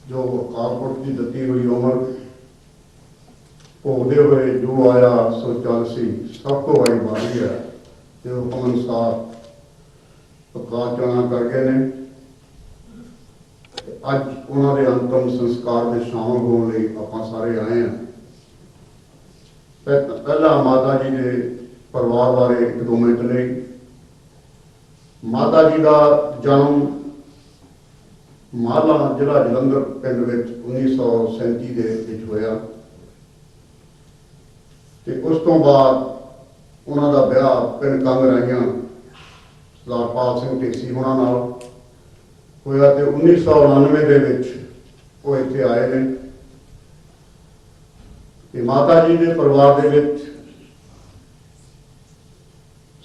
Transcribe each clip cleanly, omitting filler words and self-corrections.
जो अकाल पुरख की दती हुई उम्र भोगते हुए जो आया सो चल सी सब तो आई बारी है जो हुक्म अनुसार प्रकाश चलना कर गए ने। अज उन्होंने अंतिम संस्कार में शामिल होने आप सारे आए हैं। पहला माता जी के परिवार बारे एक दो मिनट नहीं। माता जी का जन्म माला जिला जलंधर पिंड 1937 के होया ते उस तो बाद उन्हों का ब्याह पिंड कंग राइया सरदार पाल सिंह ढेसी होना नाल होया ते 1999 दे विच वो इत्थे आए ने। ते माता जी के परिवार दे विच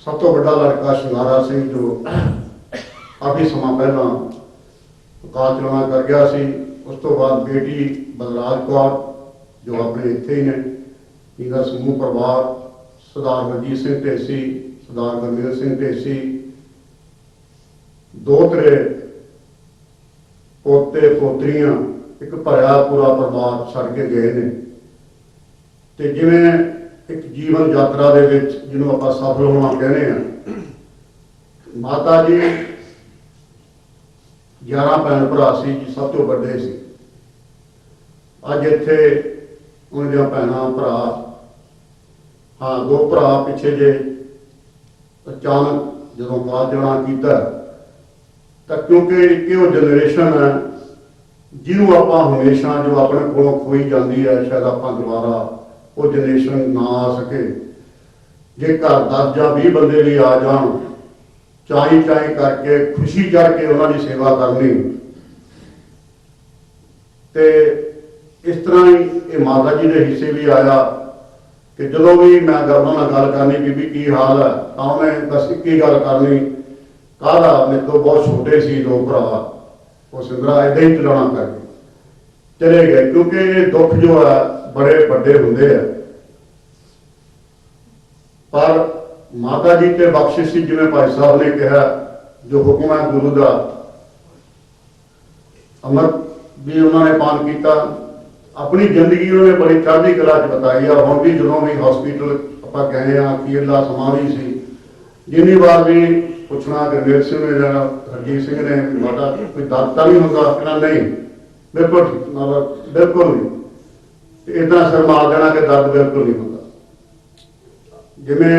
सब तो बड़ा लड़का शंगारा सिंह जो काफ़ी समा पहला अकाल चलाना कर गया सी। उस तो बाद बेटी बलराज कौर जो अपने इत्थे ही ने। इनका समूह परिवार सरदार बलजीत सिंह ढेसी, सरदार गुरमीत सिंह ढेसी, दोहतरे पोते पोतरियां एक भरिया पूरा परिवार छड़ के गए ने। ते जिवें एक जीवन यात्रा दे विच जिन्हों आपां सफल होना कहने हैं, माता जी 11 भैन भरा सी जी, सब तो बड़े सी। अज इत्थे उन्हां भैनां भरा हाँ दो भरा पिछे जे अचानक जो अकाल चलाना किया तो क्योंकि एक जनरेशन है जिन्हों आप हमेशा जो अपने को खोई जाती है, शायद आप दोबारा वो जनरेशन ना आ सके। जे घर 10 या 20 बंदे भी आ जान चाई चाई करके खुशी चढ़ के उन्होंने सेवा करनी। तो इस तरह ही ये माता जी के हिस्से भी आया कि जो भी मैं उन्होंने गल करनी बीबी की हाल है तो उन्हें बस एक ही गल करनी काला मेरे तो बहुत छोटे सी दो भरा वो सिंदरा इदा ही चलाना करके चले गए। क्योंकि ये दुख जो है बड़े बड़े होंगे है। पर माता जी के बख्शिश सी जिवें भाई साहब ने कहा जो हुक्म है गुरु का अमृत भी उन्होंने पान किया। अपनी जिंदगी उन्होंने बड़ी चढ़ती कला च बताई है। हम भी जो भी हॉस्पिटल आप गए हाँ अखीरला समा भी सी जिन्नी बार भी पुछना गुरमेल सिंह ने या हरजीत सिंह ने माता कोई दर्द तो नहीं होगा कहना नहीं बिल्कुल मतलब बिल्कुल नहीं इतना सिर मार देना कि दर्द बिल्कुल नहीं होगा। जिमें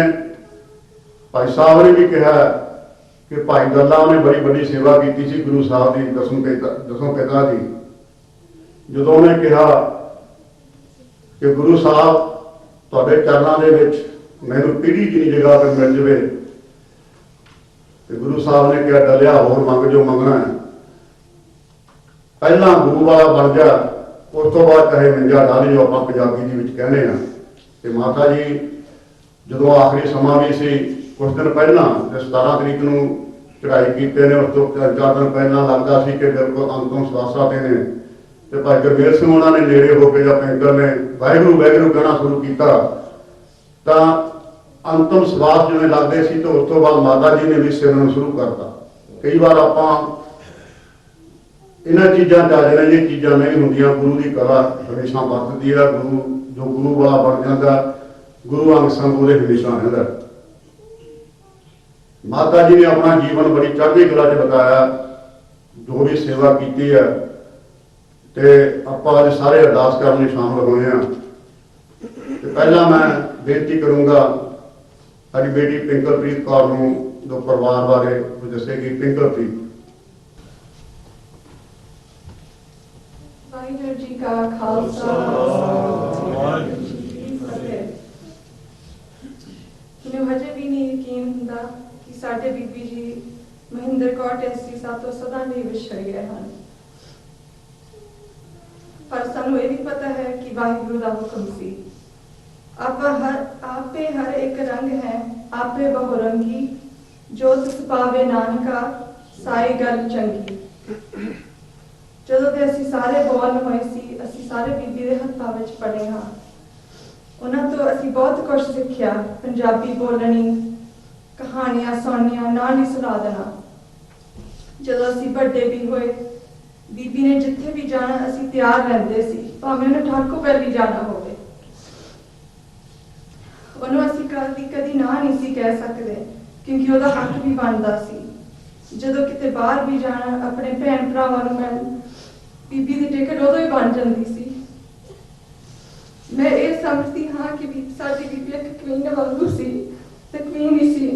भाई साहब ने भी कहा कि भाई दल्ला उन्हें बड़ी बड़ी सेवा की गुरु साहब की दसों पिता की। जो उन्हें कहा कि गुरु साहब तुहाडे चरणों के मैनू पीढ़ी जिनी जगह पर मिल जाए तो गुरु साहब ने कहा डलिया होर मंग जो मंगना है पहला गुरु वाला बन जा उस तो बाद चाहे मंजा डाली जो आप पंजाबी कहने हैं। तो माता जी जो आखिरी समा भी सी कुछ दिन पहला 17 तरीक को चढ़ाई किते ने उस तो 4 दिन पहला लगता सी कि बिल्कुल अंतों स्वासा ते ने तो भाई गुरमेल सिंह उन्होंने नेड़े होकर या पेंटर ने वाहगुरू वाहगुरू कहना शुरू किया तो अंतिम सवास जिवें लगते सी तो उस तो बाद माता जी ने भी सिमरन शुरू करता। कई बार आप इन्होंने चीज़ों च आ जाने ये चीज़ा नहीं होंदियां। गुरु की कला हमेशा वरतती है। गुरु जो गुरु वाला बन जाता गुरु अंग संग वो हमेशा रहता। माता जी ने अपना जीवन बड़ी चढ़ती कला च बताया जो भी सेवा की है। तो आप अज सारे अरदास करने शामिल हुए हैं। तो पहला मैं बेनती करूँगा साड़ी बेटी पिंकलप्रीत कौर नूं जो परिवार बारे दसेगी। पिंकलप्रीत। वाहिगुरू जी का खालसा वाहिगुरू जी की फतेह। मैनूं हजे भी नहीं यकीन हुंदा कि साडे बीबी जी महिंदर कौर ढेसी सातों सदा नहीं विछड़ गए हैं। पर सानू ये भी पता है कि वाहिगुरू का हुक्म सी आपे हर एक रंग है आपे बहुरंगी जो तिस पावे नानका सारी गल चंगी। ਜਦੋਂ ਤੇ ਅਸੀਂ ਸਾਰੇ ਬੋਰਨ ਹੋਏ ਸੀ ਅਸੀਂ ਸਾਰੇ ਬੀਬੀ ਦੇ ਹੱਥਾਂ ਵਿੱਚ ਪੜੇ ਹਾਂ। ਉਹਨਾਂ ਤੋਂ ਅਸੀਂ ਬਹੁਤ ਕੁਝ ਸਿੱਖਿਆ। ਪੰਜਾਬੀ ਬੋਲਣੀ, ਕਹਾਣੀਆਂ ਸੁਣਨੀਆਂ, ਨਾਲ ਹੀ ਸੁਣਾ ਦੇਣਾ। ਜਦੋਂ ਅਸੀਂ ਵੱਡੇ ਵੀ ਹੋਏ ਬੀਬੀ ਨੇ ਜਿੱਥੇ ਵੀ ਜਾਣਾ ਅਸੀਂ ਤਿਆਰ ਰਹਿੰਦੇ ਸੀ, ਭਾਵੇਂ ਉਹਨੇ ਠਾਕੋ ਵੱਲ ਵੀ ਜਾਣਾ ਹੋਵੇ। ਉਹਨੂੰ ਅਸੀਂ ਕਦੀ ਨਾ ਨਹੀਂ ਸੀ ਕਹਿ ਸਕਦੇ, ਕਿਉਂਕਿ ਉਹਦਾ ਹੱਕ ਵੀ ਬਣਦਾ ਸੀ। ਜਦੋਂ ਕਿਤੇ ਬਾਹਰ ਵੀ ਜਾਣਾ, ਆਪਣੇ ਭੈਣ ਭਰਾਵਾਂ ਨੂੰ ਮਿਲਣ, ਬੀਬੀ ਦੀ ਟਿਕਟ ਉਦੋਂ ਹੀ ਬਣ ਜਾਂਦੀ ਸੀ। ਮੈਂ ਇਹ ਸਮਝਦੀ ਹਾਂ ਕਿ ਸਾਡੀ ਬੀਬੀ ਇੱਕ ਕੁਈਨ ਵਾਂਗੂ ਸੀ ਤੇ ਕੁਈਨ ਹੀ ਸੀ।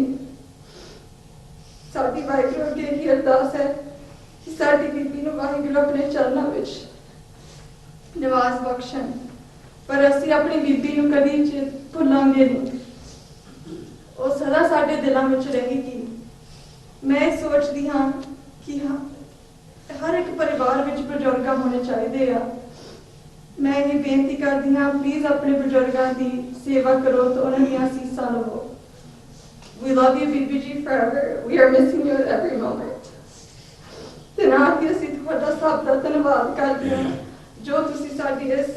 ਸਾਡੀ ਵਾਹਿਗੁਰੂ ਅੱਗੇ ਇਹੀ ਅਰਦਾਸ ਹੈ ਕਿ ਸਾਡੀ ਬੀਬੀ ਨੂੰ ਵਾਹਿਗੁਰੂ ਆਪਣੇ ਚਰਨਾਂ ਵਿੱਚ ਨਿਵਾਸ ਬਖਸ਼ਣ, ਪਰ ਅਸੀਂ ਆਪਣੀ ਬੀਬੀ ਨੂੰ ਕਦੀ ਭੁੱਲਾਂਗੇ ਨਹੀਂ। ਉਹ ਸਦਾ ਸਾਡੇ ਦਿਲਾਂ ਵਿੱਚ ਰਹੇਗੀ। ਮੈਂ ਇਹ ਸੋਚਦੀ ਹਾਂ ਕਿ ਹਰ ਇੱਕ ਪਰਿਵਾਰ ਵਿੱਚ ਬਜ਼ੁਰਗ ਹੋਣੇ ਚਾਹੀਦੇ ਆ। ਮੈਂ ਇਹ ਬੇਨਤੀ ਕਰਦੀ ਹਾਂ, ਪਲੀਜ਼ ਆਪਣੇ ਬਜ਼ੁਰਗਾਂ ਦੀ ਸੇਵਾ ਕਰੋ ਤੇ ਉਹਨਾਂ ਦੀਆਂ ਅਸੀਸਾਂ ਲਵੋ। We love you, ਬੀਬੀ ਜੀ, forever. We are missing you at every moment. ਤੇ ਨਾਲ ਹੀ ਅਸੀਂ ਤੁਹਾਡਾ ਸਭ ਦਾ ਧੰਨਵਾਦ ਕਰਦੇ ਹਾਂ ਜੋ ਤੁਸੀਂ ਸਾਡੀ ਇਸ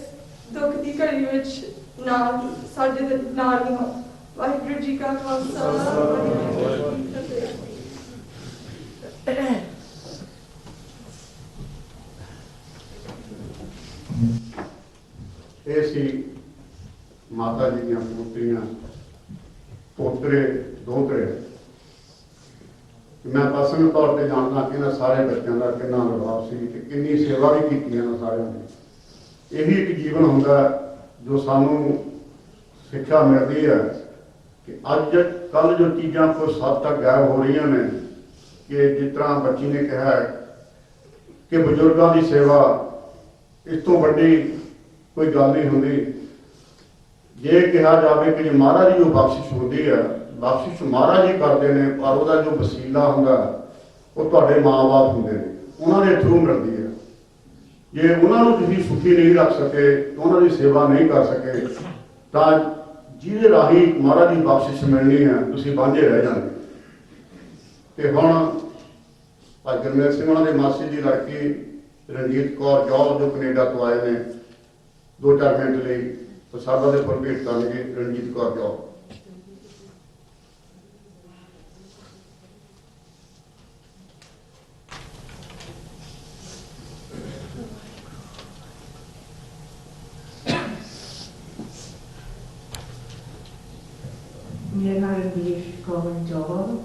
ਦੁੱਖ ਦੀ ਘੜੀ ਵਿੱਚ ਸਾਡੇ ਦੇ ਨਾਲ ਹੀ ਹੋ। ਵਾਹਿਗੁਰੂ ਜੀ ਕਾ ਖਾਲਸਾ, ਵਾਹਿਗੁਰੂ ਜੀ ਕੀ ਫਤਿਹ। ਇਹ ਸੀ ਮਾਤਾ ਜੀ ਦੀਆਂ ਪੋਤਰੀਆਂ, ਪੋਤਰੇ, ਦੋਤਰੇ। ਮੈਂ ਪਰਸਨਲ ਤੌਰ ਤੇ ਜਾਣਦਾ ਕਿ ਇਹਨਾਂ ਸਾਰੇ ਬੱਚਿਆਂ ਦਾ ਕਿੰਨਾ ਲਗਾਵ ਸੀ ਤੇ ਕਿੰਨੀ ਸੇਵਾ ਵੀ ਕੀਤੀ ਇਹਨਾਂ ਸਾਰਿਆਂ ਦੀ। ਇਹੀ ਇੱਕ ਜੀਵਨ ਹੁੰਦਾ ਜੋ ਸਾਨੂੰ ਸਿੱਖਿਆ ਮਿਲਦੀ ਹੈ ਕਿ ਅੱਜ ਕੱਲ੍ਹ ਜੋ ਚੀਜ਼ਾਂ ਕੁਝ ਹੱਦ ਤੱਕ ਗਾਇਬ ਹੋ ਰਹੀਆਂ ਨੇ, ਕਿ ਜਿਸ ਤਰ੍ਹਾਂ ਬੱਚੀ ਨੇ ਕਿਹਾ ਹੈ ਕਿ ਬਜ਼ੁਰਗਾਂ ਦੀ ਸੇਵਾ ਇਸ ਤੋਂ ਵੱਡੀ ਕੋਈ ਗੱਲ ਨਹੀਂ ਹੁੰਦੀ। ਜੇ ਕਿਹਾ ਜਾਵੇ ਕਿ ਜੇ ਮਹਾਰਾਜ ਦੀ ਜੋ ਬਖਸ਼ਿਸ਼ ਹੁੰਦੀ ਹੈ, ਬਖਸ਼ਿਸ਼ ਮਹਾਰਾਜ ਹੀ ਕਰਦੇ ਨੇ, ਪਰ ਉਹਦਾ ਜੋ ਵਸੀਲਾ ਹੁੰਦਾ ਉਹ ਤੁਹਾਡੇ ਮਾਂ-ਬਾਪ ਹੁੰਦੇ ਨੇ, ਉਹਨਾਂ ਦੇ ਥਰੂ ਮਿਲਦੀ ਹੈ। ਜੇ ਉਹਨਾਂ ਨੂੰ ਤੁਸੀਂ ਸੁਖੀ ਨਹੀਂ ਰੱਖ ਸਕੇ, ਉਹਨਾਂ ਦੀ ਸੇਵਾ ਨਹੀਂ ਕਰ ਸਕੇ, ਤਾਂ ਜਿਹਦੇ ਰਾਹੀਂ ਮਹਾਰਾਜ ਦੀ ਬਖਸ਼ਿਸ਼ ਮਿਲਣੀ ਹੈ ਤੁਸੀਂ ਵਾਂਝੇ ਰਹਿ ਜਾਂਦੇ। ਤੇ ਹੁਣ ਭਾਈ ਗੁਰਮੇਲ ਸਿੰਘ ਉਹਨਾਂ ਦੇ ਮਾਸੀ ਦੀ ਲੜਕੀ ਰਣਜੀਤ ਕੌਰ ਜੌਹਲ ਜੋ ਕੈਨੇਡਾ ਤੋਂ ਆਏ ਨੇ, 2-4 ਮਿੰਟ ਲਈ ਪ੍ਰਸਾਦਾਂ ਦੇ ਫੁੱਲ ਭੇਟ ਕਰਨਗੇ। ਰਣਜੀਤ ਕੌਰ ਜੌਹਲ। ਮੇਰਾ ਨਾਮ ਰਣਬੀਰ ਕੌਰ ਜੌਹਲ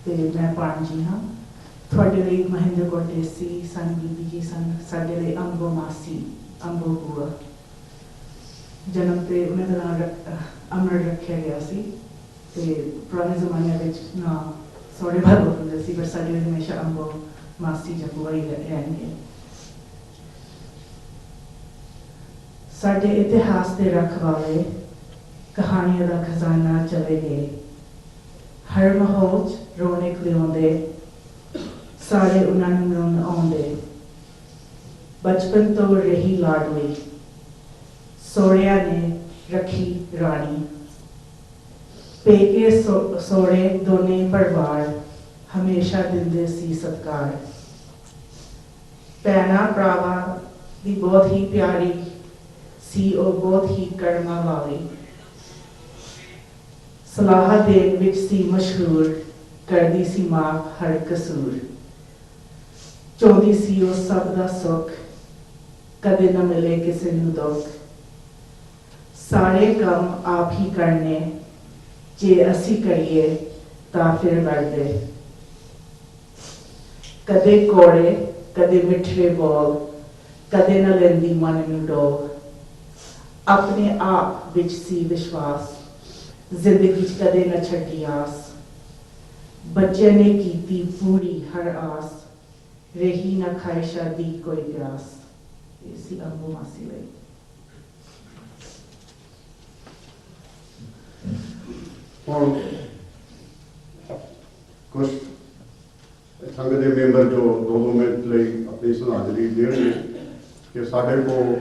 ਤੇ ਮੈਂ ਪਾਣਜੀ ਹਾਂ। ਤੁਹਾਡੇ ਲਈ ਮਹਿੰਦਰ ਕੌਰ ਢੇਸੀ ਸਨ, ਬੀਬੀ ਜੀ ਸਨ, ਸਾਡੇ ਲਈ ਅੰਬੋ ਮਾਸੀ, ਅੰਬੋ ਬੂਆ। ਜਨਮ ਤੇ ਉਹਨਾਂ ਦਾ ਨਾਮ ਅਮਰ ਰੱਖਿਆ ਗਿਆ ਸੀ ਤੇ ਪੁਰਾਣੇ ਜ਼ਮਾਨੇ ਵਿੱਚ ਨਾ ਸੋਹਣੇ ਬਾਬਾ ਹੁੰਦੇ ਸੀ, ਪਰ ਸਾਡੇ ਲਈ ਹਮੇਸ਼ਾ ਅੰਬੋ ਮਾਸੀ ਜਾਂ ਬੂਆ ਹੀ ਰਹਿਣਗੇ। ਸਾਡੇ ਇਤਿਹਾਸ ਦੇ ਰਖਵਾਲੇ, ਕਹਾਣੀਆਂ ਦਾ ਖਜ਼ਾਨਾ ਚਲੇ ਗਏ। ਹਰ ਮਾਹੌਲ 'ਚ ਰੌਣਕ ਲਿਆਉਂਦੇ, ਸਾਰੇ ਉਹਨਾਂ ਨੂੰ ਮਿਲਣ ਆਉਂਦੇ। ਬਚਪਨ ਤੋਂ ਰਹੀ ਲਾਡਲੀ, ਸੋਹਰਿਆਂ ਨੇ ਰੱਖੀ ਰਾਣੀ। ਪੇਕੇ ਸੋਹਰੇ ਦੋਨੇ ਪਰਿਵਾਰ ਹਮੇਸ਼ਾ ਦਿੰਦੇ ਸੀ ਸਤਿਕਾਰ। ਭੈਣਾਂ ਭਰਾਵਾਂ ਦੀ ਬਹੁਤ ਹੀ ਪਿਆਰੀ ਸੀ, ਉਹ ਬਹੁਤ ਹੀ ਕਰਮਾਂ ਵਾਲੀ। ਸਲਾਹ ਦੇਣ ਵਿੱਚ ਸੀ ਮਸ਼ਹੂਰ, ਕਰਦੀ ਸੀ ਮਾਫ਼ ਹਰ ਕਸੂਰ। ਚਾਹੁੰਦੀ ਸੀ ਉਹ ਸਭ ਦਾ ਸੁੱਖ, ਕਦੇ ਨਾ ਮਿਲੇ ਕਿਸੇ ਨੂੰ ਦੁੱਖ। ਸਾਰੇ ਕੰਮ ਆਪ ਹੀ ਕਰਨੇ, ਜੇ ਅਸੀਂ ਕਰੀਏ ਤਾਂ ਫਿਰ ਵਰਦੇ। ਕਦੇ ਕੋੜੇ, ਕਦੇ ਮਿੱਠੇ ਬੋਲ, ਕਦੇ ਨਾ ਲੈਂਦੀ ਮਨ ਨੂੰ ਡੋਲ। ਆਪਣੇ ਆਪ ਵਿੱਚ ਸੀ ਵਿਸ਼ਵਾਸ, ਜ਼ਿੰਦਗੀ 'ਚ ਕਦੇ ਨਾ ਛੱਡੀ ਆਸ। ਬੱਚੇ ਨੇ ਕੀਤੀ ਪੂਰੀ ਹਰ ਆਸ, ਰਹੀ ਨਾ ਖਾਹਿਸ਼ਾਂ ਦੀ ਕੋਈ ਪਿਆਸ। ਇਹ ਸੀ ਅੰਬੋ ਮਾਸੀ ਲਈ। ਹੁਣ ਕੁਝ ਸੰਗਤ ਦੇ ਮੈਂਬਰ ਜੋ 2 ਮਿੰਟ ਲਈ ਆਪਣੀ ਸ਼ਰਧਾਂਜਲੀ ਦੇਣਗੇ ਕਿ ਸਾਡੇ ਕੋਲ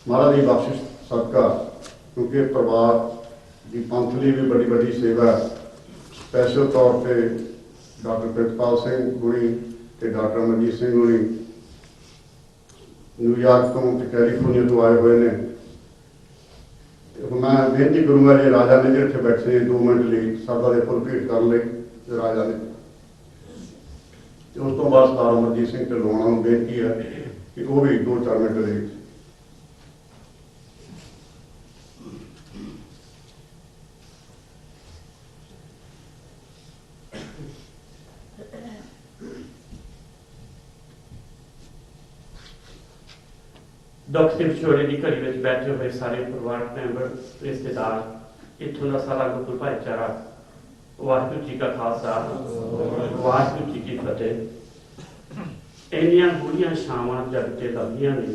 ਮਹਾਰਾਜ ਦੀ ਬਖਸ਼ਿਸ਼ ਸਦਕਾ, ਕਿਉਂਕਿ ਪਰਿਵਾਰ ਦੀ ਪੰਥ ਲਈ ਵੀ ਬੜੀ ਵੱਡੀ ਸੇਵਾ ਹੈ। ਸਪੈਸ਼ਲ ਤੌਰ ਤੇ ਡਾਕਟਰ ਪ੍ਰਿਤਪਾਲ ਸਿੰਘ ਗੁਣੀ ਤੇ ਡਾਕਟਰ ਮਨਜੀਤ ਸਿੰਘ ਗੁਣੀ ਨਿਊਯਾਰਕ ਤੋਂ ਤੇ ਕੈਲੀਫੋਰਨੀਆ ਤੋਂ ਆਏ ਹੋਏ ਨੇ। ਮੈਂ ਬੇਨਤੀ ਕਰੂੰਗਾ ਜੇ ਰਾਜਾ ਨੇ ਇੱਥੇ ਬੈਠੇ 2 ਮਿੰਟ ਲਈ ਸਰਦਾ ਦੇ ਫੁੱਲ ਭੇਟ ਕਰਨ ਲਈ। ਰਾਜਾ ਨੇ ਤੇ ਉਸ ਤੋਂ ਬਾਅਦ ਸਰਦਾਰ ਅਮਰਜੀਤ ਸਿੰਘ ਢਿੱਲੋਂ ਉਹਨਾਂ ਨੂੰ ਬੇਨਤੀ ਹੈ ਕਿ ਉਹ ਵੀ 2-4 ਮਿੰਟ ਦੇ ਵਿੱਚ ਦੁੱਖ ਤੇ ਵਿਛੋੜੇ ਦੀ ਘੜੀ ਵਿੱਚ ਬੈਠੇ ਹੋਏ ਸਾਰੇ ਪਰਿਵਾਰਕ ਮੈਂਬਰ, ਰਿਸ਼ਤੇਦਾਰ, ਇੱਥੋਂ ਦਾ ਸਾਰਾ ਗੁਰੂ ਭਾਈਚਾਰਾ, ਵਾਹਿਗੁਰੂ ਜੀ ਕਾ ਖਾਲਸਾ, ਵਾਹਿਗੁਰੂ ਜੀ ਕੀ ਫਤਿਹ। ਇੰਨੀਆਂ ਗੂੜੀਆਂ ਛਾਵਾਂ ਜਗ ਤੇ ਲੱਗਦੀਆਂ ਨੇ,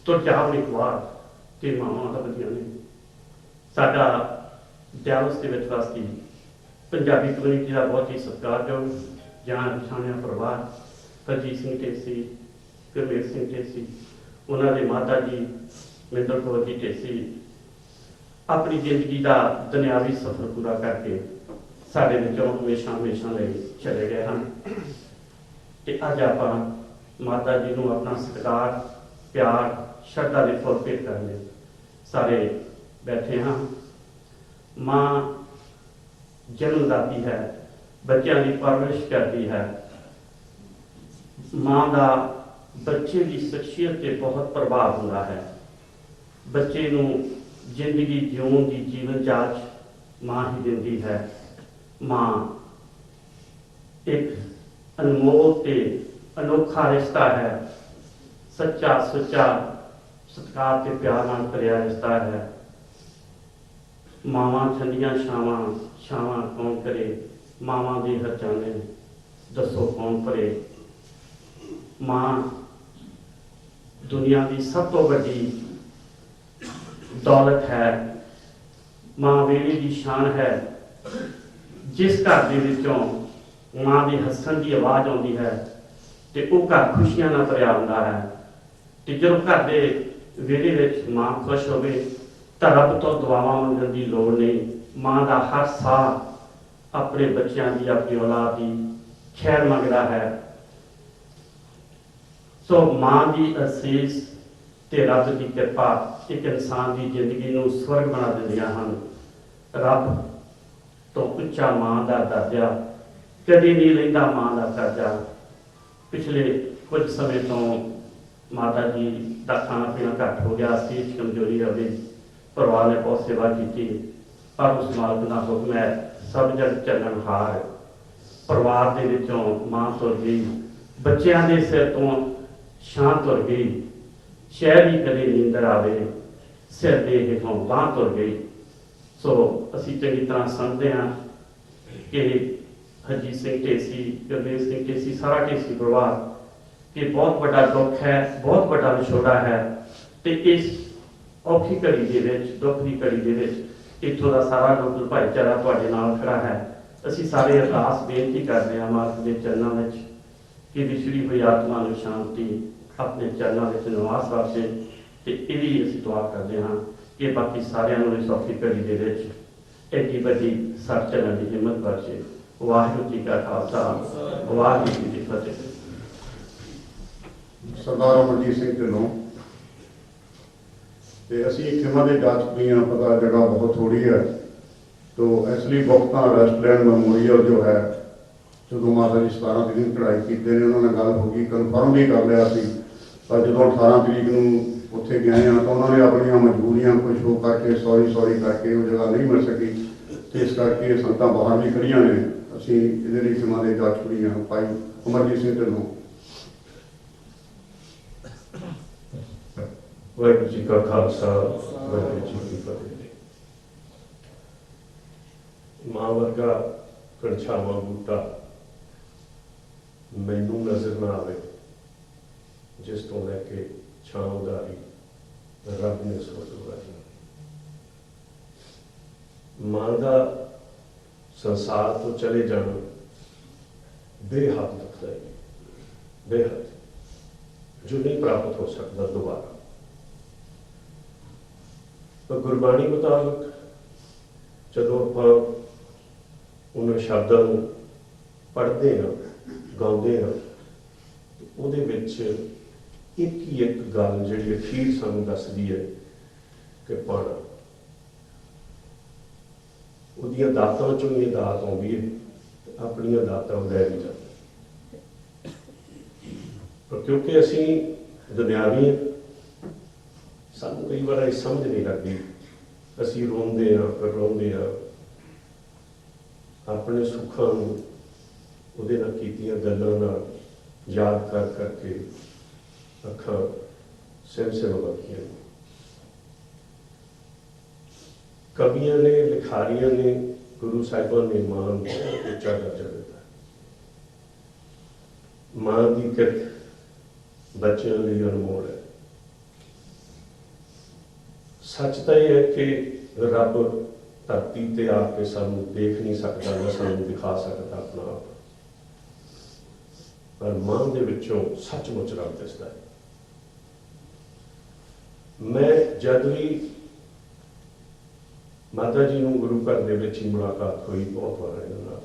ਤੁਰ ਜਾਵ ਨਿਕਵਾਰ ਤੇ ਮਾਵਾਂ ਲੱਭਦੀਆਂ ਨੇ। ਸਾਡਾ ਦਿਆਲਸ ਦੇ ਵਿੱਚ ਵਸਦੀ ਪੰਜਾਬੀ ਕਮਿਊਨਿਟੀ ਦਾ ਬਹੁਤ ਹੀ ਸਤਿਕਾਰਯੋਗ ਜਾਣ ਪਛਾਣਿਆ ਪਰਿਵਾਰ, ਹਰਜੀਤ ਸਿੰਘ ਢੇਸੀ, ਗੁਰਮੇਲ ਸਿੰਘ ਢੇਸੀ, ਉਹਨਾਂ ਦੇ ਮਾਤਾ ਜੀ ਮਹਿੰਦਰ ਕੌਰ ਜੀ ਢੇਸੀ ਆਪਣੀ ਜ਼ਿੰਦਗੀ ਦਾ ਦੁਨਿਆਵੀ ਸਫ਼ਰ ਪੂਰਾ ਕਰਕੇ ਸਾਡੇ ਵਿੱਚੋਂ ਹਮੇਸ਼ਾ ਲਈ ਚਲੇ ਗਏ ਹਨ। ਤੇ ਅੱਜ ਆਪਾਂ ਮਾਤਾ ਜੀ ਨੂੰ ਆਪਣਾ ਸਤਿਕਾਰ, ਪਿਆਰ, ਸ਼ਰਧਾ ਦੇ ਫੁੱਲ ਭੇਟ ਕਰਨ ਲਈ ਸਾਰੇ ਬੈਠੇ ਹਾਂ। ਮਾਂ ਜਨਮ ਦਾਤੀ ਹੈ, ਬੱਚਿਆਂ ਦੀ ਪਰਵਰਿਸ਼ ਕਰਦੀ ਹੈ। ਮਾਂ ਦਾ ਬੱਚੇ ਦੀ ਸ਼ਖਸੀਅਤ ਤੇ ਬਹੁਤ ਪ੍ਰਭਾਵ ਹੁੰਦਾ ਹੈ। ਬੱਚੇ ਨੂੰ ਜ਼ਿੰਦਗੀ ਜਿਉਣ ਦੀ ਜੀਵਨ ਜਾਚ ਮਾਂ ਹੀ ਦਿੰਦੀ ਹੈ। ਮਾਂ ਇੱਕ ਅਨਮੋਲ ਤੇ ਅਨੋਖਾ ਰਿਸ਼ਤਾ ਹੈ, ਸੱਚਾ ਸੁੱਚਾ ਸਤਿਕਾਰ ਤੇ ਪਿਆਰ ਨਾਲ ਭਰਿਆ ਰਿਸ਼ਤਾ ਹੈ। ਮਾਵਾਂ ਠੰਡੀਆਂ ਛਾਵਾਂ ਕੌਣ ਕਰੇ, ਮਾਵਾਂ ਦੇ ਹਰਜਾਨੇ ਦੱਸੋ ਕੌਣ ਭਰੇ। ਮਾਂ ਦੁਨੀਆ ਦੀ ਸਭ ਤੋਂ ਵੱਡੀ ਦੌਲਤ ਹੈ। ਮਾਂ ਵੇਲੇ ਦੀ ਸ਼ਾਨ ਹੈ। ਜਿਸ ਘਰ ਦੇ ਵਿੱਚੋਂ ਮਾਂ ਦੇ ਹੱਸਣ ਦੀ ਆਵਾਜ਼ ਆਉਂਦੀ ਹੈ ਤੇ ਉਹ ਘਰ ਖੁਸ਼ੀਆਂ ਨਾਲ ਭਰਿਆ ਹੁੰਦਾ ਹੈ। ਤੇ ਜਦੋਂ ਘਰ ਦੇ ਵਿਹੜੇ ਵਿੱਚ ਮਾਂ ਖੁਸ਼ ਹੋਵੇ ਤਾਂ ਰੱਬ ਤੋਂ ਦੁਆਵਾਂ ਮੰਗਣ ਦੀ ਲੋੜ ਨਹੀਂ। ਮਾਂ ਦਾ ਹਰ ਸਾਹ ਆਪਣੇ ਬੱਚਿਆਂ ਦੀ, ਆਪਣੀ ਔਲਾਦ ਦੀ ਖੈਰ ਮੰਗਦਾ ਹੈ। ਸੋ ਮਾਂ ਦੀ ਅਸੀਸ ਤੇ ਰੱਬ ਦੀ ਕਿਰਪਾ ਇੱਕ ਇਨਸਾਨ ਦੀ ਜ਼ਿੰਦਗੀ ਨੂੰ ਸਵਰਗ ਬਣਾ ਦਿੰਦੀਆਂ ਹਨ। ਰੱਬ ਤੋਂ ਉੱਚਾ ਮਾਂ ਦਾ ਦਰਜਾ ਕਦੇ ਨਹੀਂ ਲੈਂਦਾ। ਮਾਂ ਦਾ ਕਰਜ਼ਾ ਪਿਛਲੇ ਕੁਝ ਸਮੇਂ ਤੋਂ ਮਾਤਾ ਜੀ ਦਾ ਖਾਣਾ ਪੀਣਾ ਘੱਟ ਹੋ ਗਿਆ, ਸੀਹਤ ਕਮਜ਼ੋਰੀ ਹੋ ਗਈ। ਪਰਿਵਾਰ ਨੇ ਬਹੁਤ ਸੇਵਾ ਕੀਤੀ, ਪਰ ਉਸ ਮਾਲਕ ਦਾ ਹੁਕਮ ਹੈ, ਸਭ ਜਗ ਚੱਲਣਹਾਰ। ਪਰਿਵਾਰ ਦੇ ਵਿੱਚੋਂ ਮਾਂ ਤੁਰ ਗਈ, ਬੱਚਿਆਂ ਦੇ ਸਿਰ ਤੋਂ ਛਾਂ ਤੁਰ ਗਈ। ਸ਼ਹਿਰੀ ਕਦੇ ਨੀਂਦਰ ਆਵੇ, ਸਿਰ ਦੇ ਹੇਠੋਂ ਬਾਂਹ ਤੁਰ ਗਈ। ਸੋ ਅਸੀਂ ਚੰਗੀ ਤਰ੍ਹਾਂ ਸਮਝਦੇ ਹਾਂ ਕਿ ਹਰਜੀਤ ਸਿੰਘ ਢੇਸੀ, ਗੁਰਮੇਲ ਸਿੰਘ ਢੇਸੀ, ਸਾਰਾ ਢੇਸੀ ਪਰਿਵਾਰ ਕਿ ਬਹੁਤ ਵੱਡਾ ਦੁੱਖ ਹੈ, ਬਹੁਤ ਵੱਡਾ ਵਿਛੋੜਾ ਹੈ। ਤੇ ਇਸ ਔਖੀ ਘੜੀ ਦੇ ਵਿੱਚ, ਦੁੱਖ ਦੀ ਘੜੀ ਦੇ ਵਿੱਚ ਇੱਥੋਂ ਦਾ ਸਾਰਾ ਲੋਕਲ ਭਾਈਚਾਰਾ ਤੁਹਾਡੇ ਨਾਲ ਖੜਾ ਹੈ। ਅਸੀਂ ਸਾਰੇ ਅਰਦਾਸ ਬੇਨਤੀ ਕਰਦੇ ਹਾਂ ਮਾਲਕ ਦੇ ਚਰਨਾਂ ਵਿੱਚ ਕਿ ਵਿਛੜੀ ਹੋਈ ਆਤਮਾ ਨੂੰ ਸ਼ਾਂਤੀ ਆਪਣੇ ਚਰਨਾਂ ਵਿੱਚ ਨਿਵਾਸ ਬਖਸ਼ੇ। ਤੇ ਇਹ ਵੀ ਅਸੀਂ ਦੁਆ ਕਰਦੇ ਹਾਂ ਕਿ ਬਾਕੀ ਸਾਰਿਆਂ ਨੂੰ ਇਸ ਔਖੀ ਘੜੀ ਦੇ ਵਿੱਚ ਐਡੀ ਵੱਡੀ ਸੱਚ ਚੱਲਣ ਦੀ ਹਿੰਮਤ ਬਖਸ਼ੇ। ਵਾਹਿਗੁਰੂ ਜੀ ਕਾ ਖਾਲਸਾ, ਵਾਹਿਗੁਰੂ ਜੀ ਕੀ ਫਤਿਹ। ਸਰਦਾਰ ਅਮਰਜੀਤ ਸਿੰਘ ਢਿੱਲੋਂ ਤੇ ਅਸੀਂ ਖਿਮਾ ਦੇ ਜਾ ਚੁੱਕੇ ਹਾਂ। ਪਤਾ ਜਗ੍ਹਾ ਬਹੁਤ ਥੋੜੀ ਹੈ, तो इसलिए गुप्ता रेस्टोरेंट मैमोरियल जो है जो माता जी 17 तरीक चढ़ाई की उन्होंने गल होगी कन्फर्म भी कर लिया सी, पर जो 18 तरीक को उत्थे गए हैं तो उन्होंने अपन मजबूरियां कुछ हो करके सॉरी करके वो जगह नहीं मिल सकी। तो इस करके संगतां बाहर भी खड़ियां ने। असीं इहदे लई खिमा दे जा चुकी हैं भाई अमरजीत सिंह ढिल्लों। वाहिगुरू जी का खालसा, वाहिगुरू जी की फतेह। मां वर्गा कणछावा बूटा मैनू नजर ना आवे, जिस तो लैके छां उधारी रब ने सोच उगारी। मां का संसार तो चले जाना बेहद दुखदाई, बेहद, जो नहीं प्राप्त हो सकता दोबारा। पर गुरबाणी मुताबिक जदों आप उन्होंने शब्दों को पढ़ते हैं, गाते हैं, तो उहदे विच एक ही एक गल जिहड़ी अखीर सानूं दसदी है कि पाना उहदियां दातां चों ही दात आउंदी है, अपनियां दातां लै भी जांदा। ਪਰ ਕਿਉਂਕਿ ਅਸੀਂ ਦੁਨਿਆਵੀ ਹਾਂ, ਸਾਨੂੰ ਕਈ ਵਾਰ ਇਹ ਸਮਝ ਨਹੀਂ ਲੱਗਦੀ। ਅਸੀਂ ਰੋਂਦੇ ਹਾਂ, ਰੋਂਦੇ ਹਾਂ, ਆਪਣੇ ਸੁੱਖਾਂ ਨੂੰ ਉਹਦੇ ਨਾਲ ਕੀਤੀਆਂ ਗੱਲਾਂ ਨਾਲ ਯਾਦ ਕਰ ਕਰਕੇ ਅੱਖਾਂ ਸਿਮ ਵਗਦੀਆਂ ਨੇ। ਕਵੀਆਂ ਨੇ, ਲਿਖਾਰੀਆਂ ਨੇ, ਗੁਰੂ ਸਾਹਿਬਾਨ ਨੇ ਮਾਂ ਨੂੰ ਬਹੁਤ ਉੱਚਾ ਦਰਜਾ ਦਿੱਤਾ। ਮਾਂ ਦੀ ਕਿਰਤ ਬੱਚਿਆਂ ਲਈ ਅਨਮੋਲ ਹੈ। ਸੱਚ ਤਾਂ ਇਹ ਹੈ ਕਿ ਰੱਬ ਧਰਤੀ ਤੇ ਆ ਕੇ ਸਾਨੂੰ ਦੇਖ ਨਹੀਂ ਸਕਦਾ, ਨਾ ਸਾਨੂੰ ਦਿਖਾ ਸਕਦਾ ਆਪਣਾ ਆਪ, ਪਰ ਮਾਂ ਦੇ ਵਿੱਚੋਂ ਸੱਚਮੁੱਚ ਰੱਬ ਦਿਸਦਾ ਹੈ। ਮੈਂ ਜਦ ਵੀ ਮਾਤਾ ਜੀ ਨੂੰ ਗੁਰੂ ਘਰ ਦੇ ਵਿੱਚ ਹੀ ਮੁਲਾਕਾਤ ਹੋਈ, ਬਹੁਤ ਵਾਰ ਇਹਨਾਂ ਨਾਲ,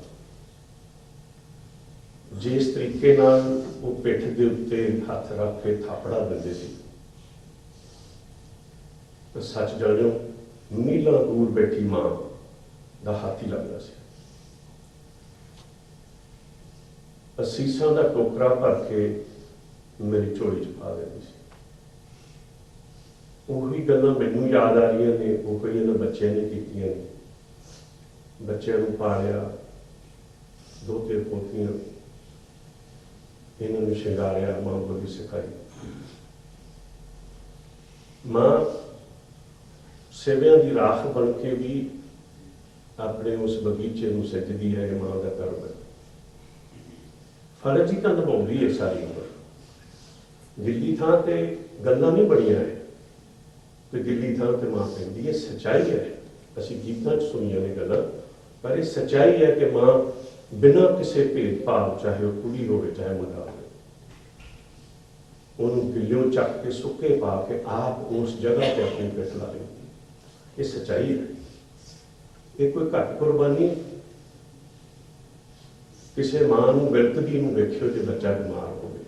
ਜਿਸ ਤਰੀਕੇ ਨਾਲ ਉਹ ਪਿੱਠ ਦੇ ਉੱਤੇ ਹੱਥ ਰੱਖ ਕੇ ਥਾਪੜਾ ਦਿੰਦੇ ਸੀ, ਤਾਂ ਸੱਚ ਜਾਣਿਓ ਮੀਲਾਂ ਦੂਰ ਬੈਠੀ ਮਾਂ ਦਾ ਹੱਥ ਹੀ ਲੱਗਦਾ ਸੀ। ਅਸੀਸਾਂ ਦਾ ਟੋਕਰਾ ਭਰ ਕੇ ਮੇਰੀ ਝੋਲੀ 'ਚ ਪਾ ਦਿੰਦੀ ਸੀ। ਉਹੀ ਗੱਲਾਂ ਮੈਨੂੰ ਯਾਦ ਆ ਰਹੀਆਂ ਨੇ, ਉਹੀ ਇਹਨਾਂ ਬੱਚਿਆਂ ਨੇ ਕੀਤੀਆਂ ਨੇ। ਬੱਚਿਆਂ ਨੂੰ ਪਾਲਿਆ, ਦੋਤੇ ਪੋਤੀਆਂ, ਇਹਨਾਂ ਨੂੰ ਸ਼ਿੰਗਾਰਿਆ, ਮਾਂ ਬੋਲੀ ਸਿਖਾਈ। ਮਾਂ ਸੇਵਿਆਂ ਦੀ ਰਾਖ ਬਣ ਕੇ ਵੀ ਆਪਣੇ ਉਸ ਬਗੀਚੇ ਨੂੰ ਸਿੱਝਦੀ ਹੈ। ਮਾਂ ਦਾ ਕਰਮ ਹੈ, ਫਰਜ਼ ਹੀ ਤਾਂ ਨਿਭਾਉਂਦੀ ਹੈ ਸਾਰੀ ਉਮਰ। ਗਿੱਲੀ ਥਾਂ ਤੇ ਗੱਲਾਂ ਨਹੀਂ ਬਣੀਆਂ ਹੈ, ਤੇ ਗਿੱਲੀ ਥਾਂ ਤੇ ਮਾਂ ਪੈਂਦੀ ਹੈ। ਸੱਚਾਈ ਹੈ, ਅਸੀਂ ਗੀਤਾਂ 'ਚ ਸੁਣੀਆਂ ਨੇ ਗੱਲਾਂ, ਪਰ ਇਹ ਸੱਚਾਈ ਹੈ ਕਿ ਮਾਂ ਬਿਨਾਂ ਕਿਸੇ ਭੇਦਭਾਵ, ਚਾਹੇ ਉਹ ਕੁੜੀ ਹੋਵੇ ਚਾਹੇ ਮੁੰਡਾ ਹੋਵੇ, ਉਹਨੂੰ ਗਿੱਲਿਓਂ ਚੱਕ ਕੇ ਸੁੱਕੇ ਪਾ ਕੇ ਆਪ ਉਸ ਜਗ੍ਹਾ ਤੇ ਆਪਣੀ ਪਿੱਠ ਲਾ ਲੈਂਦੀ। ਇਹ ਸੱਚਾਈ ਹੈ, ਇਹ ਕੋਈ ਘੱਟ ਕੁਰਬਾਨੀ। ਕਿਸੇ ਮਾਂ ਨੂੰ ਬਿਲਕਦੀ ਨੂੰ ਵੇਖਿਓ ਜੇ ਬੱਚਾ ਬਿਮਾਰ ਹੋਵੇ,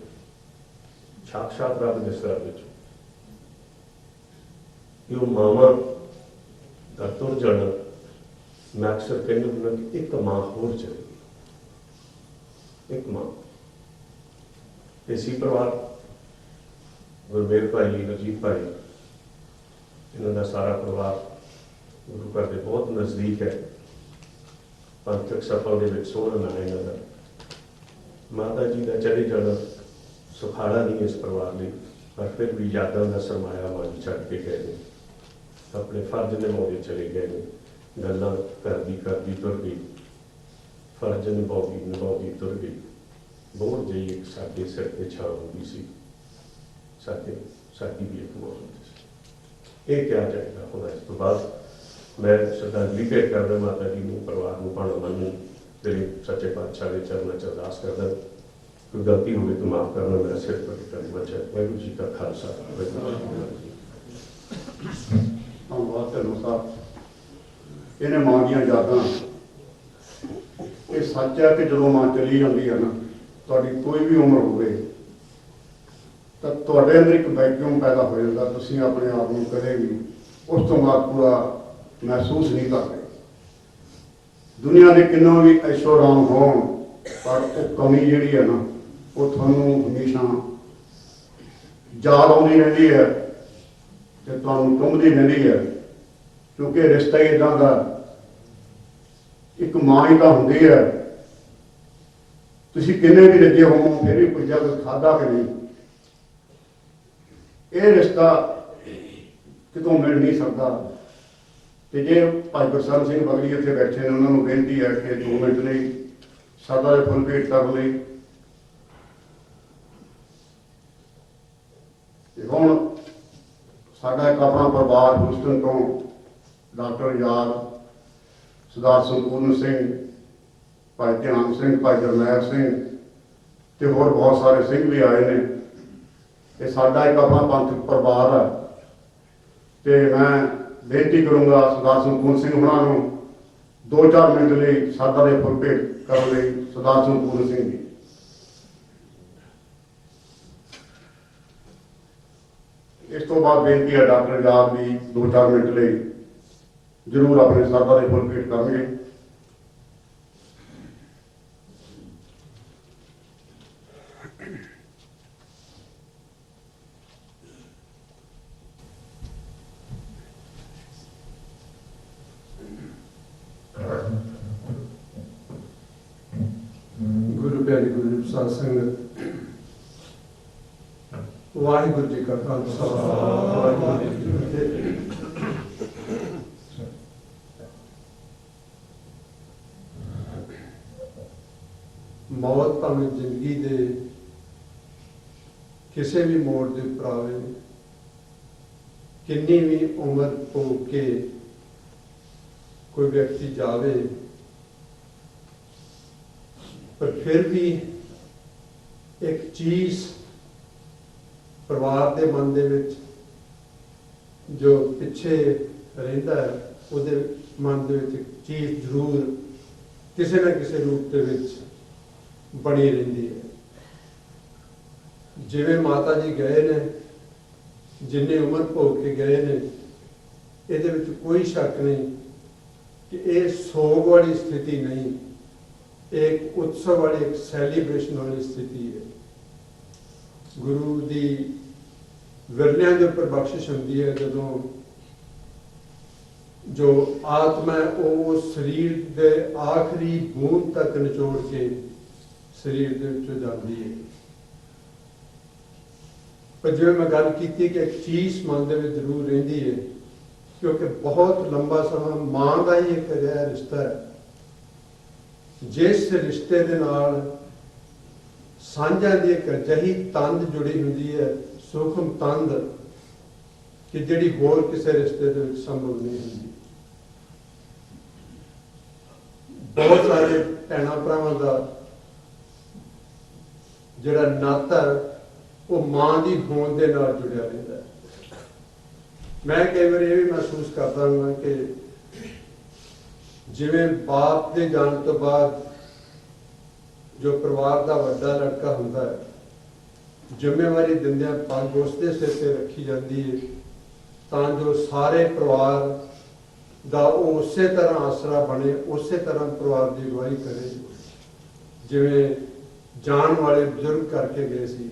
ਸਾਖਸ਼ਾਤ ਰੱਬ ਦੇ ਸਰ ਵਿੱਚ ਇਹ ਮਾਵਾਂ ਦਾ ਤੁਰ ਜਾਣਾ। ਮੈਂ ਅਕਸਰ ਕਹਿੰਦਾ ਹੁੰਦਾ ਕਿ ਇੱਕ ਮਾਂ ਹੋਰ ਚਾਹੀਦੀ, ਇੱਕ ਮਾਂ। ਇਸੀ ਪਰਿਵਾਰ ਗੁਰਮੇਲ ਭਾਈ, ਰਜੀਤ ਭਾਈ, ਇਹਨਾਂ ਦਾ ਸਾਰਾ ਪਰਿਵਾਰ ਗੁਰੂ ਘਰ ਦੇ ਬਹੁਤ ਨਜ਼ਦੀਕ ਹੈ। ਪੰਥਕ ਸਫਰ ਦੇ ਵਿੱਚ ਸੋਹਣਾ ਨਾਂ ਇਹਨਾਂ ਦਾ। ਮਾਤਾ ਜੀ ਦਾ ਚਲੇ ਜਾਣਾ ਸੁਖਾਲਾ ਨਹੀਂ ਇਸ ਪਰਿਵਾਰ ਲਈ, ਪਰ ਫਿਰ ਵੀ ਯਾਦਾਂ ਦਾ ਸਰਮਾਇਆ ਮਾਂ ਜੀ ਛੱਡ ਕੇ ਗਏ ਨੇ। ਆਪਣੇ ਫਰਜ਼ ਨਿਭਾਉਂਦੇ ਚਲੇ ਗਏ ਨੇ। ਗੱਲਾਂ ਕਰਦੀ ਤੁਰ ਗਈ, ਫਰਜ਼ ਨਿਭਾਉਂਦੀ ਤੁਰ ਗਈ। ਬੋਝ ਜਿਹੀ ਇੱਕ ਸਾਡੇ ਸਿਰ ਤੇ ਛਾਂ ਹੁੰਦੀ ਸੀ, ਸਾਡੀ ਵੀ ਇੱਕ ਮੌਤ ਹੁੰਦੀ ਸੀ। ਇਹ ਕਿਹਾ ਜਾਏਗਾ ਹੁਣ ਇਸ ਤੋਂ ਬਾਅਦ। ਮੈਂ ਸ਼ਰਧਾਂਜਲੀ ਭੇਟ ਕਰਦਾ ਮਾਤਾ ਜੀ ਨੂੰ, ਪਰਿਵਾਰ ਨੂੰ, ਭਾਣਾ ਮਨ ਨੂੰ, ਤੇਰੇ ਸੱਚੇ ਪਾਤਸ਼ਾਹ ਦੇ ਚਰਨਾਂ 'ਚ ਅਰਦਾਸ ਕਰਦਾ। ਕੋਈ ਗਲਤੀ ਹੋਵੇ ਤਾਂ ਮਾਫ਼ ਕਰਨਾ, ਮੇਰਾ ਸਿਰ ਪਰ ਕਰਨਾ ਚਾਹੀਦਾ। ਵਾਹਿਗੁਰੂ ਜੀ ਕਾ ਖਾਲਸਾ, ਵਾਹਿਗੁਰੂ ਜੀ ਕੀ ਫਤਿਹ। ਧੰਨਵਾਦ ਧੰਨਵਾਦ ਸਾਹਿਬ। ਇਹਨੇ ਮਾਂ ਦੀਆਂ ਯਾਦਾਂ, ਇਹ ਸੱਚ ਹੈ ਕਿ ਜਦੋਂ ਮਾਂ ਚਲੀ ਜਾਂਦੀ ਹੈ ਨਾ, ਤੁਹਾਡੀ ਕੋਈ ਵੀ ਉਮਰ ਹੋਵੇ, ਤਾਂ ਤੁਹਾਡੇ ਅੰਦਰ ਇੱਕ ਵੈਕਿਊਮ ਪੈਦਾ ਹੋ ਜਾਂਦਾ। ਤੁਸੀਂ ਆਪਣੇ ਆਪ ਨੂੰ ਕਦੇ ਵੀ ਉਸ ਤੋਂ ਬਾਅਦ ਪੂਰਾ ਮਹਿਸੂਸ ਨਹੀਂ ਕਰਦੇ। ਦੁਨੀਆ ਦੇ ਕਿੰਨਾ ਵੀ ਐਸ਼ੋ ਆਰਾਮ ਹੋਣ, ਪਰ ਉਹ ਕਮੀ ਜਿਹੜੀ ਹੈ ਨਾ, ਉਹ ਤੁਹਾਨੂੰ ਹਮੇਸ਼ਾ ਯਾਦ ਆਉਂਦੀ ਰਹਿੰਦੀ ਹੈ ਤੇ ਤੁਹਾਨੂੰ ਟੁੰਬਦੀ ਰਹਿੰਦੀ ਹੈ। ਕਿਉਂਕਿ ਰਿਸ਼ਤਾ ਹੀ ਇੱਦਾਂ ਦਾ, ਇੱਕ ਮਾਂ ਹੀ ਤਾਂ ਹੁੰਦੀ ਹੈ। ਤੁਸੀਂ ਕਿੰਨੇ ਵੀ ਰੱਜੇ ਹੋਵੋ, ਫਿਰ ਵੀ ਪੁੱਛਿਆ ਕੋਈ ਖਾਧਾ ਕਿ ਨਹੀਂ। ਇਹ ਰਿਸ਼ਤਾ ਕਿਤੋਂ ਮਿਲ ਨਹੀਂ ਸਕਦਾ। ਤੇ ਜੇ ਭਾਈ ਗੁਰਸਰਨ ਸਿੰਘ ਬਗਲੀ ਇੱਥੇ ਬੈਠੇ ਨੇ, ਉਹਨਾਂ ਨੂੰ ਬੇਨਤੀ ਹੈ ਕਿ 2 ਮਿੰਟ ਲਈ ਸਾਡਾ ਦੇ ਫੁੱਲ ਭੇਟ ਕਰਨ ਲਈ। ਤੇ ਹੁਣ ਸਾਡਾ ਇੱਕ ਆਪਣਾ ਪਰਿਵਾਰ ਹਿਊਸਟਨ ਤੋਂ ਡਾਕਟਰ ਯਾਦ, ਸਰਦਾਰ ਸੰਪੂਰਨ ਸਿੰਘ, ਭਾਈ ਧਿਆਨ ਸਿੰਘ, ਭਾਈ ਜਰਨੈਲ ਸਿੰਘ ਤੇ ਹੋਰ ਬਹੁਤ ਸਾਰੇ ਸਿੰਘ ਵੀ ਆਏ ਨੇ। ਇਹ ਸਾਡਾ ਇੱਕ ਆਪਣਾ ਪੰਥਕ ਪਰਿਵਾਰ ਹੈ। ਤੇ ਮੈਂ ਬੇਨਤੀ ਕਰੂੰਗਾ ਸਰਦਾਰ ਸੰਪੂਰਨ ਸਿੰਘ ਹੋਣਾ ਨੂੰ 2-4 ਮਿੰਟ ਲਈ ਸਾਦਾ ਦੇ ਫੁੱਲ ਭੇਟ ਕਰਨ ਲਈ। ਸਰਦਾਰ ਸੰਪੂਰਨ ਸਿੰਘ ਜੀ। ਇਸ ਤੋਂ ਬਾਅਦ ਬੇਨਤੀ ਹੈ ਡਾਕਟਰ ਯਾਦ ਵੀ 2-4 ਮਿੰਟ ਲਈ ਜ਼ਰੂਰ ਆਪਣੇ ਸਾਦਾ ਦੇ ਫੁੱਲ ਭੇਟ ਕਰਨਗੇ। ਗੁਰੂ ਪਿਆਰੀ ਗੁਰੂ ਸਾਹਿਬ ਸੰਗਤ, ਵਾਹਿਗੁਰੂ ਜੀ ਕਾ ਖਾਲਸਾ, ਵਾਹਿਗੁਰੂ ਜੀ ਕੀ ਫਤਿਹ। ਮੌਤ ਭਾਵੇਂ ਜ਼ਿੰਦਗੀ ਦੇ ਕਿਸੇ ਵੀ ਮੋੜ ਦੇ ਉੱਪਰ ਆਵੇ, ਕਿੰਨੀ ਵੀ ਉਮਰ ਹੋ ਕੇ ਕੋਈ ਵਿਅਕਤੀ ਜਾਵੇ, ਪਰ ਫਿਰ ਵੀ ਇੱਕ ਚੀਜ਼ ਪਰਿਵਾਰ ਦੇ ਮਨ ਦੇ ਵਿੱਚ ਜੋ ਪਿੱਛੇ ਰਹਿੰਦਾ ਹੈ, ਉਹਦੇ ਮਨ ਦੇ ਵਿੱਚ ਇੱਕ ਚੀਜ਼ ਜ਼ਰੂਰ ਕਿਸੇ ਨਾ ਕਿਸੇ ਰੂਪ ਦੇ ਵਿੱਚ ਬਣੀ ਰਹਿੰਦੀ ਹੈ। ਜਿਵੇਂ ਮਾਤਾ ਜੀ ਗਏ ਨੇ, ਜਿੰਨੀ ਉਮਰ ਭੋਗ ਕੇ ਗਏ ਨੇ, ਇਹਦੇ ਵਿੱਚ ਕੋਈ ਸ਼ੱਕ ਨਹੀਂ ਕਿ ਇਹ ਸੋਗ ਵਾਲੀ ਸਥਿਤੀ ਨਹੀਂ, ਇੱਕ ਉਤਸਵ ਵਾਲੀ, ਇੱਕ ਸੈਲੀਬ੍ਰੇਸ਼ਨ ਵਾਲੀ ਸਥਿਤੀ ਹੈ। ਗੁਰੂ ਦੀ ਵਿਰਲਿਆਂ ਦੇ ਉੱਪਰ ਬਖਸ਼ਿਸ਼ ਹੁੰਦੀ ਹੈ ਜਦੋਂ ਜੋ ਆਤਮਾ ਹੈ ਉਹ ਸਰੀਰ ਦੇ ਆਖਰੀ ਬੂੰਦ ਤੱਕ ਨਿਚੋੜ ਕੇ ਸਰੀਰ ਦੇ ਵਿੱਚੋਂ ਜਾਂਦੀ ਹੈ। ਪਰ ਜਿਵੇਂ ਮੈਂ ਗੱਲ ਕੀਤੀ ਕਿ ਇੱਕ ਚੀਜ਼ ਮਨ ਦੇ ਵਿੱਚ ਜ਼ਰੂਰ ਰਹਿੰਦੀ ਹੈ, ਕਿਉਂਕਿ ਬਹੁਤ ਲੰਬਾ ਸਮਾਂ ਮਾਂ ਦਾ ਹੀ ਇੱਕ ਅਜਿਹਾ ਰਿਸ਼ਤਾ ਹੈ ਜਿਸ ਰਿਸ਼ਤੇ ਦੇ ਨਾਲ ਸਾਂਝਾਂ ਦੀ ਇੱਕ ਅਜਿਹੀ ਤੰਦ ਜੁੜੀ ਹੁੰਦੀ ਹੈ, ਸੂਖਮ ਤੰਦ, ਕਿ ਜਿਹੜੀ ਹੋਰ ਕਿਸੇ ਰਿਸ਼ਤੇ ਦੇ ਵਿੱਚ ਸੰਭਵ ਨਹੀਂ ਹੁੰਦੀ। ਬਹੁਤ ਸਾਰੇ ਭੈਣਾਂ ਭਰਾਵਾਂ ਦਾ ਜਿਹੜਾ ਨਾਤਾ ਉਹ ਮਾਂ ਦੀ ਹੋਂਦ ਦੇ ਨਾਲ ਜੁੜਿਆ ਰਹਿੰਦਾ ਹੈ। ਮੈਂ ਕਈ ਵਾਰ ਇਹ ਵੀ ਮਹਿਸੂਸ ਕਰਦਾ ਹਾਂ ਕਿ ਜਿਵੇਂ ਬਾਪ ਦੇ ਜਾਣ ਤੋਂ ਬਾਅਦ ਜੋ ਪਰਿਵਾਰ ਦਾ ਵੱਡਾ ਲੜਕਾ ਹੁੰਦਾ ਹੈ, ਜ਼ਿੰਮੇਵਾਰੀ ਦਿੰਦਿਆਂ ਪੱਗ ਉਸਦੇ ਸਿਰ ਤੇ ਰੱਖੀ ਜਾਂਦੀ ਹੈ ਤਾਂ ਜੋ ਸਾਰੇ ਪਰਿਵਾਰ ਦਾ ਉਹ ਉਸੇ ਤਰ੍ਹਾਂ ਆਸਰਾ ਬਣੇ, ਉਸੇ ਤਰ੍ਹਾਂ ਪਰਿਵਾਰ ਦੀ ਅਗਵਾਈ ਕਰੇ ਜਿਵੇਂ ਜਾਣ ਵਾਲੇ ਬਜ਼ੁਰਗ ਕਰਕੇ ਗਏ ਸੀ।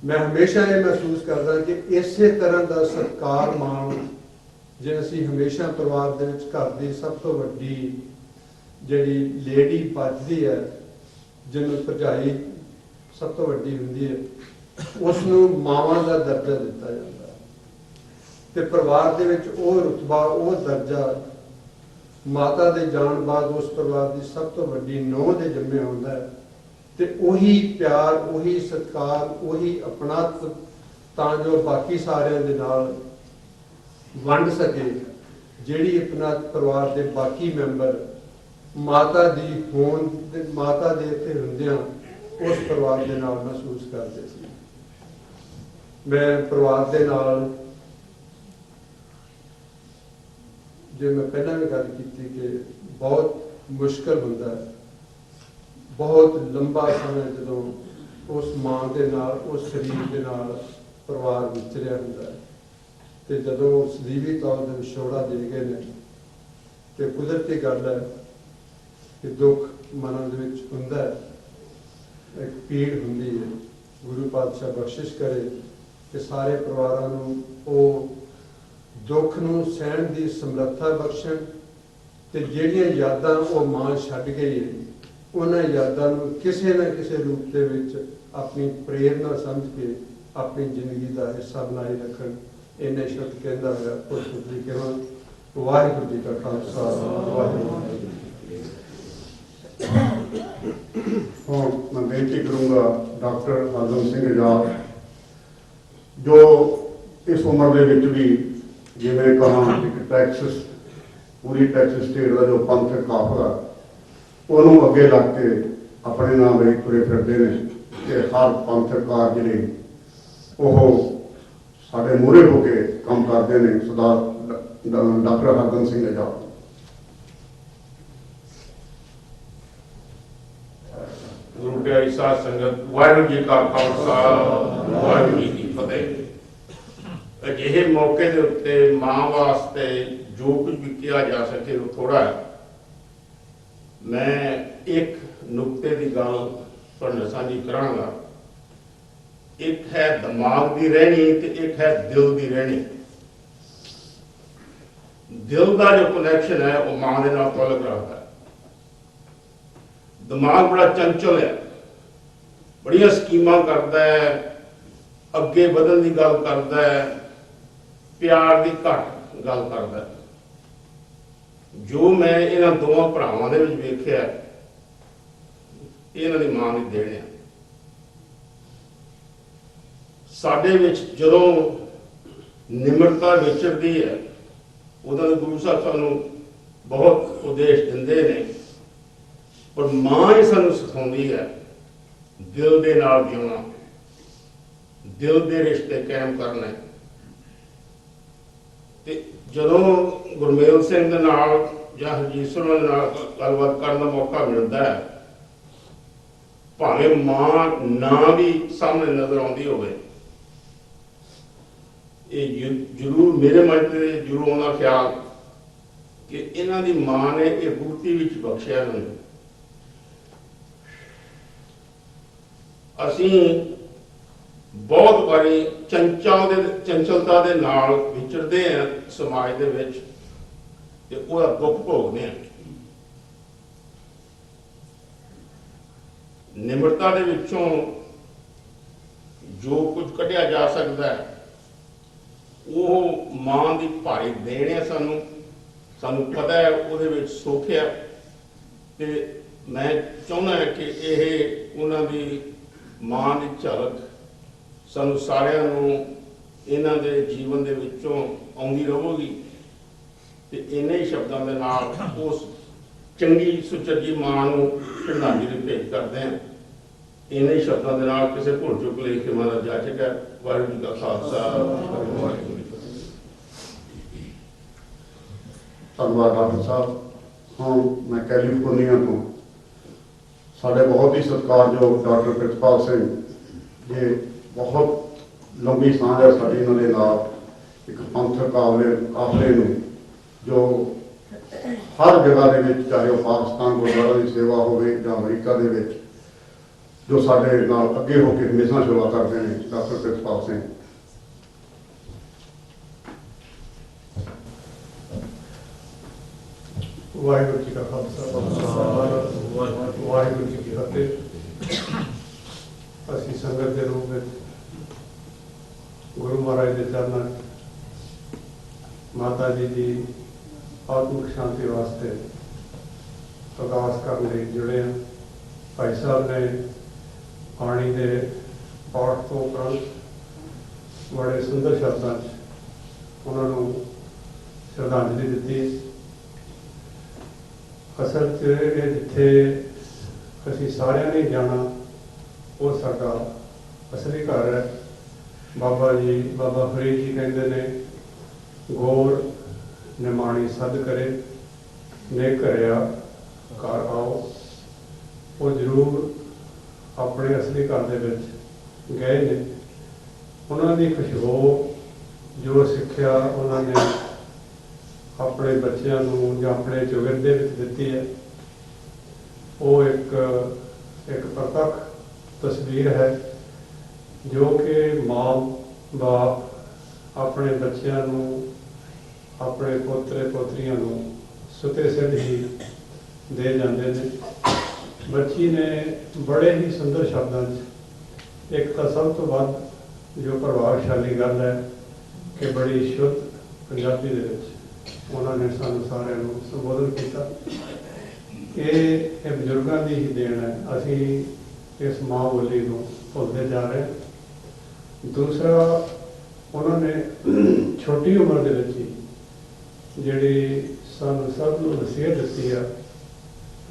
ਮੈਂ ਹਮੇਸ਼ਾ ਇਹ ਮਹਿਸੂਸ ਕਰਦਾ ਕਿ ਇਸੇ ਤਰ੍ਹਾਂ ਦਾ ਸਤਿਕਾਰ ਮਾਣ ਜੇ ਅਸੀਂ ਹਮੇਸ਼ਾ ਪਰਿਵਾਰ ਦੇ ਵਿੱਚ ਘਰ ਦੀ ਸਭ ਤੋਂ ਵੱਡੀ ਜਿਹੜੀ ਲੇਡੀ ਬਚਦੀ ਹੈ, ਜਿਹਨੂੰ ਭਰਜਾਈ ਸਭ ਤੋਂ ਵੱਡੀ ਹੁੰਦੀ ਹੈ, ਉਸ ਨੂੰ ਮਾਵਾਂ ਦਾ ਦਰਜਾ ਦਿੱਤਾ ਜਾਂਦਾ ਹੈ। ਤੇ ਪਰਿਵਾਰ ਦੇ ਵਿੱਚ ਉਹ ਰੁਤਬਾ, ਉਹ ਦਰਜਾ ਮਾਤਾ ਦੇ ਜਾਣ ਬਾਅਦ ਉਸ ਪਰਿਵਾਰ ਦੀ ਸਭ ਤੋਂ ਵੱਡੀ ਨੂੰਹ ਦੇ ਜਿੰਮੇ ਆਉਂਦਾ ਹੈ। ਤੇ ਉਹੀ ਪਿਆਰ, ਉਹੀ ਸਤਿਕਾਰ, ਉਹੀ ਆਪਣਤ ਤਾਂ ਜੋ ਬਾਕੀ ਸਾਰਿਆਂ ਦੇ ਨਾਲ ਵੰਡ ਸਕੇ, ਜਿਹੜੀ ਆਪਣਤ ਪਰਿਵਾਰ ਦੇ ਬਾਕੀ ਮੈਂਬਰ ਮਾਤਾ ਦੀ ਹੋਂਦ, ਮਾਤਾ ਦੇ ਇੱਥੇ ਹੁੰਦਿਆਂ ਉਸ ਪਰਿਵਾਰ ਦੇ ਨਾਲ ਮਹਿਸੂਸ ਕਰਦੇ ਸੀ। ਮੈਂ ਪਰਿਵਾਰ ਦੇ ਨਾਲ, ਜੇ ਮੈਂ ਪਹਿਲਾਂ ਵੀ ਗੱਲ ਕੀਤੀ ਕਿ ਬਹੁਤ ਮੁਸ਼ਕਲ ਹੁੰਦਾ ਹੈ, ਬਹੁਤ ਲੰਬਾ ਸਮਾਂ ਜਦੋਂ ਉਸ ਮਾਂ ਦੇ ਨਾਲ, ਉਸ ਸਰੀਰ ਦੇ ਨਾਲ ਪਰਿਵਾਰ ਵਿਚਰਿਆ ਹੁੰਦਾ ਹੈ, ਤੇ ਜਦੋਂ ਸਰੀਰੀ ਤੌਰ ਤੇ ਵਿਛੋੜਾ ਦੇ ਗਏ ਨੇ, ਤੇ ਕੁਦਰਤੀ ਗੱਲ ਹੈ ਕਿ ਦੁੱਖ ਮਨਾਂ ਦੇ ਵਿੱਚ ਹੁੰਦਾ ਹੈ, ਇੱਕ ਪੀੜ ਹੁੰਦੀ ਹੈ। ਗੁਰੂ ਪਾਤਸ਼ਾਹ ਬਖਸ਼ਿਸ਼ ਕਰੇ ਕਿ ਸਾਰੇ ਪਰਿਵਾਰਾਂ ਨੂੰ ਉਹ ਦੁੱਖ ਨੂੰ ਸਹਿਣ ਦੀ ਸਮਰੱਥਾ ਬਖਸ਼ਣ, ਤੇ ਜਿਹੜੀਆਂ ਯਾਦਾਂ ਉਹ ਮਾਂ ਛੱਡ ਗਈ ਹੈ, ਉਹਨਾਂ ਯਾਦਾਂ ਨੂੰ ਕਿਸੇ ਨਾ ਕਿਸੇ ਰੂਪ ਦੇ ਵਿੱਚ ਆਪਣੀ ਪ੍ਰੇਰਨਾ ਸਮਝ ਕੇ ਆਪਣੀ ਜ਼ਿੰਦਗੀ ਦਾ ਹਿੱਸਾ ਬਣਾਈ ਰੱਖਣ। ਇਹਨੇ ਸ਼ਬਦ ਕਹਿੰਦਾ ਹੋਇਆ ਪੁੱਤਰੀ ਕਹਾਂ, ਵਾਹਿਗੁਰੂ ਜੀ ਕਾ ਖਾਲਸਾ, ਵਾਹਿਗੁਰੂ ਜੀ ਕੀ ਫਤਿਹ। ਹੁਣ ਮੈਂ ਬੇਨਤੀ ਕਰੂੰਗਾ ਡਾਕਟਰ ਹਰਦਮ ਸਿੰਘ ਆਜ਼ਾਦ, ਜੋ ਇਸ ਉਮਰ ਦੇ ਵਿੱਚ ਵੀ ਜਿਵੇਂ ਕਹਾਂ ਇੱਕ ਟੈਕਸਸ, ਪੂਰੀ ਟੈਕਸਸ ਸਟੇਟ ਦਾ ਜੋ ਪੰਥਕ ਕਾਫਲਾ, ਉਹਨੂੰ ਅੱਗੇ ਲੱਗ ਕੇ ਆਪਣੇ ਨਾਮ ਲਈ ਤੁਰੇ ਫਿਰਦੇ ਨੇ ਤੇ ਹਰ ਪੰਥਕ ਕਾਰਜ ਜਿਹੜੇ ਉਹ ਸਾਡੇ ਮੂਹਰੇ ਹੋ ਕੇ ਕੰਮ ਕਰਦੇ ਨੇ। ਸਰਦਾਰ ਡਾਕਟਰ ਹਰਦਮ ਸਿੰਘ ਆਜ਼ਾਦ। ਗੁਰੂ ਪਿਆਰੀ ਸਾਧ ਸੰਗਤ, ਵਾਹਿਗੁਰੂ ਜੀ ਕਾ ਖਾਲਸਾ, ਵਾਹਿਗੁਰੂ ਜੀ ਕੀ ਫਤਿਹ। ਅਜਿਹੇ ਮੌਕੇ ਦੇ ਉੱਤੇ ਮਾਂ ਵਾਸਤੇ ਜੋ ਕੁਝ ਵੀ ਕਿਹਾ ਜਾ ਸਕੇ ਉਹ ਥੋੜਾ ਹੈ। ਮੈਂ ਇੱਕ ਨੁਕਤੇ ਦੀ ਗੱਲ ਤੁਹਾਡੇ ਨਾਲ ਸਾਂਝੀ ਕਰਾਂਗਾ। ਇੱਕ ਹੈ ਦਿਮਾਗ ਦੀ ਰਹਿਣੀ ਤੇ ਇੱਕ ਹੈ ਦਿਲ ਦੀ ਰਹਿਣੀ। ਦਿਲ ਦਾ ਜੋ ਕਨੈਕਸ਼ਨ ਹੈ ਉਹ ਮਾਂ ਦੇ ਨਾਲ ਤਾਲੁਕ ਰੱਖਦਾ ਹੈ। ਦਿਮਾਗ ਬੜਾ ਚੰਚਲ ਹੈ, ਬੜੀਆਂ ਸਕੀਮਾਂ ਕਰਦਾ ਹੈ, ਅੱਗੇ ਵਧਣ ਦੀ ਗੱਲ ਕਰਦਾ ਹੈ, ਪਿਆਰ ਦੀ ਘੱਟ ਗੱਲ ਕਰਦਾ ਹੈ। ਜੋ ਮੈਂ ਇਹਨਾਂ ਦੋਵਾਂ ਭਰਾਵਾਂ ਦੇ ਵਿੱਚ ਵੇਖਿਆ, ਇਹਨਾਂ ਦੀ ਮਾਂ ਦੀ ਦੇਣ ਹੈ। ਸਾਡੇ ਵਿੱਚ ਜਦੋਂ ਨਿਮਰਤਾ ਵਿਚਰਦੀ ਹੈ, ਉਦੋਂ ਗੁਰੂ ਸਾਹਿਬ ਸਾਨੂੰ ਬਹੁਤ ਉਪਦੇਸ਼ ਦਿੰਦੇ ਨੇ, ਪਰ ਮਾਂ ਹੀ ਸਾਨੂੰ ਸਿਖਾਉਂਦੀ ਹੈ ਦਿਲ ਦੇ ਨਾਲ ਜਿਉਣਾ, ਦਿਲ ਦੇ ਰਿਸ਼ਤੇ ਕਾਇਮ ਕਰਨੇ। ਤੇ ਜਦੋਂ ਗੁਰਮੇਲ ਸਿੰਘ ਦੇ ਨਾਲ ਜਾਂ ਹਰਜੀਤ ਸਿੰਘ ਦੇ ਨਾਲ ਗੱਲਬਾਤ ਕਰਨ ਦਾ ਮੌਕਾ ਮਿਲਦਾ ਹੈ, ਭਾਵੇਂ ਮਾਂ ਨਾ ਵੀ ਸਾਹਮਣੇ ਨਜ਼ਰ ਆਉਂਦੀ ਹੋਵੇ, ਇਹ ਜ਼ਰੂਰ ਮੇਰੇ ਮਨ ਤੇ ਜ਼ਰੂਰ ਆਉਂਦਾ ਖਿਆਲ ਕਿ ਇਹਨਾਂ ਦੀ ਮਾਂ ਨੇ ਇਹ ਗੁਰਤੀ ਵਿੱਚ ਬਖਸ਼ਿਆ ਮੈਨੂੰ। ਅਸੀਂ ਬਹੁਤ ਵਾਰੀ ਚੰਚਲਤਾ ਦੇ ਨਾਲ ਵਿਚਰਦੇ ਹਾਂ ਸਮਾਜ ਦੇ ਵਿੱਚ, ਤੇ ਉਹਦਾ ਦੁੱਖ ਭੋਗਦੇ ਹਾਂ। ਨਿਮਰਤਾ ਦੇ ਵਿੱਚੋਂ ਜੋ ਕੁਝ ਕੱਢਿਆ ਜਾ ਸਕਦਾ ਹੈ, ਉਹ ਮਾਂ ਦੀ ਭਾਰੀ ਦੇਣ ਹੈ ਸਾਨੂੰ ਪਤਾ ਹੈ ਉਹਦੇ ਵਿੱਚ ਸੁੱਖ ਹੈ। ਤੇ ਮੈਂ ਚਾਹੁੰਦਾ ਹਾਂ ਕਿ ਇਹ ਉਹਨਾਂ ਦੀ ਮਾਂ ਦੀ ਝਲਕ ਸਾਨੂੰ ਸਾਰਿਆਂ ਨੂੰ ਇਹਨਾਂ ਦੇ ਜੀਵਨ ਦੇ ਵਿੱਚੋਂ ਆਉਂਦੀ ਰਹੇਗੀ। ਤੇ ਇੰਨੇ ਹੀ ਸ਼ਬਦਾਂ ਦੇ ਨਾਲ ਉਸ ਚੰਗੀ ਸੁਚੱਜੀ ਮਾਂ ਨੂੰ ਸ਼ਰਧਾਂਜਲੀ ਭੇਟ ਕਰਦੇ ਹਾਂ। ਇੰਨੇ ਹੀ ਸ਼ਬਦਾਂ ਦੇ ਨਾਲ ਕਿਸੇ ਭੁੱਲ ਚੁੱਕ ਲਈ ਕਿ ਮਾਰਾ ਜਾ ਚੁੱਕਾ। ਵਾਹਿਗੁਰੂ ਜੀ ਕਾ ਖਾਲਸਾ, ਵਾਹਿਗੁਰੂ ਜੀ ਕੀ ਫਤਿਹ। ਧੰਨਵਾਦ ਡਾਕਟਰ ਸਾਹਿਬ। ਹੁਣ ਮੈਂ ਕੈਲੀਫੋਰਨੀਆ ਤੋਂ ਸਾਡੇ ਬਹੁਤ ਹੀ ਸਤਿਕਾਰਯੋਗ ਡਾਕਟਰ ਪ੍ਰਿਤਪਾਲ ਸਿੰਘ ਜੀ, ਬਹੁਤ ਲੰਬੀ ਸਾਂਝ ਹੈ ਸਾਡੀ ਇਹਨਾਂ ਦੇ ਨਾਲ, ਇੱਕ ਪੰਥਕ ਕਾਫਲੇ ਨੂੰ ਜੋ ਹਰ ਜਗ੍ਹਾ ਦੇ ਵਿੱਚ, ਚਾਹੇ ਉਹ ਪਾਕਿਸਤਾਨ ਗੁਰਦੁਆਰਾ ਦੀ ਸੇਵਾ ਹੋਵੇ ਜਾਂ ਅਮਰੀਕਾ ਦੇ ਵਿੱਚ, ਜੋ ਸਾਡੇ ਨਾਲ ਅੱਗੇ ਹੋ ਕੇ ਹਮੇਸ਼ਾ ਸੇਵਾ ਕਰਦੇ ਨੇ, ਡਾਕਟਰ ਪ੍ਰਿਤਪਾਲ ਸਿੰਘ। ਵਾਹਿਗੁਰੂ ਜੀ ਕਾ ਖਾਲਸਾ, ਵਾਹਿਗੁਰੂ ਜੀ ਕੀ ਫਤਿਹ। ਅਸੀਂ ਸੰਗਤ ਦੇ ਰੂਪ ਵਿੱਚ ਗੁਰੂ ਮਹਾਰਾਜ ਦੇ ਚਰਨਾਂ 'ਚ ਮਾਤਾ ਜੀ ਦੀ ਆਤਮਿਕ ਸ਼ਾਂਤੀ ਵਾਸਤੇ ਅਰਦਾਸ ਕਰਨ ਲਈ ਜੁੜੇ ਹਾਂ। ਭਾਈ ਸਾਹਿਬ ਨੇ ਬਾਣੀ ਦੇ ਪਾਠ ਤੋਂ ਉਪਰੰਤ ਬੜੇ ਸੁੰਦਰ ਸ਼ਬਦਾਂ 'ਚ ਉਹਨਾਂ ਨੂੰ ਸ਼ਰਧਾਂਜਲੀ ਦਿੱਤੀ। ਅਸਲ 'ਚ ਇਹ ਜਿੱਥੇ ਅਸੀਂ ਸਾਰਿਆਂ ਨੇ ਜਾਣਾ, ਉਹ ਸਾਡਾ ਅਸਲੀ ਘਰ ਹੈ। ਬਾਬਾ ਫਰੀਦ ਜੀ ਕਹਿੰਦੇ ਨੇ, ਗੌਰ ਨਿਮਾਣੀ ਸਦ ਕਰੇ, ਨੇ ਘਰਿਆ ਘਰ ਆਓ। ਉਹ ਜ਼ਰੂਰ ਆਪਣੇ ਅਸਲੀ ਘਰ ਦੇ ਵਿੱਚ ਗਏ ਨੇ। ਉਹਨਾਂ ਦੀ ਖੁਸ਼ਬੂ, ਜੋ ਸਿੱਖਿਆ ਉਹਨਾਂ ਨੇ ਆਪਣੇ ਬੱਚਿਆਂ ਨੂੰ ਜਾਂ ਆਪਣੇ ਚੌਗਿਰਦੇ ਵਿੱਚ ਦਿੱਤੀ ਹੈ, ਉਹ ਇੱਕ ਪ੍ਰਤੱਖ ਤਸਵੀਰ ਹੈ ਜੋ ਕਿ ਮਾਂ ਬਾਪ ਆਪਣੇ ਬੱਚਿਆਂ ਨੂੰ, ਆਪਣੇ ਪੋਤਰੇ ਪੋਤਰੀਆਂ ਨੂੰ ਸੁਤੇ ਸਿੱਧ ਹੀ ਦੇ ਜਾਂਦੇ ਨੇ। ਬੱਚੀ ਨੇ ਬੜੇ ਹੀ ਸੁੰਦਰ ਸ਼ਬਦਾਂ 'ਚ, ਇੱਕ ਤਾਂ ਸਭ ਤੋਂ ਵੱਧ ਜੋ ਪ੍ਰਭਾਵਸ਼ਾਲੀ ਗੱਲ ਹੈ ਕਿ ਬੜੀ ਸ਼ੁੱਧ ਪੰਜਾਬੀ ਦੇ ਵਿੱਚ ਉਹਨਾਂ ਨੇ ਸਾਨੂੰ ਸਾਰਿਆਂ ਨੂੰ ਸੰਬੋਧਨ ਕੀਤਾ। ਇਹ ਬਜ਼ੁਰਗਾਂ ਦੀ ਹੀ ਦੇਣ ਹੈ। ਅਸੀਂ ਇਸ ਮਾਂ ਬੋਲੀ ਨੂੰ ਭੁੱਲਦੇ ਜਾ ਰਹੇ। ਦੂਸਰਾ, ਉਹਨਾਂ ਨੇ ਛੋਟੀ ਉਮਰ ਦੇ ਵਿੱਚ ਹੀ ਜਿਹੜੀ ਸਾਨੂੰ ਸਭ ਨੂੰ ਨਸੀਹਤ ਦਿੱਤੀ ਆ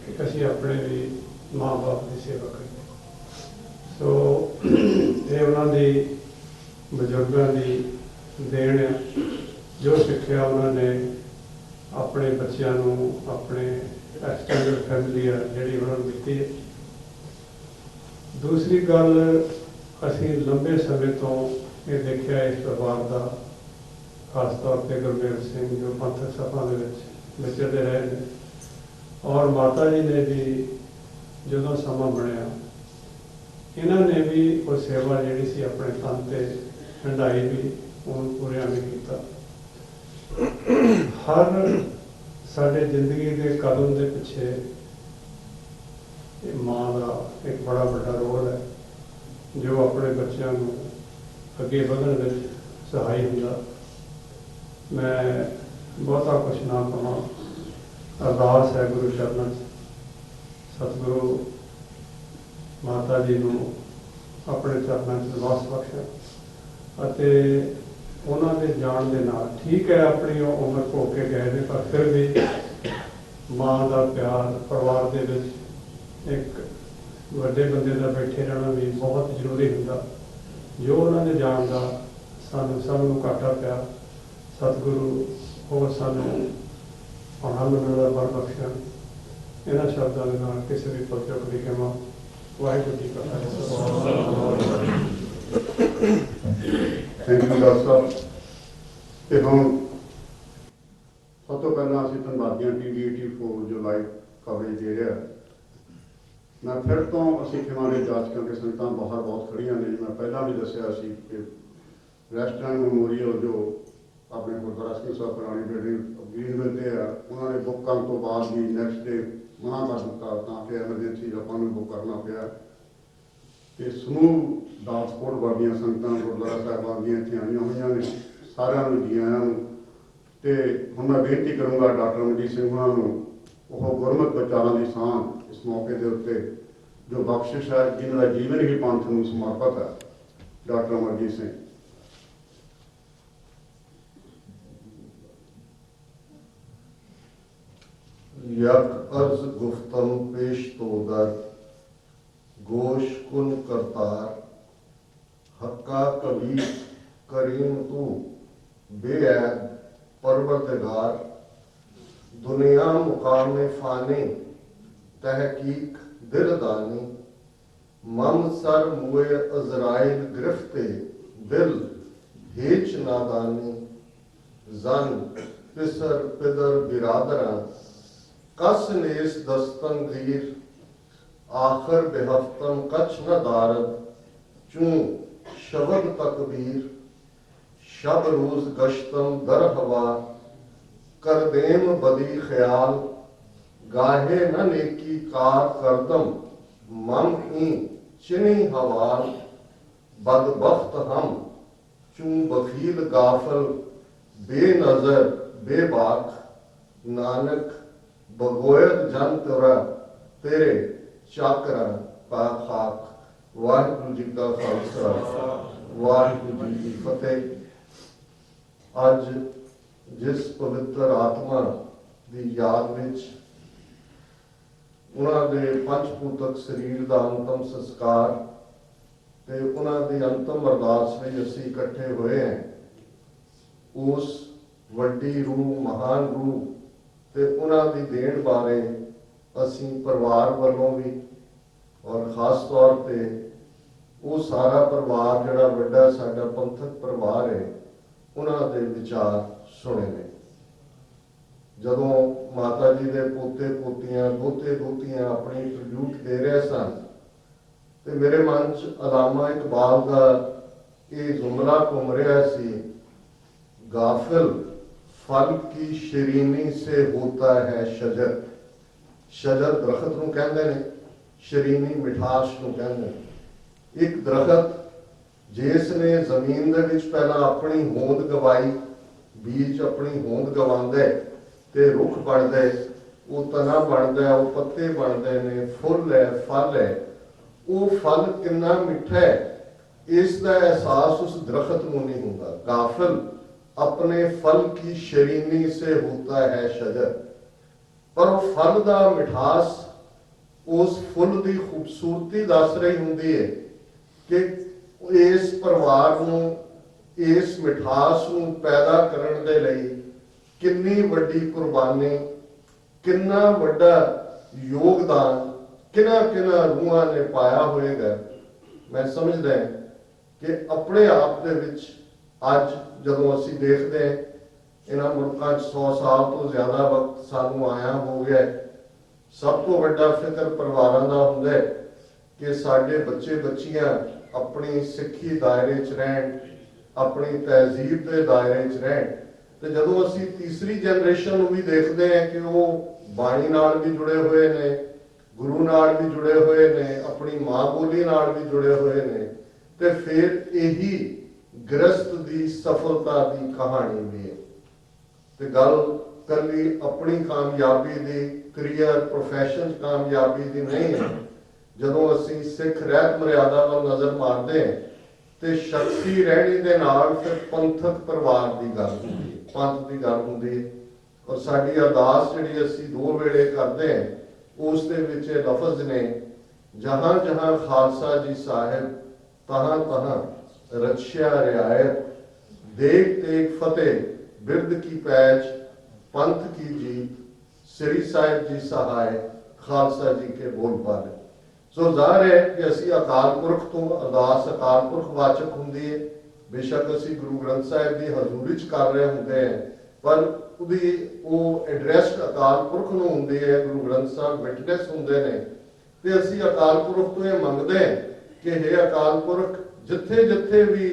ਕਿ ਅਸੀਂ ਆਪਣੇ ਵੀ ਮਾਂ ਬਾਪ ਦੀ ਸੇਵਾ ਕਰੀਏ। ਸੋ ਇਹ ਉਹਨਾਂ ਦੀ, ਬਜ਼ੁਰਗਾਂ ਦੀ ਦੇਣ ਆ, ਜੋ ਸਿੱਖਿਆ ਉਹਨਾਂ ਨੇ ਆਪਣੇ ਬੱਚਿਆਂ ਨੂੰ, ਆਪਣੇ ਐਕਸਟੈਂਡਡ ਫੈਮਿਲੀ ਆ ਜਿਹੜੀ ਉਹਨਾਂ ਨੂੰ ਦਿੱਤੀ ਹੈ। ਦੂਸਰੀ ਗੱਲ, ਅਸੀਂ ਲੰਬੇ ਸਮੇਂ ਤੋਂ ਇਹ ਦੇਖਿਆ ਇਸ ਪਰਿਵਾਰ ਦਾ, ਖਾਸ ਤੌਰ 'ਤੇ ਗੁਰਮੇਲ ਸਿੰਘ ਜੋ ਪੰਥਕ ਸਭਾ ਦੇ ਵਿੱਚ ਵਿਚਰਦੇ ਰਹੇ ਨੇ, ਔਰ ਮਾਤਾ ਜੀ ਨੇ ਵੀ ਜਦੋਂ ਸਮਾਂ ਬਣਿਆ, ਇਹਨਾਂ ਨੇ ਵੀ ਉਹ ਸੇਵਾ ਜਿਹੜੀ ਸੀ ਆਪਣੇ ਤਨ 'ਤੇ ਹੰਢਾਈ ਵੀ, ਉਹਨੂੰ ਪੂਰਿਆਂ ਵੀ ਕੀਤਾ। ਹਰ ਸਾਡੇ ਜ਼ਿੰਦਗੀ ਦੇ ਕਦਮ ਦੇ ਪਿੱਛੇ ਇਹ ਮਾਂ ਦਾ ਇੱਕ ਬੜਾ ਵੱਡਾ ਰੋਲ ਹੈ ਜੋ ਆਪਣੇ ਬੱਚਿਆਂ ਨੂੰ ਅੱਗੇ ਵਧਣ ਵਿੱਚ ਸਹਾਈ ਹੁੰਦਾ। ਮੈਂ ਬਹੁਤਾ ਕੁਛ ਨਾ ਕਹਾਂ, ਅਰਦਾਸ ਹੈ ਗੁਰੂ ਚਰਨਾਂ 'ਚ ਸਤਿਗੁਰੂ ਮਾਤਾ ਜੀ ਨੂੰ ਆਪਣੇ ਚਰਨਾਂ 'ਚ ਨਿਵਾਸ ਬਖਸ਼ਣ ਅਤੇ ਉਹਨਾਂ ਦੇ ਜਾਣ ਦੇ ਨਾਲ, ਠੀਕ ਹੈ ਆਪਣੀ ਉਹ ਉਮਰ ਭੋ ਕੇ ਗਏ ਨੇ, ਪਰ ਫਿਰ ਵੀ ਮਾਂ ਦਾ ਪਿਆਰ ਪਰਿਵਾਰ ਦੇ ਵਿੱਚ ਇੱਕ ਵੱਡੇ ਬੰਦੇ ਦਾ ਬੈਠੇ ਰਹਿਣਾ ਵੀ ਬਹੁਤ ਜ਼ਰੂਰੀ ਹੁੰਦਾ। ਜੋ ਉਹਨਾਂ ਦੇ ਜਾਣ ਦਾ ਸਾਨੂੰ ਸਭ ਨੂੰ ਘਾਟਾ ਪਿਆ, ਸਤਿਗੁਰੂ ਉਹ ਸਾਨੂੰ ਆਨੰਦ ਮਿਲਣ ਦਾ ਬਲ ਬਖਸ਼ਣ। ਇਹਨਾਂ ਸ਼ਬਦਾਂ ਦੇ ਨਾਲ ਕਿਸੇ ਵੀ ਪਰਚਕ ਦੀ ਕਹਾਂ ਵਾਹਿਗੁਰੂ ਜੀ ਕਾ ਖਾਲਸਾ। ਥੈਂਕ ਯੂ ਡਾਕਟਰ ਸਾਹਿਬ। ਤੇ ਹੁਣ ਸਭ ਤੋਂ ਪਹਿਲਾਂ ਅਸੀਂ ਧੰਨਵਾਦੀਆਂ TV 84 ਜੋ ਲਾਈਵ ਕਵਰੇਜ ਦੇ ਰਿਹਾ। ਮੈਂ ਫਿਰ ਤੋਂ ਅਸੀਂ ਖਿਮਾਣੇ ਜਾਚਕਾਂ ਦੇ ਸੰਗਤਾਂ ਬਾਹਰ ਬਹੁਤ ਖੜੀਆਂ ਨੇ। ਮੈਂ ਪਹਿਲਾਂ ਵੀ ਦੱਸਿਆ ਸੀ ਕਿ ਰੈਸਟੋਰੈਂਟ ਮੈਮੋਰੀਅਲ ਜੋ ਆਪਣੇ ਗੁਰਦੁਆਰਾ ਸਿੰਘ ਸਾਹਿਬ ਪੁਰਾਣੀ ਬਿਲਡਿੰਗ ਗ੍ਰੀਨਵਿਲ ਤੇ ਆ, ਉਹਨਾਂ ਨੇ ਬੁੱਕ ਕਰਨ ਤੋਂ ਬਾਅਦ ਵੀ ਨੈਕਸਟ ਡੇ ਮਨਾ ਕਰ ਦਿੱਤਾ ਤਾਂ ਕਿ ਐਮਰਜੈਂਸੀ ਆਪਾਂ ਨੂੰ ਬੁੱਕ ਕਰਨਾ ਪਿਆ। ਤੇ ਸਮੂਹ ਦਾਸਪੁਰ ਵਰਗੀਆਂ ਸੰਗਤਾਂ ਗੁਰਦੁਆਰਾ ਸਾਹਿਬਾਨ ਦੀਆਂ ਇੱਥੇ ਆਈਆਂ ਹੋਈਆਂ ਨੇ, ਸਾਰਿਆਂ ਨੂੰ ਜੀ ਆਇਆਂ ਨੂੰ। ਤੇ ਹੁਣ ਮੈਂ ਬੇਨਤੀ ਕਰੂੰਗਾ ਡਾਕਟਰ ਅਮਰਜੀਤ ਸਿੰਘ ਉਹਨਾਂ ਨੂੰ, ਉਹ ਗੁਰਮਤਿ ਵਿਚਾਰਾਂ ਦੀ ਸਾਂਝ ਇਸ ਮੌਕੇ ਦੇ ਉੱਤੇ ਜੋ ਬਖਸ਼ਿਸ਼ ਹੈ, ਜਿਨ੍ਹਾਂ ਦਾ ਜੀਵਨ ਹੀ ਪੰਥ ਨੂੰ ਸਮਰਪਿਤ ਹੈ, ਡਾਕਟਰ ਅਮਰਜੀਤ ਸਿੰਘ। यक अर्ज गुफ्तम पेश तो दर गोश कुन करतार हक्का कबीर करीम तू बेऐब परवरदिगार दुनिया मुकाम फानी तहकीक दिलदानी मम सर मुए अजराइल गिरफ्ते दिल हेच नादानी जन पिसर पिदर बिरादरा कस नेस दस्तन गीर आखिर बेहफ्तन कच न दारद चूं शबद तकबीर शब रोज गश्तम दर हवा कर देम बदी ख्याल गाहे न नेकी कार करदम मम ई चिनी हवाल बदबख्त हम चूं बखील गाफल बेनजर बेबाक नानक बगोयत जन तुरा तेरे चाकरा पा खाक। वाहिगुरु जी का खालसा वाहिगुरु जी की फतेह। अज जिस पवित्र आत्मा की याद विच उन्हां दे पंचभूतक शरीर का अंतम संस्कार ते उन्हां दी अंतम अरदास लई असीं इकट्ठे होए हैं, उस वड्डी रूह महान रूह ते उन्हां दी देण बारे असीं परिवार वालों भी और खास तौर पे वो सारा परिवार जिहड़ा वड्डा साडा पंथक परिवार है, उन्हां दे विचार सुने ने। जदों माता जी दे पोते पोतियां दोते दोतियां अपनी ट्रिब्यूट दे रहे सन ते मेरे मन च अलामा इकबाल का ये जुमला घूम रहा सी, गाफिल फल की शरीनी से होता है शजर। शजर दरखत नूं कहंदे ने, शरीनी मिठास नूं कहंदे ने। एक दरखत जिसने जमीन दे विच पहला अपनी होंद गवाई, बीज अपनी होंद गवांदा है ते रुख बनदा है, वो तना बनदा है, वो पत्ते बनदे ने, फुल है, फल है। वो फल कितना मिठा है इसका एहसास उस दरखत नूं नहीं हुंदा। गाफिल अपने फल की शरीनी से होता है शजर, पर वो फल का मिठास उस फुल की खूबसूरती दस रही होंदी है कि इस परिवार नूं इस मिठास नूं पैदा करन दे लई कितनी वड्डी कुर्बानी, कितना वड्डा योगदान किना किना रूहां ने पाया होएगा। मैं समझदा कि अपने आप दे विच अज जदों असीं देखदे इन्हां मुल्कां 100 साल तो ज़्यादा वक्त सानूं आया हो गया, सब तो वड्डा फिक्र परिवारां दा हुंदा है कि साडे बच्चे बच्चियां अपनी सिक्खी दायरे च रहन, अपनी तहजीब के दायरे च रहन। ते जदों असीं तीसरी जनरेशन नूं भी देखदे हैं कि वो बाणी नाल भी जुड़े हुए ने, ਗੁਰੂ ਨਾਲ ਵੀ ਜੁੜੇ ਹੋਏ ਨੇ, ਆਪਣੀ ਮਾਂ ਬੋਲੀ ਨਾਲ ਵੀ ਜੁੜੇ ਹੋਏ ਨੇ, ਤੇ ਫਿਰ ਇਹੀ ਗ੍ਰਸਤ ਦੀ ਸਫਲਤਾ ਦੀ ਕਹਾਣੀ ਵੀ ਹੈ। ਤੇ ਗੱਲ ਕੱਲੀ ਆਪਣੀ ਕਾਮਯਾਬੀ ਦੀ, ਕਰੀਅਰ ਪ੍ਰੋਫੈਸ਼ਨ ਕਾਮਯਾਬੀ ਦੀ ਨਹੀਂ ਹੈ। ਜਦੋਂ ਅਸੀਂ ਸਿੱਖ ਰਹਿਤ ਮਰਿਆਦਾ ਵੱਲ ਨਜ਼ਰ ਮਾਰਦੇ ਹਾਂ ਤੇ ਸ਼ਖਸੀ ਰਹਿਣੀ ਦੇ ਨਾਲ ਫਿਰ ਪੰਥਕ ਪਰਿਵਾਰ ਦੀ ਗੱਲ ਹੁੰਦੀ ਹੈ, ਪੰਥ ਦੀ ਗੱਲ ਹੁੰਦੀ ਹੈ। ਔਰ ਸਾਡੀ ਅਰਦਾਸ ਜਿਹੜੀ ਅਸੀਂ 2 ਵੇਲੇ ਕਰਦੇ ਹਾਂ ਉਸ ਦੇ ਵਿੱਚ ਇਹ ਲਫ਼ਜ਼ ਨੇ, ਜਹਾਂ ਜਹਾਂ ਖਾਲਸਾ ਜੀ ਸਾਹਿਬ ਤਹਾਂ ਤਹਾਂ ਰਛਿਆ ਰਿਆਇਤ, ਦੇਖ ਤੇਗ ਫਤਿਹ ਬਿਰਦ ਕੀ ਪੈਚ, पंथ की जीत, श्री साहिब जी सहाय, खालसा जी के बोल पाले। सो ਜ਼ਾਹਰ है कि ਅਸੀਂ ਅਕਾਲ ਪੁਰਖ ਤੋਂ ਅਰਦਾਸ ਅਕਾਲ ਪੁਰਖ ਵਾਚਕ ਹੁੰਦੀ ਹੈ। ਬੇਸ਼ੱਕ ਅਸੀਂ ਗੁਰੂ ਗ੍ਰੰਥ ਸਾਹਿਬ ਦੀ ਹਜ਼ੂਰੀ 'ਚ ਕਰ ਰਹੇ ਹੁੰਦੇ ਹਾਂ, ਪਰ ਉਹਦੀ ਉਹ ਐਡਰੈਸਡ ਅਕਾਲ ਪੁਰਖ ਨੂੰ ਹੁੰਦੀ ਹੈ। ਗੁਰੂ ਗ੍ਰੰਥ ਸਾਹਿਬ ਵਿਟਨੈਸ ਹੁੰਦੇ ਨੇ ਤੇ ਅਸੀਂ ਅਕਾਲ ਪੁਰਖ ਤੋਂ ਇਹ ਮੰਗਦੇ ਹਾਂ ਕਿ ਇਹ ਅਕਾਲ ਪੁਰਖ ਜਿੱਥੇ ਜਿੱਥੇ ਵੀ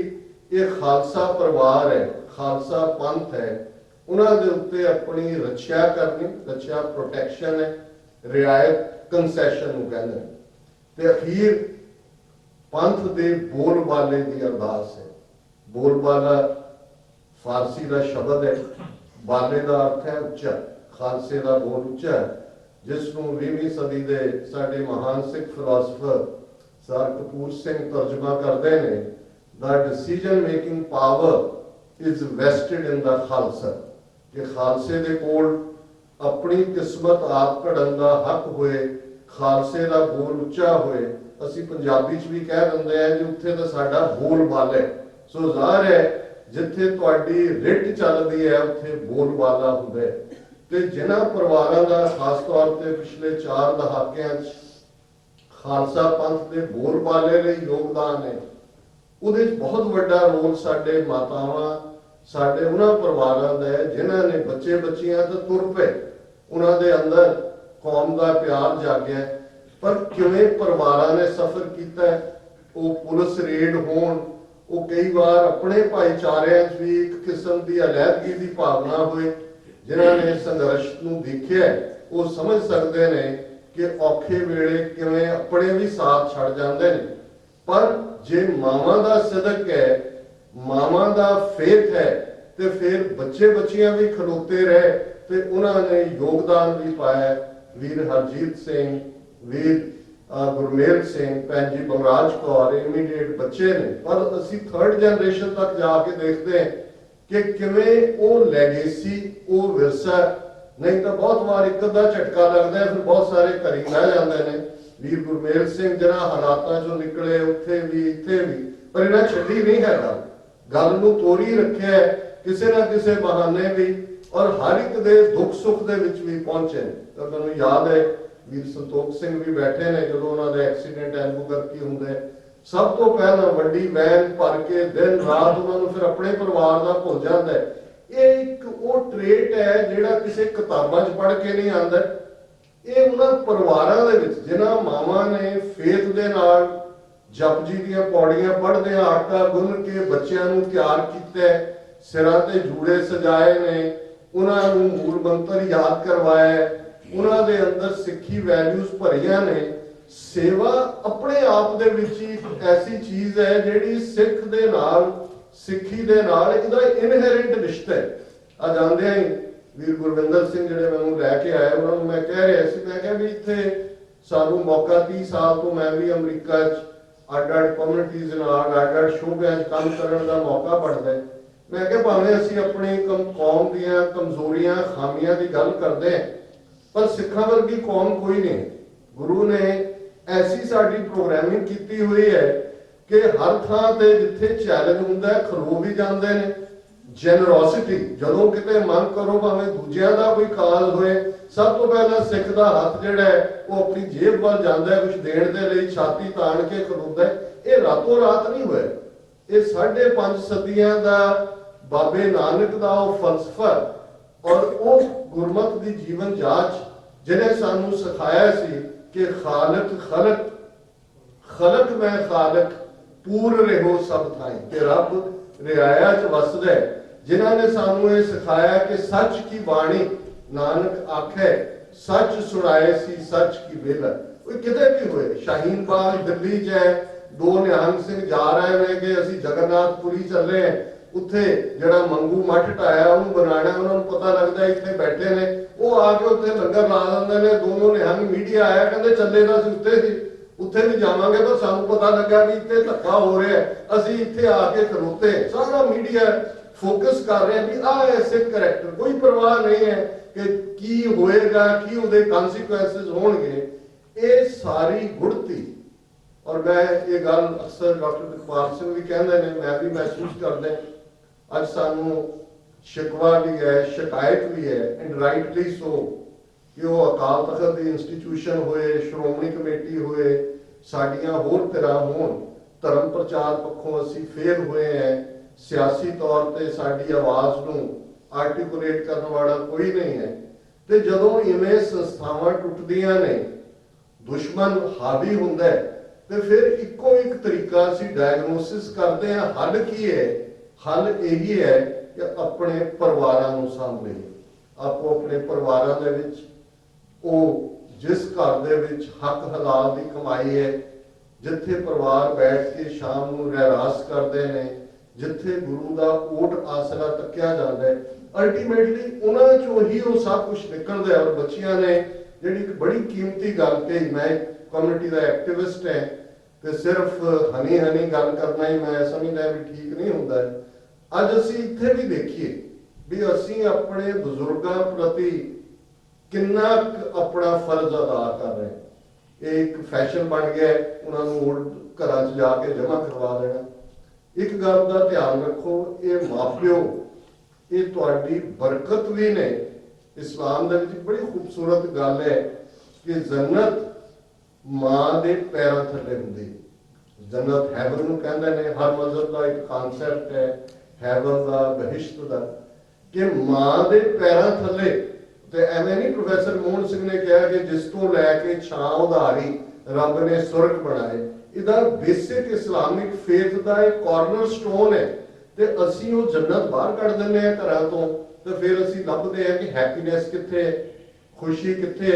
ਇਹ ਖਾਲਸਾ ਪਰਿਵਾਰ ਹੈ, ਖਾਲਸਾ ਪੰਥ ਹੈ, ਉਹਨਾਂ ਦੇ ਉੱਤੇ ਆਪਣੀ ਰੱਖਿਆ ਕਰਨੀ। ਰੱਖਿਆ ਪ੍ਰੋਟੈਕਸ਼ਨ ਹੈ, ਰਿਆਇਤ ਕੰਸੈਸ਼ਨ ਨੂੰ ਕਹਿੰਦੇ ਨੇ। ਤੇ ਅਖੀਰ ਪੰਥ ਦੇ ਬੋਲਬਾਲੇ ਦੀ ਅਰਦਾਸ ਹੈ। ਬੋਲਬਾਲਾ ਫਾਰਸੀ ਦਾ ਸ਼ਬਦ ਹੈ, ਬਾਲੇ ਦਾ ਅਰਥ ਹੈ ਉੱਚਾ, ਖਾਲਸੇ ਦਾ ਬੋਲ ਉੱਚਾ ਹੈ, ਜਿਸ ਨੂੰ 20ਵੀਂ ਸਦੀ ਦੇ ਸਾਡੇ ਮਹਾਨ ਸਿੱਖ ਫਿਲਾਸਫਰ ਸਰ ਕਪੂਰ ਸਿੰਘ ਤਰਜਮਾ ਕਰਦੇ ਨੇ, the decision making power is vested in the Khalsa. ਕਿ ਖਾਲਸੇ ਦੇ ਕੋਲ ਆਪਣੀ ਕਿਸਮਤ ਆਪ ਘੜਨ ਦਾ ਹੱਕ ਹੋਏ, ਖਾਲਸੇ ਦਾ ਬੋਲ ਉੱਚਾ ਹੋਏ। ਅਸੀਂ ਪੰਜਾਬੀ 'ਚ ਵੀ ਕਹਿ ਦਿੰਦੇ ਆ ਕਿ ਉੱਥੇ ਤਾਂ ਸਾਡਾ ਬੋਲ ਬਾਲਾ ਹੈ। ਸੋ ਜ਼ਾਹਰ ਹੈ ਜਿੱਥੇ ਤੁਹਾਡੀ ਰਿੱਟ ਚੱਲਦੀ ਹੈ ਉੱਥੇ ਬੋਲ ਬਾਲਾ ਹੁੰਦਾ ਹੈ। ਤੇ ਜਿਨ੍ਹਾਂ ਪਰਿਵਾਰਾਂ ਦਾ ਖਾਸ ਤੌਰ ਤੇ ਪਿਛਲੇ 4 ਦਹਾਕਿਆਂ 'ਚ ਖਾਲਸਾ ਪੰਥ ਦੇ ਬੋਲ ਬਾਲੇ ਲਈ ਯੋਗਦਾਨ ਹੈ, ਉਹਦੇ 'ਚ ਬਹੁਤ ਵੱਡਾ ਰੋਲ ਸਾਡੇ ਮਾਤਾਵਾਂ, ਸਾਡੇ ਉਹਨਾਂ ਪਰਿਵਾਰਾਂ ਦਾ ਹੈ ਜਿਨ੍ਹਾਂ ਨੇ ਬੱਚੇ ਬੱਚੀਆਂ ਤੋਂ ਤੁਰ ਪਏ, ਉਹਨਾਂ ਦੇ ਅੰਦਰ ਕੌਮ ਦਾ ਪਿਆਰ ਜਾਗਿਆ। ਪਰ ਕਿਵੇਂ ਪਰਿਵਾਰਾਂ ਨੇ ਸਫ਼ਰ ਕੀਤਾ, ਉਹ ਪੁਲਿਸ ਰੇਡ ਹੋਣ, ਉਹ ਕਈ ਵਾਰ ਆਪਣੇ ਭਾਈਚਾਰਿਆਂ 'ਚ ਵੀ ਇੱਕ ਕਿਸਮ ਦੀ ਅਲੈਹਦਗੀ ਦੀ ਭਾਵਨਾ ਹੋਏ। ਜਿਨ੍ਹਾਂ ਨੇ ਸੰਘਰਸ਼ ਨੂੰ ਦੇਖਿਆ ਉਹ ਸਮਝ ਸਕਦੇ ਨੇ ਕਿ ਔਖੇ ਵੇਲੇ ਕਿਵੇਂ ਆਪਣੇ ਵੀ ਸਾਥ ਛੱਡ ਜਾਂਦੇ ਨੇ। ਪਰ ਜੇ ਮਾਵਾਂ ਦਾ ਸਦਕ ਹੈ, ਮਾਵਾਂ ਦਾ ਫੇਥ ਹੈ, ਤੇ ਫਿਰ ਬੱਚੇ ਬੱਚੀਆਂ ਵੀ ਖਲੋਤੇ ਰਹੇ ਤੇ ਉਹਨਾਂ ਨੇ ਯੋਗਦਾਨ ਵੀ ਪਾਇਆ। ਵੀਰ ਹਰਜੀਤ ਸਿੰਘ, ਵੀਰ ਗੁਰਮੇਲ ਸਿੰਘ, ਭੈਣ ਜੀ ਬਮਰਾਜ ਕੌਰ ਇਮੀਡੀਏਟ ਬੱਚੇ ਨੇ, ਪਰ ਅਸੀਂ 3rd ਜਨਰੇਸ਼ਨ ਤੱਕ ਜਾ ਕੇ ਦੇਖਦੇ ਹਾਂ ਕਿ ਕਿਵੇਂ ਉਹ ਲੈਗੇਸੀ, ਉਹ ਵਿਰਸਾ, ਨਹੀਂ ਤਾਂ ਬਹੁਤ ਵਾਰ ਇੱਕ ਅੱਧਾ ਝਟਕਾ ਲੱਗਦਾ ਹੈ, ਫਿਰ ਬਹੁਤ ਸਾਰੇ ਘਰੀ ਰਹਿ ਜਾਂਦੇ ਨੇ। ਵੀਰ ਗੁਰਮੇਲ ਸਿੰਘ ਜਿਹਨਾਂ ਹਾਲਾਤਾਂ 'ਚੋਂ ਨਿਕਲੇ, ਉੱਥੇ ਵੀ ਇੱਥੇ ਵੀ, ਪਰ ਇਹਨਾਂ ਛੱਡੀ ਨਹੀਂ ਹੈ ਗੱਲ ਨੂੰ ਤੋਰੀ ਰੱਖਿਆ ਕਿਸੇ ਨਾ ਕਿਸੇ ਬਹਾਨੇ ਵੀ, ਔਰ ਹਰ ਇੱਕ ਦੇ ਦੁੱਖ ਸੁੱਖ ਦੇ ਵਿੱਚ ਵੀ ਪਹੁੰਚੇ। ਤਾਂ ਮੈਨੂੰ ਯਾਦ ਹੈ ਵੀਰ ਸੰਤੋਖ ਸਿੰਘ ਵੀ ਬੈਠੇ ਨੇ, ਜਦੋਂ ਉਹਨਾਂ ਦਾ ਐਕਸੀਡੈਂਟ ਐਲਬੂਕਰਕੀ ਹੁੰਦਾ, ਸਭ ਤੋਂ ਪਹਿਲਾਂ ਵੱਡੀ ਵੈਨ ਭਰ ਕੇ ਦਿਨ ਰਾਤ ਉਹਨਾਂ ਨੂੰ ਫਿਰ ਆਪਣੇ ਪਰਿਵਾਰ ਦਾ ਭੁੱਲ ਜਾਂਦਾ ਹੈ। ਇਹ ਇੱਕ ਉਹ ਟ੍ਰੇਟ ਹੈ ਜਿਹੜਾ ਕਿਸੇ ਕਿਤਾਬਾਂ 'ਚ ਪੜ੍ਹ ਕੇ ਨਹੀਂ ਆਉਂਦਾ। ਇਹ ਉਹਨਾਂ ਪਰਿਵਾਰਾਂ ਦੇ ਵਿੱਚ ਜਿਨ੍ਹਾਂ ਮਾਵਾਂ ਨੇ ਫੇਥ ਦੇ ਨਾਲ ਜਪਜੀ ਦੀਆਂ ਪੌੜੀਆਂ ਪੜ੍ਹਦੇ ਆਟਾ ਗੁੰਨ ਕੇ ਬੱਚਿਆਂ ਨੂੰ ਤਿਆਰ ਕੀਤਾ, ਸਿਰਾਂ ਤੇ ਜੂੜੇ ਸਜਾਏ ਨੇ, ਉਹਨਾਂ ਨੂੰ ਮੂਲ ਮੰਤਰ ਯਾਦ ਕਰਵਾਇਆ, ਉਹਨਾਂ ਦੇ ਅੰਦਰ ਸਿੱਖੀ ਵੈਲਿਊਜ਼ ਭਰੀਆਂ ਨੇ। ਸੇਵਾ ਆਪਣੇ ਆਪ ਦੇ ਵਿੱਚ ਹੀ ਐਸੀ ਚੀਜ਼ ਹੈ ਜਿਹੜੀ ਸਿੱਖ ਦੇ ਨਾਲ, ਸਿੱਖੀ ਦੇ ਨਾਲ ਇਹਦਾ ਇਨਹੈਰੈਂਟ ਰਿਸ਼ਤਾ ਹੈ। ਆ ਜਾਂਦਿਆਂ ਹੀ ਵੀਰ ਗੁਰਵਿੰਦਰ ਸਿੰਘ ਜਿਹੜੇ ਮੈਨੂੰ ਲੈ ਕੇ ਆਏ, ਉਹਨਾਂ ਨੂੰ ਮੈਂ ਕਹਿ ਰਿਹਾ ਸੀ, ਮੈਂ ਕਿਹਾ ਵੀ ਇੱਥੇ ਸਾਨੂੰ ਮੌਕਾ 30 ਸਾਲ ਤੋਂ ਮੈਂ ਵੀ ਅਮਰੀਕਾ 'ਚ ਅੱਡ-ਅੱਡ ਕਮਿਊਨਿਟੀਜ਼ ਨਾਲ ਅੱਡ-ਅੱਡ ਸ਼ੋਬਿਆਂ 'ਚ ਕੰਮ ਕਰਨ ਦਾ ਮੌਕਾ ਬਣਦਾ। ਮੈਂ ਕਿਹਾ ਭਾਵੇਂ ਅਸੀਂ ਆਪਣੀ ਕੌਮ ਦੀਆਂ ਕਮਜ਼ੋਰੀਆਂ ਖਾਮੀਆਂ ਦੀ ਗੱਲ ਕਰਦੇ ਹਾਂ, ਪਰ ਸਿੱਖਾਂ ਵਰਗੀ ਕੌਮ ਕੋਈ ਨਹੀਂ। ਗੁਰੂ ਨੇ ਐਸੀ ਸਾਡੀ ਪ੍ਰੋਗਰਾਮਿੰਗ ਕੀਤੀ ਹੋਈ ਹੈ ਕਿ ਹਰ ਥਾਂ ਤੇ ਜਿੱਥੇ ਚੈਲੰਜ ਹੁੰਦਾ ਖਲੋ ਵੀ ਜਾਂਦੇ ਨੇ। ਜੈਨਰੋਸਿਟੀ, ਜਦੋਂ ਕਿਤੇ ਮੰਗ ਕਰੋ ਭਾਵੇਂ ਦੂਜਿਆਂ ਦਾ ਕੋਈ ਕਾਲ ਹੋਏ, ਸਭ ਤੋਂ ਪਹਿਲਾਂ ਸਿੱਖ ਦਾ ਹੱਥ ਜਿਹੜਾ ਹੈ ਉਹ ਆਪਣੀ ਜੇਬ ਵੱਲ ਜਾਂਦਾ, ਕੁਝ ਦੇਣ ਦੇ ਲਈ ਛਾਤੀ ਤਾਣ ਕੇ ਖਲੋਦਾ। ਇਹ ਰਾਤੋਂ ਰਾਤ ਨਹੀਂ ਹੋਇਆ, ਇਹ 5.5 ਸਦੀਆਂ ਦਾ ਬਾਬੇ ਨਾਨਕ ਦਾ ਉਹ ਫਲਸਫਾ ਔਰ ਉਹ ਗੁਰਮਤ ਦੀ ਜੀਵਨ ਜਾਂਚ ਜਿਹਨੇ ਸਾਨੂੰ ਸਿਖਾਇਆ ਸੀ ਕਿ ਖਾਲਕ ਖਲਕ, ਖਲਕ ਮੈਂ ਖਾਲਕ, ਪੂਰ ਰਹੋ ਸਭ ਥਾਈਂ, ਕਿ ਰੱਬ ਰਿਆਇਆ 'ਚ ਵਸਦਾ। ਜਿਨ੍ਹਾਂ ਨੇ ਸਾਨੂੰ ਇਹ ਸਿਖਾਇਆ ਕਿ ਸੱਚ ਕੀ ਬਾਣੀ ਨਾਨਕ ਆਖੇ, ਸੱਚ ਸੁਣਾਏ ਸੀ ਸੱਚ ਕੀ ਵੇਲਾ। ਕੋਈ ਕਿਤੇ ਵੀ ਹੋਏ, ਸ਼ਾਹੀਨ ਬਾਗ ਦਿੱਲੀ 'ਚ ਹੈ, ਦੋ ਨਿਹੰਗ ਸਿੰਘ ਜਾ ਰਹੇ ਨੇ ਕਿ ਅਸੀਂ ਜਗਨਨਾਥਪੁਰੀ ਚੱਲੇ ਹਾਂ, ਉੱਥੇ ਜਿਹੜਾ ਮੰਗੂ ਮੱਠ ਢਾਇਆ ਉਹਨੂੰ ਬਣਾਉਣਾ, ਉਹਨਾਂ ਨੂੰ ਪਤਾ ਲੱਗਦਾ ਇੱਥੇ ਬੈਠੇ ਨੇ, ਉਹ ਆ ਕੇ ਉੱਥੇ ਲੰਗਰ ਲਾ ਦਿੰਦੇ ਨੇ। ਦੋਨੋਂ ਨਿਹੰਗ ਮੀਡੀਆ ਆਇਆ, ਕਹਿੰਦੇ ਚੱਲੇ ਤਾਂ ਅਸੀਂ ਉੱਥੇ ਸੀ, ਉੱਥੇ ਵੀ ਜਾਵਾਂਗੇ, ਪਰ ਸਾਨੂੰ ਪਤਾ ਲੱਗਾ ਵੀ ਇੱਥੇ ਧੱਕਾ ਹੋ ਰਿਹਾ, ਅਸੀਂ ਇੱਥੇ ਆ ਕੇ ਖਲੋਤੇ। ਸਾਰਾ ਮੀਡੀਆ ਫੋਕਸ ਕਰ ਰਿਹਾ ਵੀ ਆਹ ਐਸੇ ਕਰੈਕਟਰ, ਕੋਈ ਪਰਵਾਹ ਨਹੀਂ ਹੈ ਕਿ ਕੀ ਹੋਏਗਾ, ਕੀ ਉਹਦੇ ਕਨਸੀਕੁਐਂਸਸ ਹੋਣਗੇ। ਇਹ ਸਾਰੀ ਗੁੜਤੀ, ਔਰ ਮੈਂ ਇਹ ਗੱਲ ਅਕਸਰ ਡਾਕਟਰ ਇਕਬਾਲ ਸਿੰਘ ਵੀ ਕਹਿੰਦੇ ਨੇ, ਮੈਂ ਵੀ ਮਹਿਸੂਸ ਕਰਦਾ, ਅੱਜ ਸਾਨੂੰ ਸ਼ਿਕਵਾ ਵੀ ਹੈ, ਸ਼ਿਕਾਇਤ ਵੀ ਹੈ, ਐਂਡ ਰਾਈਟਲੀ ਸੋ, ਕਿ ਉਹ ਅਕਾਲ ਤਖਤ ਦੀ ਇੰਸਟੀਟਿਊਸ਼ਨ ਹੋਏ, ਸ਼੍ਰੋਮਣੀ ਕਮੇਟੀ ਹੋਏ, ਸਾਡੀਆਂ ਹੋਰ ਤਰ੍ਹਾਂ ਹੋਣ, ਧਰਮ ਪ੍ਰਚਾਰ ਪੱਖੋਂ ਅਸੀਂ ਫੇਲ ਹੋਏ ਹਾਂ, ਸਿਆਸੀ ਤੌਰ ਤੇ ਸਾਡੀ ਆਵਾਜ਼ ਨੂੰ ਆਰਟੀਕੂਲੇਟ ਕਰਨ ਵਾਲਾ ਕੋਈ ਨਹੀਂ ਹੈ। ਤੇ ਜਦੋਂ ਇਵੇਂ ਸੰਸਥਾਵਾਂ ਟੁੱਟਦੀਆਂ ਨੇ, ਦੁਸ਼ਮਣ ਹਾਵੀ ਹੁੰਦਾ ਹੈ, ਤੇ ਫਿਰ ਇੱਕੋ ਇੱਕ ਤਰੀਕਾ ਅਸੀਂ ਡਾਇਗਨੋਸਿਸ ਕਰਦੇ ਹਾਂ, ਹੱਲ ਕੀ ਹੈ? ਹੱਲ ਇਹੀ ਹੈ ਕਿ ਆਪਣੇ ਪਰਿਵਾਰਾਂ ਨੂੰ ਸਾਂਭੀਏ। ਆਪੋ ਆਪਣੇ ਪਰਿਵਾਰਾਂ ਦੇ ਵਿੱਚ, ਉਹ ਜਿਸ ਘਰ ਦੇ ਵਿੱਚ ਹੱਕ ਹਲਾਲ ਦੀ ਕਮਾਈ ਹੈ, ਜਿੱਥੇ ਪਰਿਵਾਰ ਬੈਠ ਕੇ ਸ਼ਾਮ ਨੂੰ ਰਹਿਰਾਸ ਕਰਦੇ ਨੇ, ਜਿੱਥੇ ਗੁਰੂ ਦਾ ਓਟ ਆਸਰਾ ਤੱਕਿਆ ਜਾਂਦਾ ਹੈ, ਅਲਟੀਮੇਟਲੀ ਉਹਨਾਂ ਚੋਂ ਹੀ ਉਹ ਸਭ ਕੁਝ ਨਿਕਲਦਾ ਹੈ। ਔਰ ਬੱਚਿਆਂ ਨੇ ਜਿਹੜੀ ਇੱਕ ਬੜੀ ਕੀਮਤੀ ਗੱਲ ਕਹੀ, ਮੈਂ ਕਮਿਊਨਿਟੀ ਦਾ ਐਕਟਿਵਿਸਟ ਹੈ, ਤੇ ਸਿਰਫ ਹਨੀ ਹਨੀ ਗੱਲ ਕਰਨਾ ਹੀ ਮੈਂ ਸਮਝਦਾ ਵੀ ਠੀਕ ਨਹੀਂ ਹੁੰਦਾ। ਅੱਜ ਅਸੀਂ ਇੱਥੇ ਵੀ ਦੇਖੀਏ ਵੀ ਅਸੀਂ ਆਪਣੇ ਬਜ਼ੁਰਗਾਂ ਪ੍ਰਤੀ ਕਿੰਨਾ ਆਪਣਾ ਫਰਜ਼ ਅਦਾ ਕਰ ਰਹੇ ਹਾਂ। ਇਹ ਇੱਕ ਫੈਸ਼ਨ ਬਣ ਗਿਆ, ਉਹਨਾਂ ਨੂੰ ਓਲਡ ਘਰਾਂ 'ਚ ਜਾ ਕੇ ਜਮ੍ਹਾਂ ਕਰਵਾ ਦੇਣਾ। ਇੱਕ ਗੱਲ ਦਾ ਧਿਆਨ ਰੱਖੋ, ਇਹ ਮਾਪਿਓ, ਇਹ ਤੁਹਾਡੀ ਬਰਕਤ ਵੀ ਨੇ। ਇਸਲਾਮ ਦੇ ਵਿੱਚ ਬੜੀ ਖੂਬਸੂਰਤ ਗੱਲ ਹੈ ਕਿ ਜੰਨਤ ਮਾਂ ਦੇ ਪੈਰਾਂ ਥੱਲੇ ਹੁੰਦੀ। ਜੰਨਤ ਹੈਵਨ ਨੂੰ ਕਹਿੰਦੇ ਨੇ, ਹਰ ਮਜ਼ਹਬ ਦਾ ਇੱਕ ਕਨਸੈਪਟ ਹੈ ਹੈਵਨ ਦਾ, ਬਹਿਸ਼ਤ ਦਾ, ਕਿ ਮਾਂ ਦੇ ਪੈਰਾਂ ਥੱਲੇ। ਤੇ ਐਵੇਂ ਨਹੀਂ ਪ੍ਰੋਫੈਸਰ ਮੋਹਨ ਸਿੰਘ ਨੇ ਕਿਹਾ ਕਿ ਜਿਸ ਤੋਂ ਲੈ ਕੇ ਛਾਂ ਉਧਾਰੀ ਰੱਬ ਨੇ ਸੁਰਗ ਬਣਾਏ। ਇਹਦਾ ਬੇਸਿਕ ਇਸਲਾਮਿਕ ਫੇਥ ਦਾ ਇੱਕ ਕਾਰਨਰ ਸਟੋਨ ਹੈ। ਤੇ ਅਸੀਂ ਉਹ ਜੰਨਤ ਬਾਹਰ ਕੱਢ ਦਿੰਦੇ ਹਾਂ ਘਰਾਂ ਤੋਂ, ਤੇ ਫਿਰ ਅਸੀਂ ਲੱਭਦੇ ਹਾਂ ਕਿ ਹੈਪੀਨੈਸ ਕਿੱਥੇ, ਖੁਸ਼ੀ ਕਿੱਥੇ।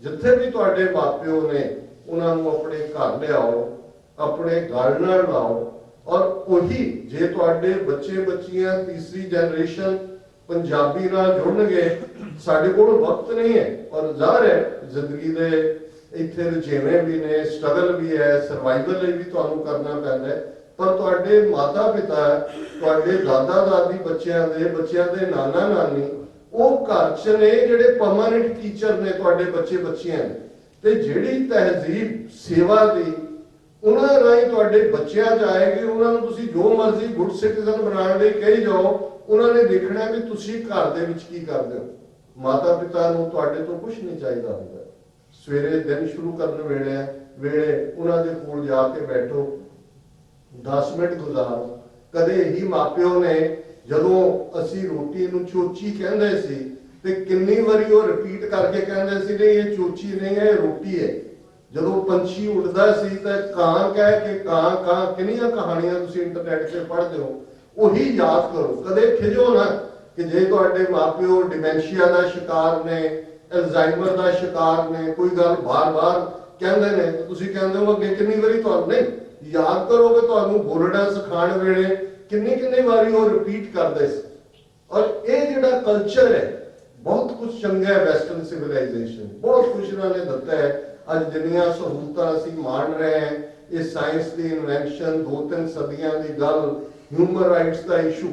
ਜਿੱਥੇ ਵੀ ਤੁਹਾਡੇ ਮਾਪਿਓ ਨੇ, ਉਹਨਾਂ ਨੂੰ ਆਪਣੇ ਘਰ ਲਿਆਓ, ਆਪਣੇ ਗਲ ਨਾਲ ਲਾਓ। ਔਰ ਉਹੀ ਜੇ ਤੁਹਾਡੇ ਬੱਚੇ ਬੱਚੀਆਂ ਤੀਸਰੀ ਜਨਰੇਸ਼ਨ ਪੰਜਾਬੀ ਨਾਲ ਜੁੜਨਗੇ, ਸਾਡੇ ਕੋਲ ਵਕਤ ਨਹੀਂ ਹੈ, ਔਰ ਜ਼ਾਹਰ ਹੈ ਜ਼ਿੰਦਗੀ ਦੇ ਇੱਥੇ ਰੁਝੇਵੇਂ ਵੀ ਨੇ, ਸਟਰਗਲ ਵੀ ਹੈ, ਸਰਵਾਈਵਲ ਲਈ ਵੀ ਤੁਹਾਨੂੰ ਕਰਨਾ ਪੈਂਦਾ ਹੈ। ਪਰ ਤੁਹਾਡੇ ਮਾਤਾ ਪਿਤਾ, ਤੁਹਾਡੇ ਦਾਦਾ ਦਾਦੀ ਬੱਚਿਆਂ ਦੇ ਨਾਨਾ ਨਾਨੀ, ਉਹ ਘਰ 'ਚ ਨੇ ਜਿਹੜੇ ਪਰਮਾਨੈਂਟ ਟੀਚਰ ਨੇ ਤੁਹਾਡੇ ਬੱਚੇ ਬੱਚੀਆਂ ਨੇ। ਤੇ ਜਿਹੜੀ ਤਹਿਜ਼ੀਬ ਸੇਵਾ ਦੀ ਉਹਨਾਂ ਰਾਹੀਂ ਤੁਹਾਡੇ ਬੱਚਿਆਂ 'ਚ ਆਏਗੀ, ਉਹਨਾਂ ਨੂੰ ਤੁਸੀਂ ਜੋ ਮਰਜ਼ੀ ਗੁੱਡ ਸਿਟੀਜ਼ਨ ਬਣਾਉਣ ਲਈ ਕਹੀ ਜਾਓ, ਉਹਨਾਂ ਨੇ ਦੇਖਣਾ ਵੀ ਤੁਸੀਂ ਘਰ ਦੇ ਵਿੱਚ ਕੀ ਕਰਦੇ ਹੋ। ਮਾਤਾ ਪਿਤਾ ਨੂੰ ਤੁਹਾਡੇ ਤੋਂ ਕੁਝ ਨਹੀਂ ਚਾਹੀਦਾ ਹੁੰਦਾ। ਸਵੇਰੇ ਦਿਨ ਸ਼ੁਰੂ ਕਰਨ ਵੇਲੇ ਉਹਨਾਂ ਦੇ ਕੋਲ ਜਾ ਕੇ ਬੈਠੋ, 10 ਮਿੰਟ ਗੁਜ਼ਾਰੋ। ਕਦੇ ਹੀ ਮਾਪਿਓ ਨੇ, ਜਦੋਂ ਅਸੀਂ ਰੋਟੀ ਨੂੰ ਚੋਚੀ ਕਹਿੰਦੇ ਸੀ, ਤੇ ਕਿੰਨੀ ਵਾਰੀ ਉਹ ਰਿਪੀਟ ਕਰਕੇ ਕਹਿੰਦੇ ਸੀ, ਨਹੀਂ ਇਹ ਚੋਚੀ ਨਹੀਂ ਹੈ, ਇਹ ਰੋਟੀ ਹੈ। ਜਦੋਂ ਪੰਛੀ ਉੱਡਦਾ ਸੀ ਤਾਂ ਕਾਂ ਕਹਿ ਕੇ ਕਾਂ, ਕਿੰਨੀਆਂ ਕਹਾਣੀਆਂ ਤੁਸੀਂ ਇੰਟਰਨੈਟ ਤੇ ਪੜ੍ਹਦੇ ਹੋ, ਉਹੀ ਯਾਦ ਕਰੋ। ਕਦੇ ਖਿਜੋ ਨਾ ਕਿ ਜੇ ਤੁਹਾਡੇ ਮਾਪਿਓ ਡਿਮੈਂਸ਼ੀਆ ਦਾ ਸ਼ਿਕਾਰ ਨੇ, ਅਲਜ਼ਾਈਮਰ ਦਾ ਸ਼ਿਕਾਰ ਨੇ, ਕੋਈ ਗੱਲ ਬਾਰ-ਬਾਰ ਕਹਿੰਦੇ ਨੇ, ਤੁਸੀਂ ਕਹਿੰਦੇ ਹੋ ਅੱਗੇ ਕਿੰਨੀ ਵਾਰੀ ਤੁਹਾਨੂੰ ਨਹੀਂ ਯਾਦ ਕਰੋਗੇ, ਤੁਹਾਨੂੰ ਬੋਲਣਾ ਸਿਖਾਉਣ ਵੇਲੇ ਕਿੰਨੀ ਵਾਰੀ ਉਹ ਰਿਪੀਟ ਕਰਦੇ ਸੀ। ਔਰ ਇਹ ਜਿਹੜਾ ਕਲਚਰ ਹੈ, ਬਹੁਤ ਕੁਝ ਚੰਗਾ ਹੈ ਵੈਸਟਰਨ ਸਿਵਲਾਈਜੇਸ਼ਨ, ਬਹੁਤ ਕੁਝ ਇਹਨਾਂ ਨੇ ਦਿੱਤਾ ਹੈ। ਅੱਜ ਜਿੰਨੀਆਂ ਸਹੂਲਤਾਂ ਅਸੀਂ ਮਾਣ ਰਹੇ ਹਾਂ, ਇਹ ਸਾਇੰਸ ਦੀ ਇਨਵੈਂਸ਼ਨ, 2-3 ਸਦੀਆਂ ਦੀ ਗੱਲ, ਹਿਊਮਨ ਰਾਈਟਸ ਦਾ ਇਸ਼ੂ,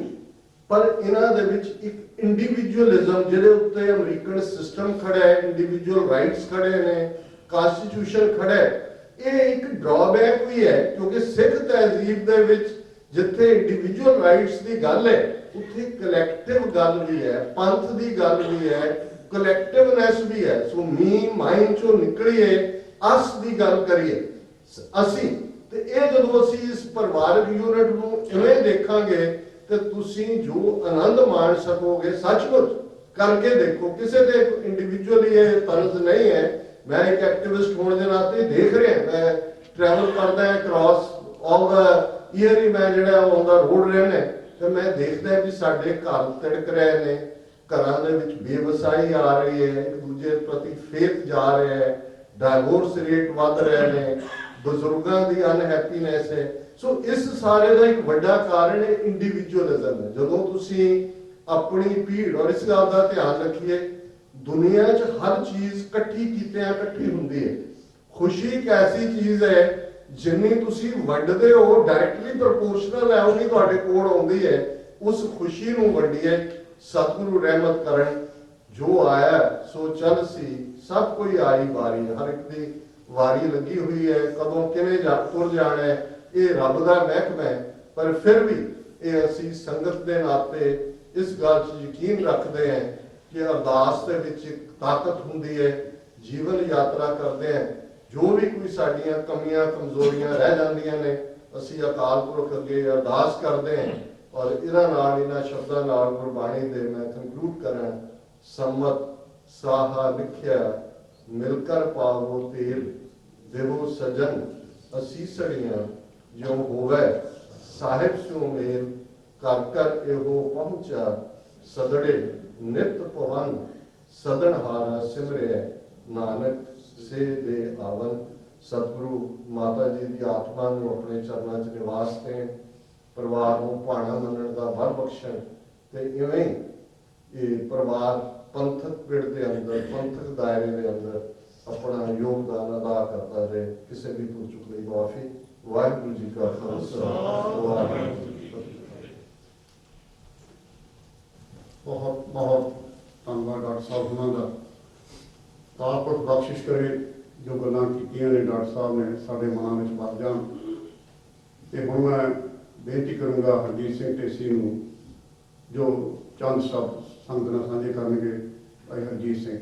ਪਰ ਇਹਨਾਂ ਦੇ ਵਿੱਚ ਇੱਕ ਇੰਡੀਵਿਜੂਅਲਿਜ਼ਮ ਜਿਹਦੇ ਉੱਤੇ ਅਮਰੀਕਨ ਸਿਸਟਮ ਖੜਾ ਹੈ, ਇੰਡੀਵਿਜੂਅਲ ਰਾਈਟਸ ਖੜੇ ਨੇ, ਕਨਸਟੀਟਿਊਸ਼ਨ ਖੜਾ ਹੈ। ਇਹ ਇੱਕ ਡਰਾਬੈਕ ਵੀ ਹੈ, ਕਿਉਂਕਿ ਸਿੱਖ ਤਹਿਜ਼ੀਬ ਦੇ ਵਿੱਚ ਜਿੱਥੇ ਇੰਡੀਵਿਜੂਅਲ ਰਾਈਟਸ ਦੀ ਗੱਲ ਹੈ, ਉੱਥੇ ਕਲੈਕਟਿਵ ਗੱਲ ਵੀ ਹੈ, ਪੰਥ ਦੀ ਗੱਲ ਵੀ ਹੈ, ਕਲੈਕਟਿਵਨੈਸ ਵੀ ਹੈ। ਸੋ ਮਾਈਂਡ ਚੋਂ ਨਿਕਲੀਏ, ਅਸ ਦੀ ਗੱਲ ਕਰੀਏ ਅਸੀਂ। ਤੇ ਇਹ ਜਦੋਂ ਅਸੀਂ ਇਸ ਪਰਿਵਾਰਕ ਯੂਨਿਟ ਨੂੰ ਇਵੇਂ ਦੇਖਾਂਗੇ, ਤੇ ਤੁਸੀਂ ਜੋ ਆਨੰਦ ਮਾਣ ਸਕੋਗੇ, ਸੱਚਮੁੱਚ ਕਰਕੇ ਦੇਖੋ। ਕਿਸੇ ਦੇ ਇੰਡੀਵਿਜੂਅਲੀ ਇਹ ਤਰਜ਼ ਨਹੀਂ ਹੈ। ਮੈਂ ਇੱਕ ਐਕਟਿਵਿਸਟ ਹੋਣ ਦੇ ਨਾਤੇ ਦੇਖ ਰਿਹਾ, ਮੈਂ ਟਰੈਵਲ ਕਰਦਾ ਹਾਂ ਅਕ੍ਰੋਸ ਆਲ ਦਾ ਈਅਰ ਹੀ, ਮੈਂ ਜਿਹੜਾ ਔਨ ਦਾ ਰੋਡ ਰਹਿਣਾ, ਤੇ ਮੈਂ ਦੇਖਦਾ ਵੀ ਸਾਡੇ ਘਰ ਤਿੜਕ ਰਹੇ ਨੇ, ਘਰਾਂ ਦੇ ਵਿੱਚ ਬੇਵਸਾਈ ਆ ਰਹੀ ਹੈ, ਇੱਕ ਦੂਜੇ ਪ੍ਰਤੀ ਫੇਥ ਜਾ ਰਿਹਾ ਹੈ, ਡਾਈਵੋਰਸ ਰੇਟ ਵੱਧ ਰਹੇ ਨੇ, ਬਜ਼ੁਰਗਾਂ ਦੀ ਅਨਹੈਪੀਨੈਸ ਹੈ। ਸੋ ਇਸ ਸਾਰੇ ਦਾ ਇੱਕ ਵੱਡਾ ਕਾਰਨ ਹੈ ਇੰਡੀਵਿਜੂਅਲਿਜ਼ਮ ਹੈ। ਜਦੋਂ ਤੁਸੀਂ ਆਪਣੀ ਭੀੜ, ਔਰ ਇਸ ਗੱਲ ਦਾ ਧਿਆਨ ਰੱਖੀਏ, ਦੁਨੀਆ 'ਚ ਹਰ ਚੀਜ਼ ਇਕੱਠੀ ਕੀਤਿਆਂ ਇਕੱਠੀ ਹੁੰਦੀ ਹੈ। ਖੁਸ਼ੀ ਇੱਕ ਐਸੀ ਚੀਜ਼ ਹੈ ਜਿੰਨੀ ਤੁਸੀਂ ਵੰਡਦੇ ਹੋ ਡਾਇਰੈਕਟਲੀ ਪ੍ਰਪੋਰਸ਼ਨਲ ਹੈ ਉਨੀ ਤੁਹਾਡੇ ਕੋਲ ਆਉਂਦੀ ਹੈ। ਉਸ ਖੁਸ਼ੀ ਨੂੰ ਵੰਡੀਏ। ਸਤਿਗੁਰੂ ਰਹਿਮਤ ਕਰਨ, ਜੋ ਆਇਆ ਸੋ ਚੱਲ ਸੀ, ਸਭ ਕੋਈ ਆਈ ਵਾਰੀ, ਹਰ ਇੱਕ ਦੀ ਵਾਰੀ ਲੱਗੀ ਹੋਈ ਹੈ। ਕਦੋਂ ਕਿਵੇਂ ਤੁਰ ਜਾਣਾ ਹੈ ਇਹ ਰੱਬ ਦਾ ਮਹਿਕਮਾ ਹੈ। ਪਰ ਫਿਰ ਵੀ ਇਹ ਅਸੀਂ ਸੰਗਤ ਦੇ ਨਾਤੇ ਇਸ ਗੱਲ 'ਚ ਯਕੀਨ ਰੱਖਦੇ ਹਾਂ ਕਿ ਅਰਦਾਸ ਦੇ ਵਿੱਚ ਇੱਕ ਤਾਕਤ ਹੁੰਦੀ ਹੈ। ਜੀਵਨ ਯਾਤਰਾ ਕਰਦੇ ਹਾਂ, ਜੋ ਵੀ ਕੋਈ ਸਾਡੀਆਂ ਕਮੀਆਂ ਕਮਜ਼ੋਰੀਆਂ ਰਹਿ ਜਾਂਦੀਆਂ ਨੇ, ਅਸੀਂ ਅਕਾਲ ਪੁਰਖ ਅੱਗੇ ਅਰਦਾਸ ਕਰਦੇ ਹਾਂ। ਔਰ ਇਹਨਾਂ ਸ਼ਬਦਾਂ ਨਾਲ ਗੁਰਬਾਣੀ ਦੇ ਮੈਂ ਕੰਕਲੂਡ ਕਰਾਂ। ਸੰਮਤ ਸਾਹਾ ਲਿਖਿਆ ਮਿਲ ਕਰ ਪਾਵੋ ਤੇਲ, ਦੇਵੋ ਸਜਨ ਅਸੀਸੜੀਆਂ ਜੋ ਹੋਵੇ, ਸਾਹਿਬ ਸਿਓ ਮੇਲ ਕਰ ਕਰ ਇਹੋ ਪਹੁੰਚਾ, ਸਦੜੇ ਨਿਤ ਪਵਨ ਸਦਨ ਹਾਰਾ ਸਿਮਰਿਆ, ਨਾਨਕ ਸੇ ਦੇ ਆਵਨ। ਸਤਿਗੁਰੂ ਮਾਤਾ ਜੀ ਦੀ ਆਤਮਾ ਨੂੰ ਆਪਣੇ ਚਰਨਾਂ 'ਚ ਨਿਵਾਸ ਦੇਣ, ਪਰਿਵਾਰ ਨੂੰ ਭਾਣਾ ਮੰਨਣ ਦਾ ਬਲ ਬਖਸ਼ਣ, ਤੇ ਇਵੇਂ ਇਹ ਪਰਿਵਾਰ ਪੰਥਕ ਪਿੜ ਦੇ ਅੰਦਰ, ਪੰਥਕ ਦਾਇਰੇ ਦੇ ਅੰਦਰ ਆਪਣਾ ਯੋਗਦਾਨ ਅਦਾ ਕਰਦਾ ਰਹੇ। ਕਿਸੇ ਵੀ ਭੁੱਲ ਚੁੱਕ ਲਈ ਮਾਫੀ। ਵਾਹਿਗੁਰੂ ਜੀ ਕਾ ਖਾਲਸਾ, ਵਾਹਿਗੁਰੂ ਜੀ ਕੀ ਫਤਿਹ। ਬਹੁਤ ਬਹੁਤ ਧੰਨਵਾਦ ਡਾਕਟਰ ਸਾਹਿਬ ਉਹਨਾਂ ਦਾ। ਕਾਲਪੁਰਖ ਬਖਸ਼ਿਸ਼ ਕਰੇ ਜੋ ਗੱਲਾਂ ਕੀਤੀਆਂ ਨੇ ਡਾਕਟਰ ਸਾਹਿਬ ਨੇ ਸਾਡੇ ਮਨਾਂ ਵਿੱਚ ਵੱਜ ਜਾਣ। ਤੇ ਹੁਣ ਮੈਂ ਬੇਨਤੀ ਕਰੂੰਗਾ ਹਰਜੀਤ ਸਿੰਘ ਢੇਸੀ ਨੂੰ, ਜੋ ਚੰਦ ਸ਼ਬਦ ਸੰਗਤ ਨਾਲ ਸਾਂਝੇ ਕਰਨਗੇ। ਭਾਈ ਹਰਜੀਤ ਸਿੰਘ।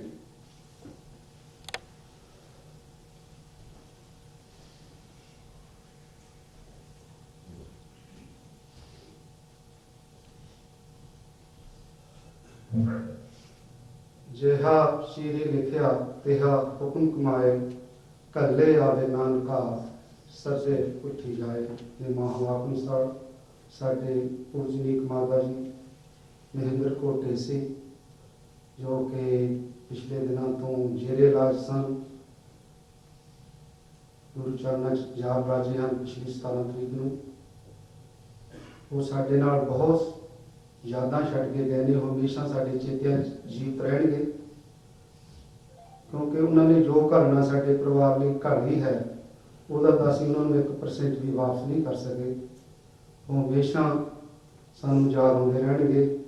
ਜਿਹਾ ਸ਼ੀਰੀ ਲਿਖਿਆ ਤਿਹਾ ਹੁਕਮ ਕਮਾਏ, ਕੱਲੇ ਆਵੇ ਨਾਨਕਾ ਸਜੇ ਉੱਠੀ ਜਾਏ। ਇਹ ਮਹਾਵਾਕ ਅਨੁਸਾਰ ਸਾਡੇ ਪੂਜਨੀਕ ਮਾਤਾ ਜੀ ਮਹਿੰਦਰ ਕੌਰ ਢੇਸੀ, ਜੋ ਕਿ ਪਿਛਲੇ ਦਿਨਾਂ ਤੋਂ ਜੇਰੇ ਇਲਾਜ ਸਨ, ਗੁਰੂ ਚਰਨਾਂ 'ਚ ਜਾ ਰਾਜੇ ਹਨ ਪਿਛਲੀ 17 ਤਰੀਕ ਨੂੰ। ਉਹ ਸਾਡੇ ਨਾਲ ਬਹੁਤ ਯਾਦਾਂ ਛੱਡ ਕੇ ਗਏ ਨੇ, ਉਹ ਹਮੇਸ਼ਾ ਸਾਡੇ ਚੇਤਿਆਂ 'ਚ ਜੀਵਤ ਰਹਿਣਗੇ, ਕਿਉਂਕਿ ਉਹਨਾਂ ਨੇ ਜੋ ਘਾਲਣਾ ਸਾਡੇ ਪਰਿਵਾਰ ਲਈ ਘਾਲੀ ਹੈ, ਉਹਦਾ ਤਾਂ ਅਸੀਂ ਉਹਨਾਂ ਨੂੰ 1% ਵੀ ਵਾਪਸ ਨਹੀਂ ਕਰ ਸਕੇ। ਉਹ ਹਮੇਸ਼ਾ ਸਾਨੂੰ ਯਾਦ ਆਉਂਦੇ ਰਹਿਣਗੇ।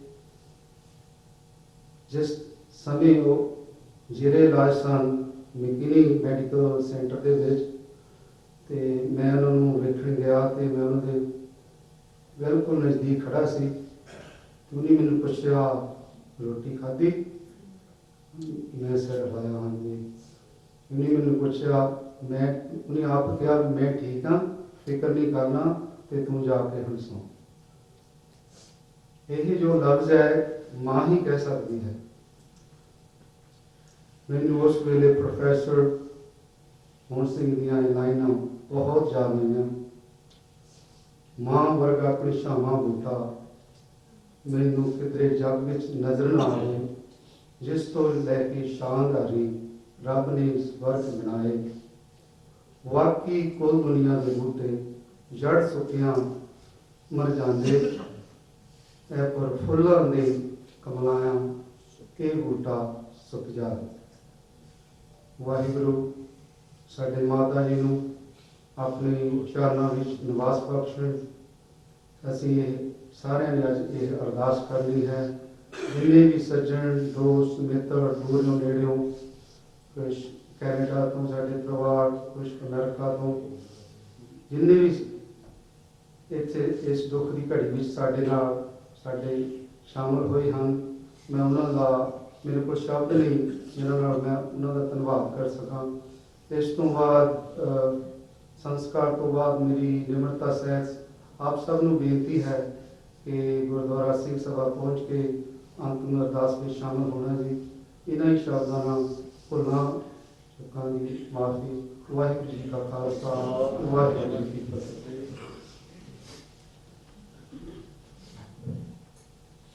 ਜਿਸ ਸਮੇਂ ਉਹ ਜੇਰੇ ਇਲਾਜ ਸਨ ਮਿਕਨੀ ਮੈਡੀਕਲ ਸੈਂਟਰ ਦੇ ਵਿੱਚ, ਤੇ ਮੈਂ ਉਹਨਾਂ ਨੂੰ ਵੇਖਣ ਗਿਆ ਤੇ ਮੈਂ ਉਹਨਾਂ ਦੇ ਬਿਲਕੁਲ ਨਜ਼ਦੀਕ ਖੜਾ ਸੀ। ਉਹਨੇ ਮੈਨੂੰ ਪੁੱਛਿਆ ਰੋਟੀ ਖਾਧੀ? ਮੈਂ ਸਿਰ ਹਿਲਾਇਆ ਹਾਂਜੀ। ਉਹਨੇ ਮੈਨੂੰ ਪੁੱਛਿਆ, ਉਹਨੇ ਆਪ ਕਿਹਾ ਮੈਂ ਠੀਕ ਹਾਂ, ਫਿਕਰ ਨਹੀਂ ਕਰਨਾ ਤੇ ਤੂੰ ਜਾ ਕੇ ਹੁਣ ਸੌਂ। ਇਹ ਜੋ ਲਫ਼ਜ਼ ਹੈ ਮਾਂ ਹੀ ਕਹਿ ਸਕਦੀ ਹੈ। ਮੈਨੂੰ ਉਸ ਵੇਲੇ ਪ੍ਰੋਫੈਸਰ ਮੋਹਨ ਸਿੰਘ ਦੀਆਂ ਲਾਈਨਾਂ ਬਹੁਤ ਯਾਦ ਆਈਆਂ। ਮਾਂ ਵਰਗਾ ਆਪਣੀ ਛਾਵਾਂ ਬੂਟਾ ਮੈਨੂੰ ਕਿਧਰੇ ਜੱਗ ਵਿੱਚ ਨਜ਼ਰ ਨਾ ਆਵੇ, ਜਿਸ ਤੋਂ ਲੈ ਕੇ ਸ਼ਾਨਦਾਰੀ ਰੱਬ ਨੇ ਸਵਰਗ ਬਣਾਏ। ਵਾਕੀ ਕੁੱਲ ਦੁਨੀਆ ਦੇ ਬੂਟੇ ਜੜ ਸੁੱਕਿਆਂ ਮਰ ਜਾਂਦੇ, ਐ ਪਰ ਫੁੱਲਾਂ ਦੇ ਕਮਲਾਇਆ ਇਹ ਬੂਟਾ ਸੁੱਕ ਜਾਵੇ। ਵਾਹਿਗੁਰੂ ਸਾਡੇ ਮਾਤਾ ਜੀ ਨੂੰ ਆਪਣੇ ਚਰਨਾਂ ਵਿੱਚ ਨਿਵਾਸ ਬਖਸ਼ਣ। ਅਸੀਂ ਇਹ ਸਾਰਿਆਂ ਨੇ ਅੱਜ ਇਹ ਅਰਦਾਸ ਕਰਨੀ ਹੈ, ਜਿੰਨੇ ਵੀ ਸੱਜਣ ਦੋਸਤ ਮਿੱਤਰ ਦੂਰੋਂ ਨੇੜਿਓਂ, ਕੁਛ ਕੈਨੇਡਾ ਤੋਂ ਸਾਡੇ ਪਰਿਵਾਰ, ਕੁਛ ਅਮਰੀਕਾ ਤੋਂ, ਜਿੰਨੇ ਵੀ ਇੱਥੇ ਇਸ ਦੁੱਖ ਦੀ ਘੜੀ ਵਿੱਚ ਸਾਡੇ ਨਾਲ ਸ਼ਾਮਲ ਹੋਏ ਹਨ, ਮੈਂ ਉਹਨਾਂ ਦਾ, ਮੇਰੇ ਕੋਲ ਸ਼ਬਦ ਨਹੀਂ ਜਿਹਨਾਂ ਨਾਲ ਮੈਂ ਉਹਨਾਂ ਦਾ ਧੰਨਵਾਦ ਕਰ ਸਕਾਂ। ਇਸ ਤੋਂ ਬਾਅਦ ਸੰਸਕਾਰ ਤੋਂ ਬਾਅਦ ਮੇਰੀ ਨਿਮਰਤਾ ਸਹਿਤ ਆਪ ਸਭ ਨੂੰ ਬੇਨਤੀ ਹੈ ਕਿ ਗੁਰਦੁਆਰਾ ਸਿੰਘ ਸਭਾ ਪਹੁੰਚ ਕੇ ਅੰਤਿਮ ਅਰਦਾਸ ਵਿੱਚ ਸ਼ਾਮਲ ਹੋਣਾ ਜੀ। ਇਹਨਾਂ ਹੀ ਸ਼ਬਦਾਂ ਨਾਲ ਭੁੱਲਾਂ ਚੁੱਕਾਂ ਦੀ ਮਾਫੀ। ਵਾਹਿਗੁਰੂ ਜੀ ਕਾ ਖਾਲਸਾ, ਵਾਹਿਗੁਰੂ ਜੀ ਕੀ ਫਤਿਹ।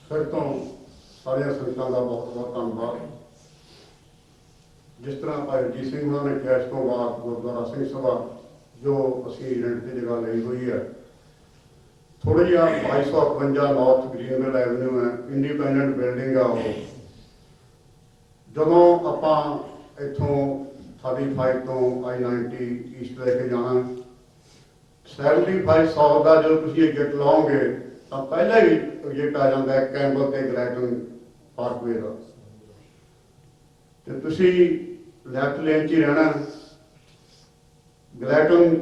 ਫਿਰ ਤੋਂ ਸਾਰੀਆਂ ਸੰਗਤਾਂ ਦਾ ਬਹੁਤ ਬਹੁਤ ਧੰਨਵਾਦ। ਜਿਸ ਤਰ੍ਹਾਂ ਭਾਈ ਰਣਜੀਤ ਸਿੰਘ ਉਹਨਾਂ ਨੇ ਕਿਹਾ, ਇਸ ਤੋਂ ਬਾਅਦ ਗੁਰਦੁਆਰਾ ਸਿੰਘ ਸਭਾ ਜੋ ਅਸੀਂ ਰੈਂਟ ਤੇ ਜਗ੍ਹਾ ਲਈ ਹੋਈ ਹੈ, ਥੋੜ੍ਹਾ ਜਿਹਾ 2251 ਨਾਰਥ ਗ੍ਰੀਨਵਿਲ ਐਵਨਿਊ ਹੈ, ਇੰਡੀਪੈਂਡੈਂਟ ਬਿਲਡਿੰਗ ਆ ਉਹ। ਜਦੋਂ ਆਪਾਂ ਇੱਥੋਂ 35 ਤੋਂ I-90 ਈਸਟ ਲੈ ਕੇ ਜਾਣਾ, 75 ਸਾਊਥ ਦਾ ਜਦੋਂ ਤੁਸੀਂ ਇਹ ਗੇਟ ਲਾਓਗੇ ਤਾਂ ਪਹਿਲਾਂ ਹੀ ਗੇਟ ਆ ਜਾਂਦਾ ਹੈ ਕੈਂਪਬਲ ਤੇ ਗਲੈਟਨ ਪਾਰਕਵੇ ਦਾ, ਤੇ ਤੁਸੀਂ ਲੈਫਟ ਲੇਨ 'ਚ ਹੀ ਰਹਿਣਾ। ਗਲੈਟਨ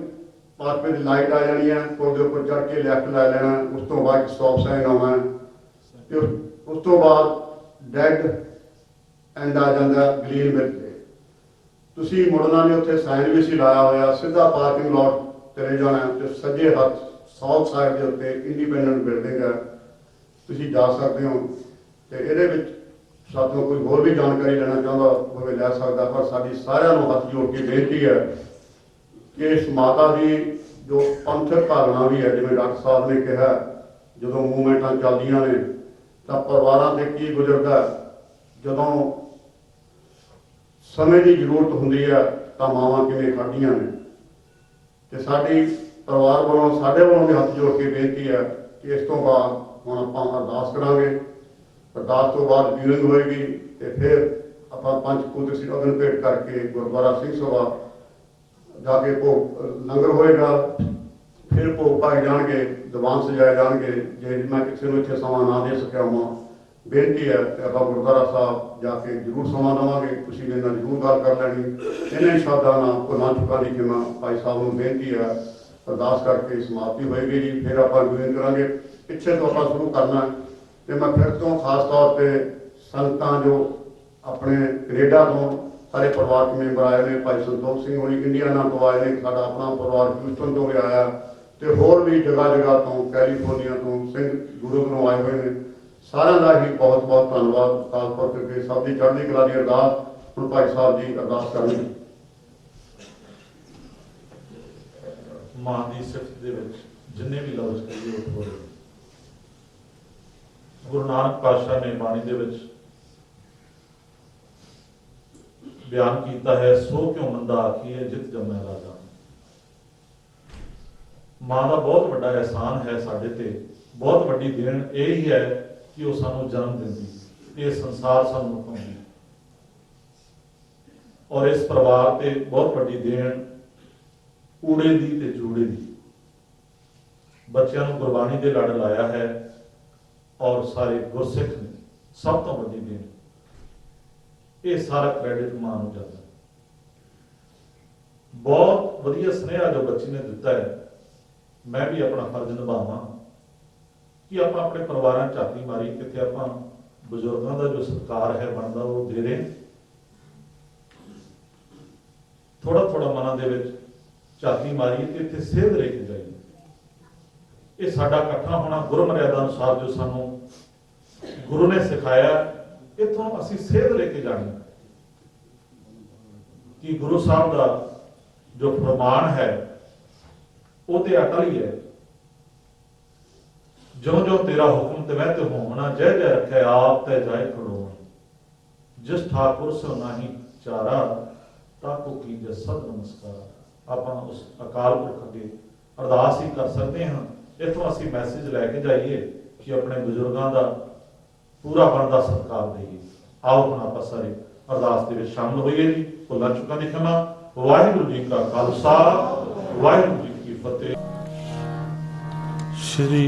ਪਾਰਕਵੇ ਦੀ ਲਾਈਟ ਆ ਜਾਣੀ ਹੈ, ਪੁਲ ਦੇ ਉੱਪਰ ਚੜ੍ਹ ਕੇ ਲੈਫਟ ਲੈ ਲੈਣਾ, ਉਸ ਤੋਂ ਬਾਅਦ ਸਟਾਪ ਸਾਈਨ ਆਉਣਾ ਤੇ ਉਸ ਤੋਂ ਬਾਅਦ ਡੈਡ ਐਂਡ ਆ ਜਾਂਦਾ ਗ੍ਰੀਨਵਿਲ ਤੇ। ਤੁਸੀਂ ਮੁੜਨਾ ਨਹੀਂ, ਉੱਥੇ ਸਾਈਨ ਵੀ ਸੀ ਲਾਇਆ ਹੋਇਆ, ਸਿੱਧਾ ਪਾਰਕਿੰਗ ਲਾਟ ਚਲੇ ਜਾਣਾ ਤੇ ਸੱਜੇ ਹੱਥ ਸਾਊਥ ਸਾਈਡ ਦੇ ਉੱਤੇ ਇੰਡੀਪੈਂਡੈਂਟ ਬਿਲਡਿੰਗ ਹੈ, ਤੁਸੀਂ ਜਾ ਸਕਦੇ ਹੋ। ਤੇ ਇਹਦੇ ਵਿੱਚ ਸਾਥੋਂ ਕੋਈ ਹੋਰ ਵੀ ਜਾਣਕਾਰੀ ਲੈਣਾ ਚਾਹੁੰਦਾ ਹੋਵੇ ਲੈ ਸਕਦਾ, ਪਰ ਸਾਡੀ ਸਾਰਿਆਂ ਨੂੰ ਹੱਥ ਜੋੜ ਕੇ ਬੇਨਤੀ ਹੈ ਕਿ ਇਸ ਮਾਤਾ ਦੀ ਜੋ ਪੰਥਕ ਭਾਵਨਾ ਵੀ ਹੈ, ਜਿਵੇਂ ਡਾਕਟਰ ਸਾਹਿਬ ਨੇ ਕਿਹਾ, ਜਦੋਂ ਮੂਵਮੈਂਟਾਂ ਚੱਲਦੀਆਂ ਨੇ ਤਾਂ ਪਰਿਵਾਰਾਂ ਤੇ ਕੀ ਗੁਜ਼ਰਦਾ, ਜਦੋਂ ਸਮੇਂ ਦੀ ਜ਼ਰੂਰਤ ਹੁੰਦੀ ਹੈ ਤਾਂ ਮਾਵਾਂ ਕਿਵੇਂ ਖੜ੍ਹਦੀਆਂ ਨੇ। ਤੇ ਸਾਡੀ ਪਰਿਵਾਰ ਵੱਲੋਂ, ਸਾਡੇ ਵੱਲੋਂ ਵੀ ਹੱਥ ਜੋੜ ਕੇ ਬੇਨਤੀ ਹੈ ਕਿ ਇਸ ਤੋਂ ਬਾਅਦ ਹੁਣ ਆਪਾਂ ਅਰਦਾਸ ਕਰਾਂਗੇ, ਅਰਦਾਸ ਤੋਂ ਬਾਅਦ ਵਿਊਇੰਗ ਹੋਏਗੀ ਤੇ ਫਿਰ ਆਪਾਂ ਪੰਜ ਕੁਦਰਤੀ ਅਗਨ ਭੇਟ ਕਰਕੇ ਗੁਰਦੁਆਰਾ ਸਿੰਘ ਸਭਾ ਜਾ ਕੇ ਭੋਗ ਲੰਗਰ ਹੋਏਗਾ, ਫਿਰ ਭੋਗ ਪਾਏ ਜਾਣਗੇ, ਦੀਵਾਨ ਸਜਾਏ ਜਾਣਗੇ। ਜੇ ਮੈਂ ਕਿਸੇ ਨੂੰ ਇੱਥੇ ਸਮਾਂ ਨਾ ਦੇ ਸਕਿਆ ਹਾਂ, ਬੇਨਤੀ ਹੈ ਕਿ ਆਪਾਂ ਗੁਰਦੁਆਰਾ ਸਾਹਿਬ ਜਾ ਕੇ ਜ਼ਰੂਰ ਸਮਾਂ ਦੇਵਾਂਗੇ, ਤੁਸੀਂ ਮੇਰੇ ਨਾਲ ਜ਼ਰੂਰ ਗੱਲ ਕਰ ਲੈਣੀ। ਇਹਨਾਂ ਸ਼ਬਦਾਂ ਨਾਲ ਭੁੱਲਾਂ ਚੁੱਕਾਂ ਦੀ ਖਿਮਾ ਭਾਈ ਸਾਹਿਬ ਨੂੰ ਬੇਨਤੀ ਹੈ, ਅਰਦਾਸ ਕਰਕੇ ਸਮਾਪਤੀ ਹੋਏਗੀ ਜੀ, ਫਿਰ ਆਪਾਂ ਵਿਊਇੰਗ ਕਰਾਂਗੇ। ਪਿੱਛੇ ਤੋਂ ਆਪਾਂ ਸ਼ੁਰੂ ਕਰਨਾ ਤੇ ਮੈਂ ਫਿਰ ਤੋਂ ਖਾਸ ਤੌਰ ਤੇ ਸੰਗਤਾਂ ਜੋ ਆਪਣੇ ਕੈਨੇਡਾ ਤੋਂ ਸਾਰੇ ਪਰਿਵਾਰਕ ਮੈਂਬਰ ਆਏ ਨੇ, ਭਾਈ ਸੰਤੋਖ ਸਿੰਘ ਹੋਣੀ ਇੰਡੀਆਨਾ ਤੋਂ ਆਏ ਨੇ, ਸਾਡਾ ਆਪਣਾ ਪਰਿਵਾਰ ਹਿਊਸਟਨ ਤੋਂ ਵੀ ਆਇਆ ਤੇ ਹੋਰ ਵੀ ਜਗ੍ਹਾ ਜਗ੍ਹਾ ਤੋਂ, ਕੈਲੀਫੋਰਨੀਆ ਤੋਂ ਸਿੰਘ ਗੁਰੂ ਤੋਂ ਆਏ ਹੋਏ ਨੇ। ਸਾਰਿਆਂ ਦਾ ਹੀ ਬਹੁਤ ਬਹੁਤ ਧੰਨਵਾਦ। ਖਾਸ ਤੌਰ ਤੇ ਸਭ ਦੀ ਚੜ੍ਹਦੀ ਕਲਾ ਦੀ ਅਰਦਾਸ ਹੁਣ ਭਾਈ ਸਾਹਿਬ ਜੀ ਅਰਦਾਸ ਕਰਨੀ। ਮਾਂ ਦੀ ਸਿਫਤ ਦੇ ਵਿੱਚ ਜਿੰਨੇ ਵੀ ਲਫ਼ਜ਼ ਕਹੀਏ ਉਹ ਥੋੜ੍ਹੇ। ਗੁਰੂ ਨਾਨਕ ਪਾਤਸ਼ਾਹ ਨੇ ਬਾਣੀ ਦੇ ਵਿੱਚ ਬਿਆਨ ਕੀਤਾ ਹੈ, ਸੋ ਕਿਉ ਮੰਦਾ ਆਖੀਏ ਜਿਤ ਜੰਮੈ ਰਾਜਾ। ਮਾਂ ਦਾ ਬਹੁਤ ਵੱਡਾ ਅਹਿਸਾਨ ਹੈ ਸਾਡੇ ਤੇ, ਬਹੁਤ ਵੱਡੀ ਦੇਣ ਇਹ ਹੀ ਹੈ ਕਿ ਉਹ ਸਾਨੂੰ ਜਨਮ ਦਿੰਦੀ, ਇਹ ਸੰਸਾਰ ਸਾਨੂੰ ਵਿਖਾਉਂਦੀ। ਔਰ ਇਸ ਪਰਿਵਾਰ ਤੇ ਬਹੁਤ ਵੱਡੀ ਦੇਣ ਊੜੇ ਦੀ ਤੇ ਜੂੜੇ ਦੀ। ਬੱਚਿਆਂ ਨੂੰ ਗੁਰਬਾਣੀ ਦੇ ਲੜ ਲਾਇਆ ਹੈ ਔਰ ਸਾਰੇ ਗੁਰਸਿੱਖ ਨੇ ਸਭ ਤੋਂ ਵੱਡੀ ਦੇਣ। ਇਹ ਸਾਰਾ ਕ੍ਰੈਡਿਟ ਮਾਂ ਨੂੰ ਜਾਂਦਾ। ਬਹੁਤ ਵਧੀਆ ਸੁਨੇਹਾ ਜੋ ਬੱਚੀ ਨੇ ਦਿੱਤਾ ਹੈ। ਮੈਂ ਵੀ ਆਪਣਾ ਫਰਜ਼ ਨਿਭਾਵਾਂ ਕਿ ਆਪਾਂ ਆਪਣੇ ਪਰਿਵਾਰਾਂ ਝਾਤੀ ਮਾਰੀ, ਕਿਤੇ ਆਪਾਂ ਬਜ਼ੁਰਗਾਂ ਦਾ ਜੋ ਸਤਿਕਾਰ ਹੈ ਬਣਦਾ ਉਹ ਦੇ ਰਹੇ, ਥੋੜਾ ਥੋੜਾ ਮਨਾਂ ਦੇ ਵਿੱਚ ਝਾਤੀ ਮਾਰੀਏ ਤੇ ਇੱਥੇ ਸੇਧ ਲੈ ਕੇ ਜਾਈਏ। ਇਹ ਸਾਡਾ ਇਕੱਠਾ ਹੋਣਾ ਗੁਰੂ ਮਰਿਆਦਾ ਅਨੁਸਾਰ ਜੋ ਸਾਨੂੰ ਗੁਰੂ ਨੇ ਸਿਖਾਇਆ, ਇੱਥੋਂ ਅਸੀਂ ਸੇਧ ਲੈ ਕੇ ਜਾਣੀ ਕਿ ਗੁਰੂ ਸਾਹਿਬ ਦਾ ਜੋ ਫਰਮਾਨ ਹੈ ਉਹ ਤੇ ਅਟਲ ਹੀ ਹੈ। ਜੋ ਜੋ ਤੇਰਾ ਹੁਕਮ ਤੇ ਮੈਂ ਤੇ ਹੋਣਾ, ਜੈ ਜੈ ਰੱਖੇ ਆਪ ਤੇ ਜਾਏ ਖੜੋਣ। ਜਿਸ ਠਾਕੁਰ ਸੋ ਨਾਹੀ ਚਾਰਾ, ਤਾਕੋ ਕੀਜੈ ਸਦ ਨਮਸਕਾਰ। ਆਪਾਂ ਉਸ ਅਕਾਲ ਪੁਰਖ ਅੱਗੇ ਅਰਦਾਸ ਹੀ ਕਰ ਸਕਦੇ ਹਾਂ। ਇੱਥੋਂ ਅਸੀਂ ਮੈਸੇਜ ਲੈ ਕੇ ਜਾਈਏ ਕਿ ਆਪਣੇ ਬਜ਼ੁਰਗਾਂ ਦਾ ਪੂਰਾ ਬਣਦਾ ਸਤਿਕਾਰ ਦੇਈਏ। ਆਓ ਹੁਣ ਆਪਾਂ ਸਾਰੇ ਅਰਦਾਸ ਦੇ ਵਿੱਚ ਸ਼ਾਮਲ ਹੋਈਏ ਜੀ। ਭੁੱਲਾਂ ਚੁੱਕਾਂ ਦੀ ਖਿਮਾ। ਵਾਹਿਗੁਰੂ ਜੀ ਕਾ ਖਾਲਸਾ, ਵਾਹਿਗੁਰੂ ਜੀ ਕੀ ਫਤਿਹ। श्री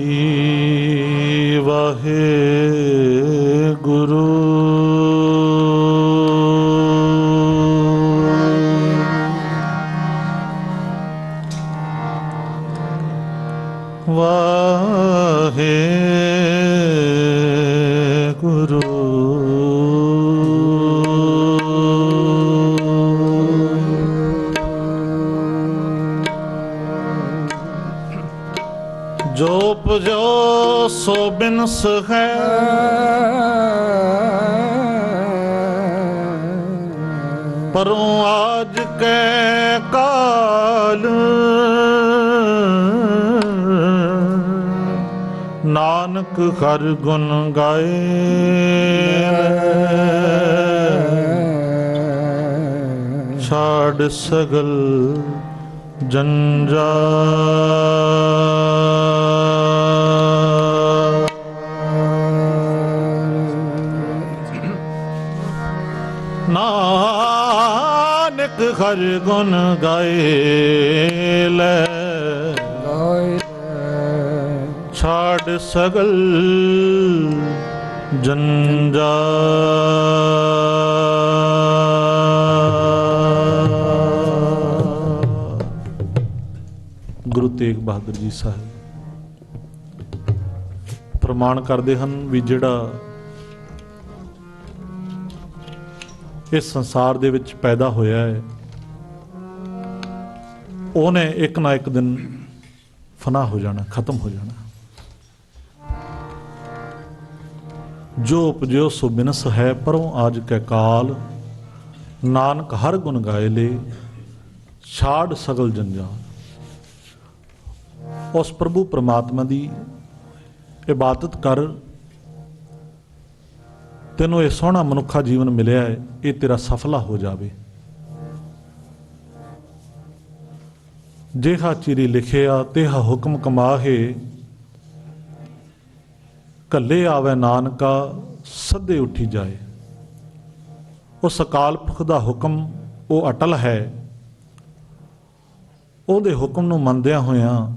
वाहेगुरु। वाहेगुरु। जो उपजो सो बिनस है, परों आज के काल। नानक हर गुण गाए, छाड़ सगल जंजाल। नानक हर गुण गाए ले छाड़ सगल जंजाल। ਗੁਰੂ ਤੇਗ ਬਹਾਦਰ ਜੀ ਸਾਹਿਬ ਪ੍ਰਮਾਣ ਕਰਦੇ ਹਨ ਵੀ ਜਿਹੜਾ ਇਸ ਸੰਸਾਰ ਦੇ ਵਿੱਚ ਪੈਦਾ ਹੋਇਆ ਹੈ ਉਹਨੇ ਇੱਕ ਨਾ ਇੱਕ ਦਿਨ ਫਨਾ ਹੋ ਜਾਣਾ, ਖਤਮ ਹੋ ਜਾਣਾ। ਜੋ ਉਪਜਿਓ ਸੋ ਬਿਨਸ ਹੈ ਪਰੋਂ ਆਜ ਕੈ ਕਾਲ, ਨਾਨਕ ਹਰ ਗੁਣ ਗਾਏ ਲੇ ਛਾੜ ਸਗਲ ਜੰਜਾਲ। ਉਸ ਪ੍ਰਭੂ ਪ੍ਰਮਾਤਮਾ ਦੀ ਇਬਾਦਤ ਕਰ, ਤੈਨੂੰ ਇਹ ਸੋਹਣਾ ਮਨੁੱਖਾ ਜੀਵਨ ਮਿਲਿਆ ਹੈ, ਇਹ ਤੇਰਾ ਸਫਲਾ ਹੋ ਜਾਵੇ। ਜਿਹਾ ਚਿਰੀ ਲਿਖਿਆ ਤੇਹਾ ਹੁਕਮ ਕਮਾਹੇ, ਕੱਲੇ ਆਵੇ ਨਾਨਕਾ ਸੱਦੇ ਉੱਠੀ ਜਾਏ। ਉਸ ਅਕਾਲ ਪੁਰਖ ਦਾ ਹੁਕਮ ਉਹ ਅਟਲ ਹੈ, ਉਹਦੇ ਹੁਕਮ ਨੂੰ ਮੰਨਦਿਆਂ ਹੋਇਆਂ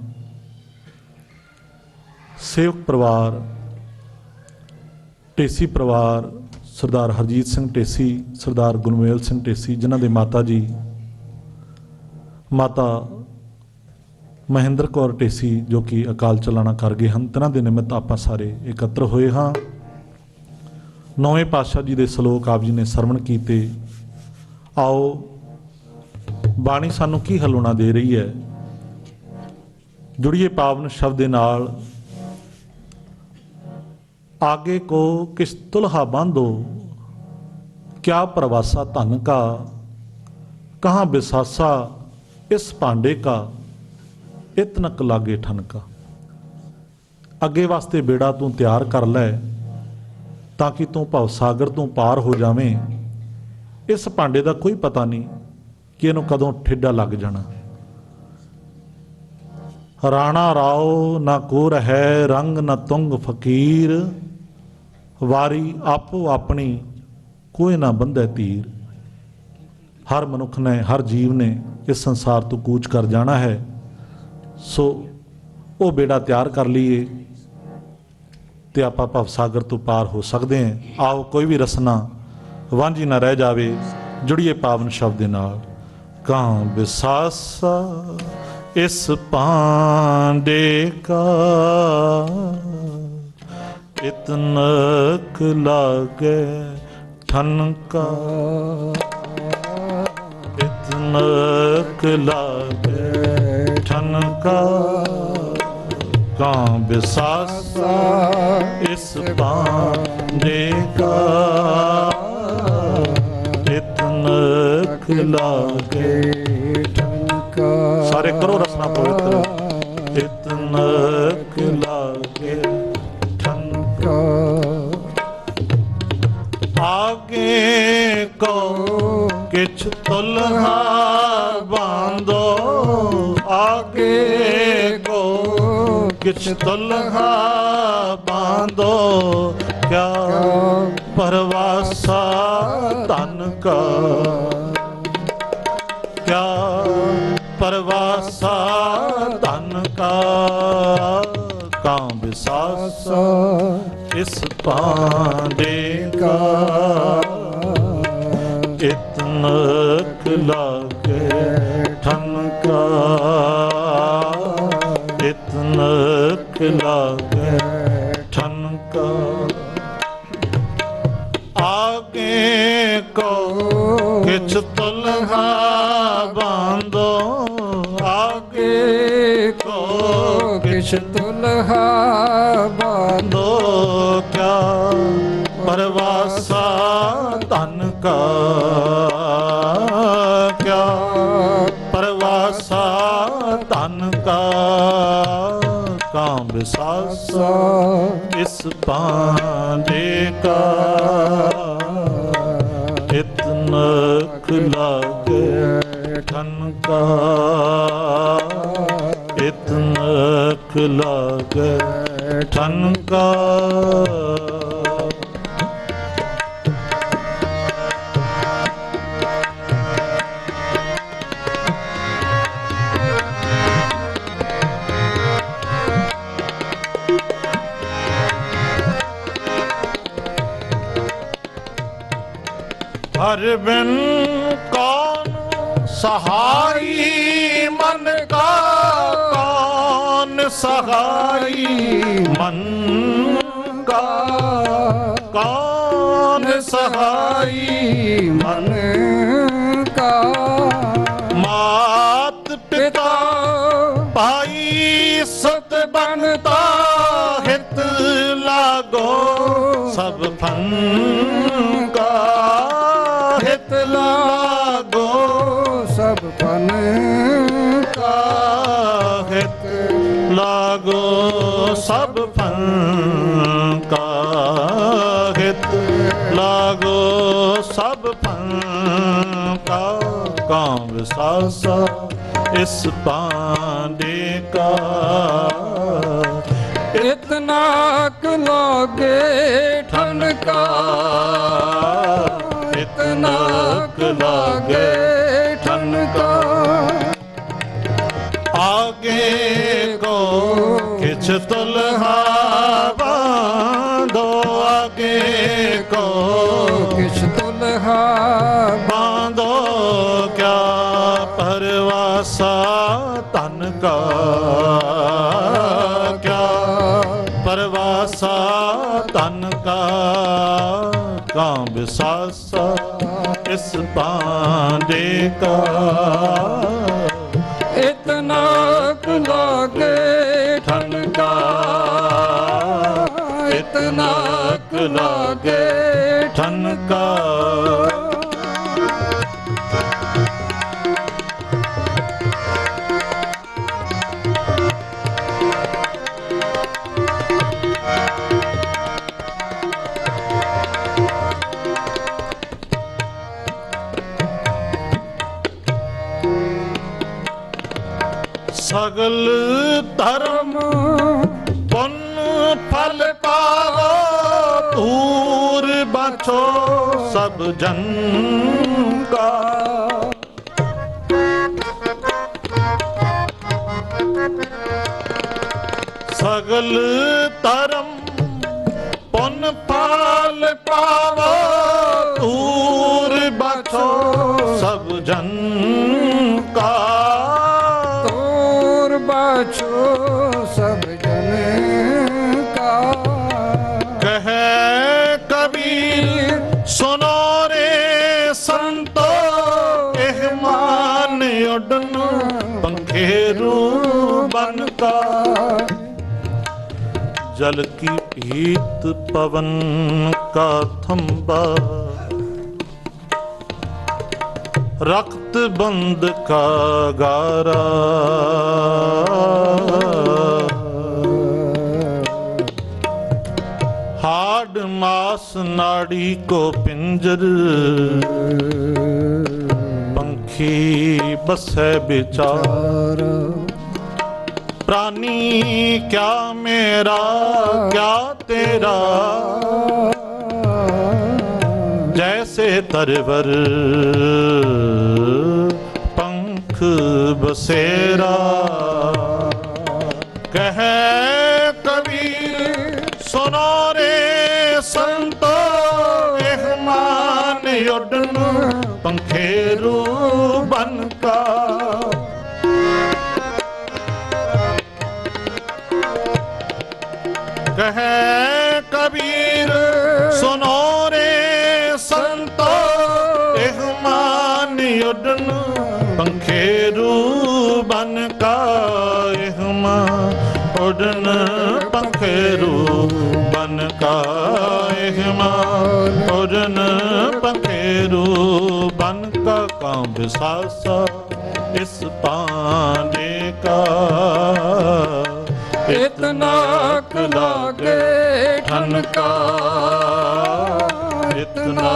ਸੇਵਕ ਪਰਿਵਾਰ, ਢੇਸੀ ਪਰਿਵਾਰ, ਸਰਦਾਰ ਹਰਜੀਤ ਸਿੰਘ ਢੇਸੀ, ਸਰਦਾਰ ਗੁਰਮੇਲ ਸਿੰਘ ਢੇਸੀ, ਜਿਨ੍ਹਾਂ ਦੇ ਮਾਤਾ ਜੀ ਮਾਤਾ ਮਹਿੰਦਰ ਕੌਰ ਢੇਸੀ ਜੋ ਕਿ ਅਕਾਲ ਚਲਾਣਾ ਕਰ ਗਏ ਹਨ, ਤਿਨਾਂ ਦੇ ਨਿਮਿਤ ਆਪਾਂ ਸਾਰੇ ਇਕੱਤਰ ਹੋਏ ਹਾਂ। ਨੌਵੇਂ ਪਾਤਸ਼ਾਹ ਜੀ ਦੇ ਸ਼ਲੋਕ ਆਪ ਜੀ ਨੇ ਸਰਵਣ ਕੀਤੇ। ਆਓ ਬਾਣੀ ਸਾਨੂੰ ਕੀ ਹਲੂਣਾ ਦੇ ਰਹੀ ਹੈ, ਜੁੜੀਏ ਪਾਵਨ ਸ਼ਬਦ ਦੇ ਨਾਲ। आगे को किस तुल्हा बांधो, क्या प्रवासा धन का, कहाँ बिसासा इस भांडे का, इतनक लागे ठनका। अगे वास्ते बेड़ा तू तैयार कर लै, ताकि तू भव सागर तू पार हो जावें। इस भांडे का कोई पता नहीं कि इनू कदों ठेडा लग जाना। राणा राओ ना कोर है रंग न तुंग फकीर, वारी आपो अपनी कोई ना बंधे तीर। हर मनुख ने, हर जीव ने इस संसार तो कूच कर जाना है, सो वो बेड़ा तैयार कर लीए ते आपां भव सागर तो पार हो सकते हैं। आओ कोई भी रसना वांझी ना रह जावे, जुड़िए पावन शब्द दे नाल। कां बिसासा इस पांडे का, इतनक लागे ठनका, इतनक लागे ठनका। कां बिसासा इस पांडे का, इतनक लागे ठनका। सारे करो रसना पवित्र। इतनक लागे आगे को किछ तुल्हा बांधो, आगे को किछ तुल्हा बांधो, क्या परवासा धन का, क्या परवासा धन का। कां बिसासा इस पांडे का, इतनक लागे ठनका, इतनक लागे ठनका। आगे को किछ तुल्हा बांधो, आगे को किछ तुल्हा बांधो, क्या परवासा धन का, क्या परवासा धन का। कां बिसासा इस पांडे का, इतनक लागे ठनका इतनक लागे ठनका हर बिन कौन सहाई मन का कौन सहाई मन का कौन सहाई मन का मात पिता भाई सत बनता हित लागो सब फन का हित लागो सब फन का हित लागो सब फन का हित लागो सब फन का काम सासा इस पांडे का इतना लागे ठनका इतना लागे ठनका आगे को खिंच तुल्हा बांधो आगे को खिंच तुल्हा बांधो क्या परवासा तन का क्या परवासा तन का कांब सासा इस पांडे का इतना लागे ठनका इतना लागे ठनका सगल धर्म पुण्य फल पावो दूर बचो सब जन का सगल धर्म पुण्य फल पावो दूर बचो सब जन का बचो सब जन का कहे कबीर सुनो रे संतो एह मान उड़न पंखेरू बन का जल की पीत पवन का थंबा रक्त बंद का गारा हाड मास नाड़ी को पिंजर पंखी बसे बिचार प्राणी क्या मेरा क्या तेरा जैसे तरवर पंख बसेरा कहे कबीर सुनो रे संतो एह मान उड़न पंखेरू बन का कहे कबीर सुनो रे संतो एह मान उड़न पंखेरू बन का एह मान उड़न पंखेरू बन का एह मान उड़न पंखेरू बन का कांब सासा इस पांडे का इतना लागे ठनका इतना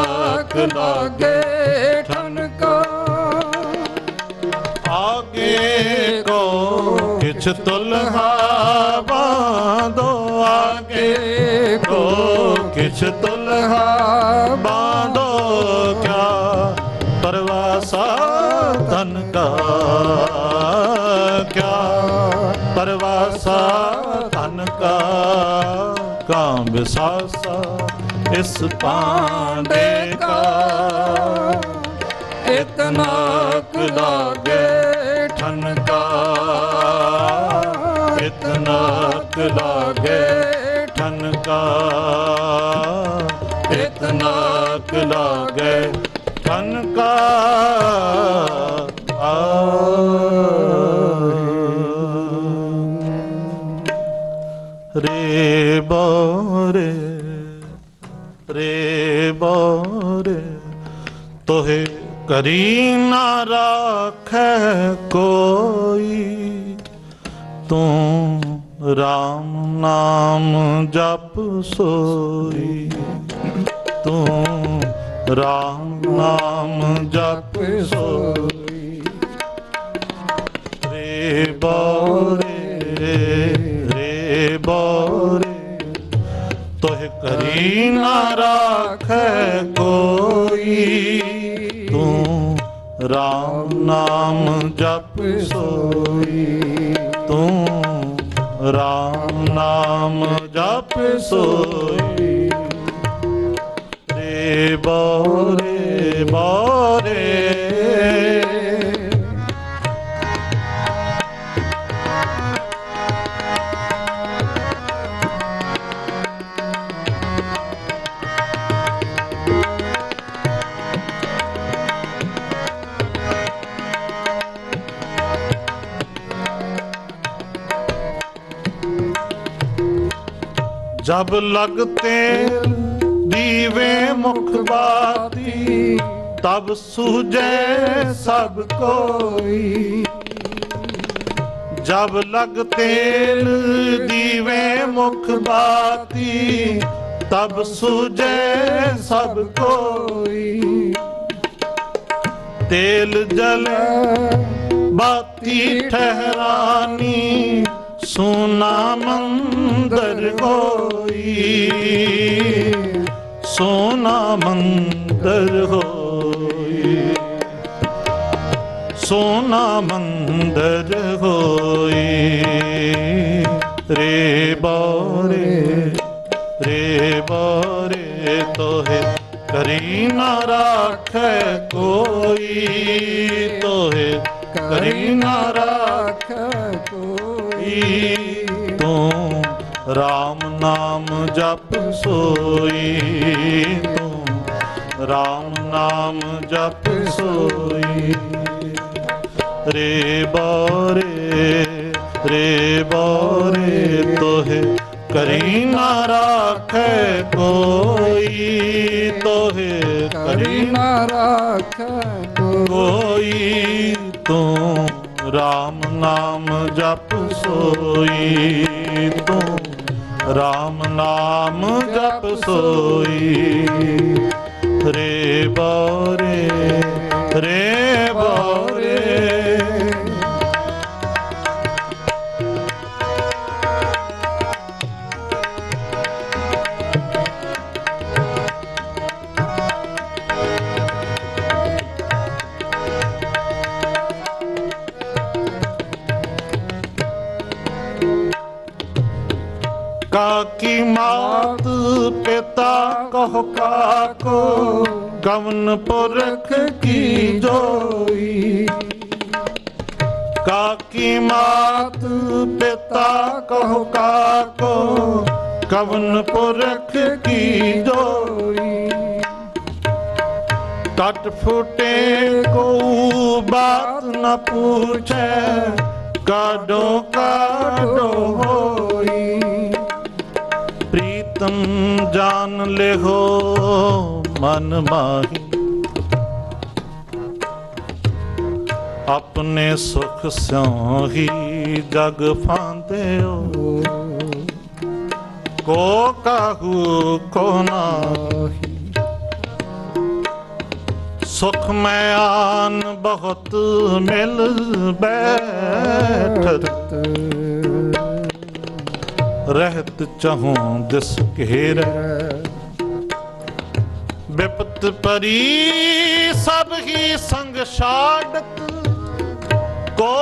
लागे ठनका किछ तुल्हा बांधो आगे को, किछ तुल्हा बांधो क्या परवासा तन का, क्या परवासा तन का, काम बिसासा इस पांडे का, इतना लागे ठनका, इतना लागे ठनका, इतना लागे ठनका। रे बोरे रे बोरे तोहे करी ना राखे कोई, तू राम नाम जप सोई, तू राम नाम जप सोई। रे बोरे रे बोरे तोहे करी ना राखे कोई, तू राम नाम जप सोई, तू राम नाम जप सोई। रे बोरे बोरे जब लगते दीवे मुख बाती, तब सूझे सब कोई। जब लगते दीवे मुख बाती, तब सूझे सब कोई। तेल जले बाती ठहरानी, सोना मंदिर होई, सोना मंदिर होई, सोना मंदिर होई। रे बोरे तोहे करी ना राखे कोई, तोहे करी ना राखे कोई। तू राम नाम जप सोई, तू राम नाम जप सोई। रे बोरे तोहे करी ना राखे कोई, तोहे करी ना राखे कोई। तू राम नाम जप सोई, तू राम नाम जप सोई। रे बोरे काकी मात पिता कहो काको, कवन पुरख की जोई। काकी मात पिता कहो काको, कवन पुरख की जोई। कट फूटे को बात न पूछे, काडो काडो होई। प्रीतम जान ले हो मन माही, अपने सुख स्यों ही जग फांदे हो। को काहू को नाही, सुख में आन बहुत मिल बैठत, रहत चहूं दिस घेर, विपत परी सब ही संग छाड़त, को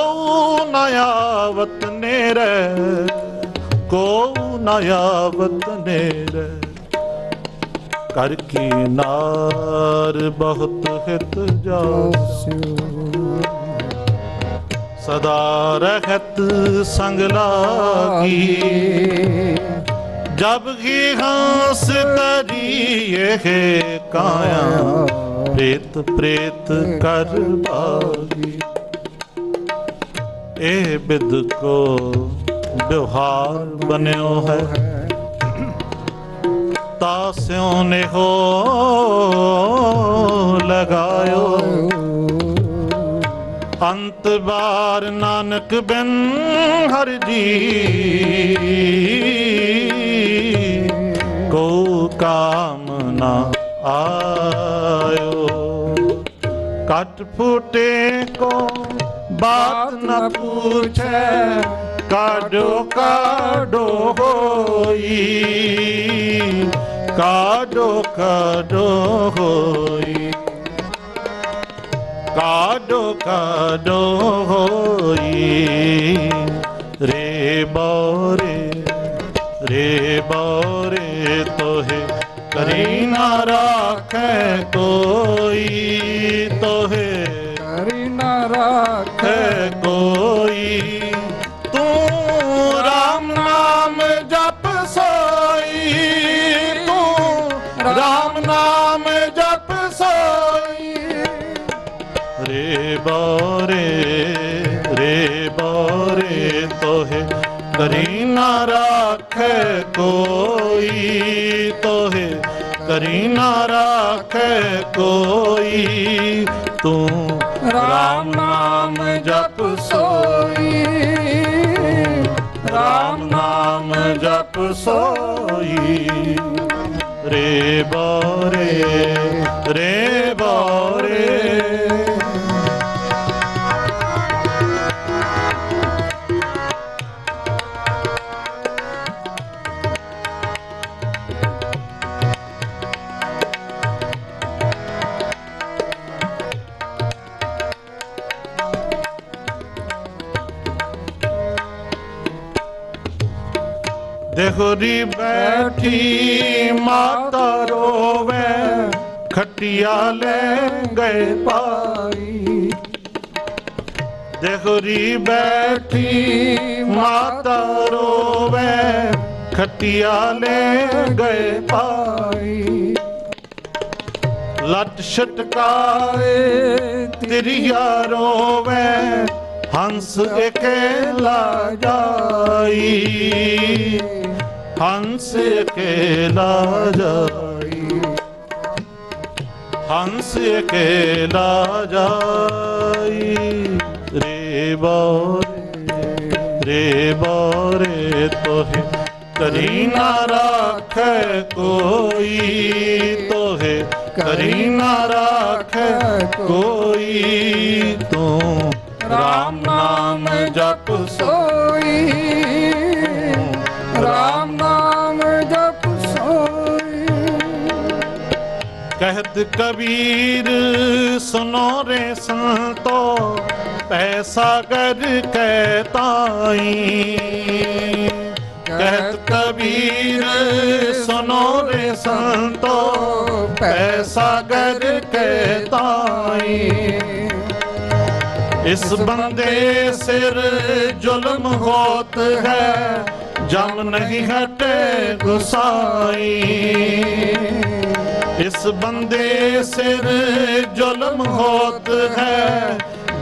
न आवत नेरे, को न आवत नेरे। कर की नार बहुत हित जास्यु, सदा रहत संग लागी, जब ही हंस तरिए काया, प्रेत प्रेत कर भागी। ए बिद को व्यवहार बन्यो है, तास्यों ने हो लगायो, अंत बार नानक बिन हर जी, को काम ना आयो। कट फूटे को बात न पूछे, काडो काडो होई, काडो काडो होई, काडो काडो होई। रे बोरे तोहे करी ना राखे कोई, तोहे करी ना राखे कोई। तू राम नाम जप सोई, तू राम नाम जप सोई। रे बोरे तोहे करी ना राखे कोई, तोहे करी ना राखे कोई। तू राम नाम जप सोई, राम नाम जप सोई। रे बोरे देहुरी बैठी माता रोवे, खटिया ले गए पाई। देहुरी बैठी माता रोवे, खटिया ले गए पाई। लट छटकाए तिरिया रोवे, हंस अकेला जाई, हंस अकेला जाई, हंस अकेला जाई। रे बोरे तोहे करी ना राखे कोई, तोहे करी ना राखे कोई। तू राम नाम जप सोई, राम नाम जप सोई। कहत कबीर सुनो रे संतो, पैसा गर कहताई। कहत कबीर सुनो रे संतो, पैसा गर कहताई। इस बंदे सिर जुल्म होत है, जम नहीं हटे गुसाई। इस बंदे सिर जुल्म होत है,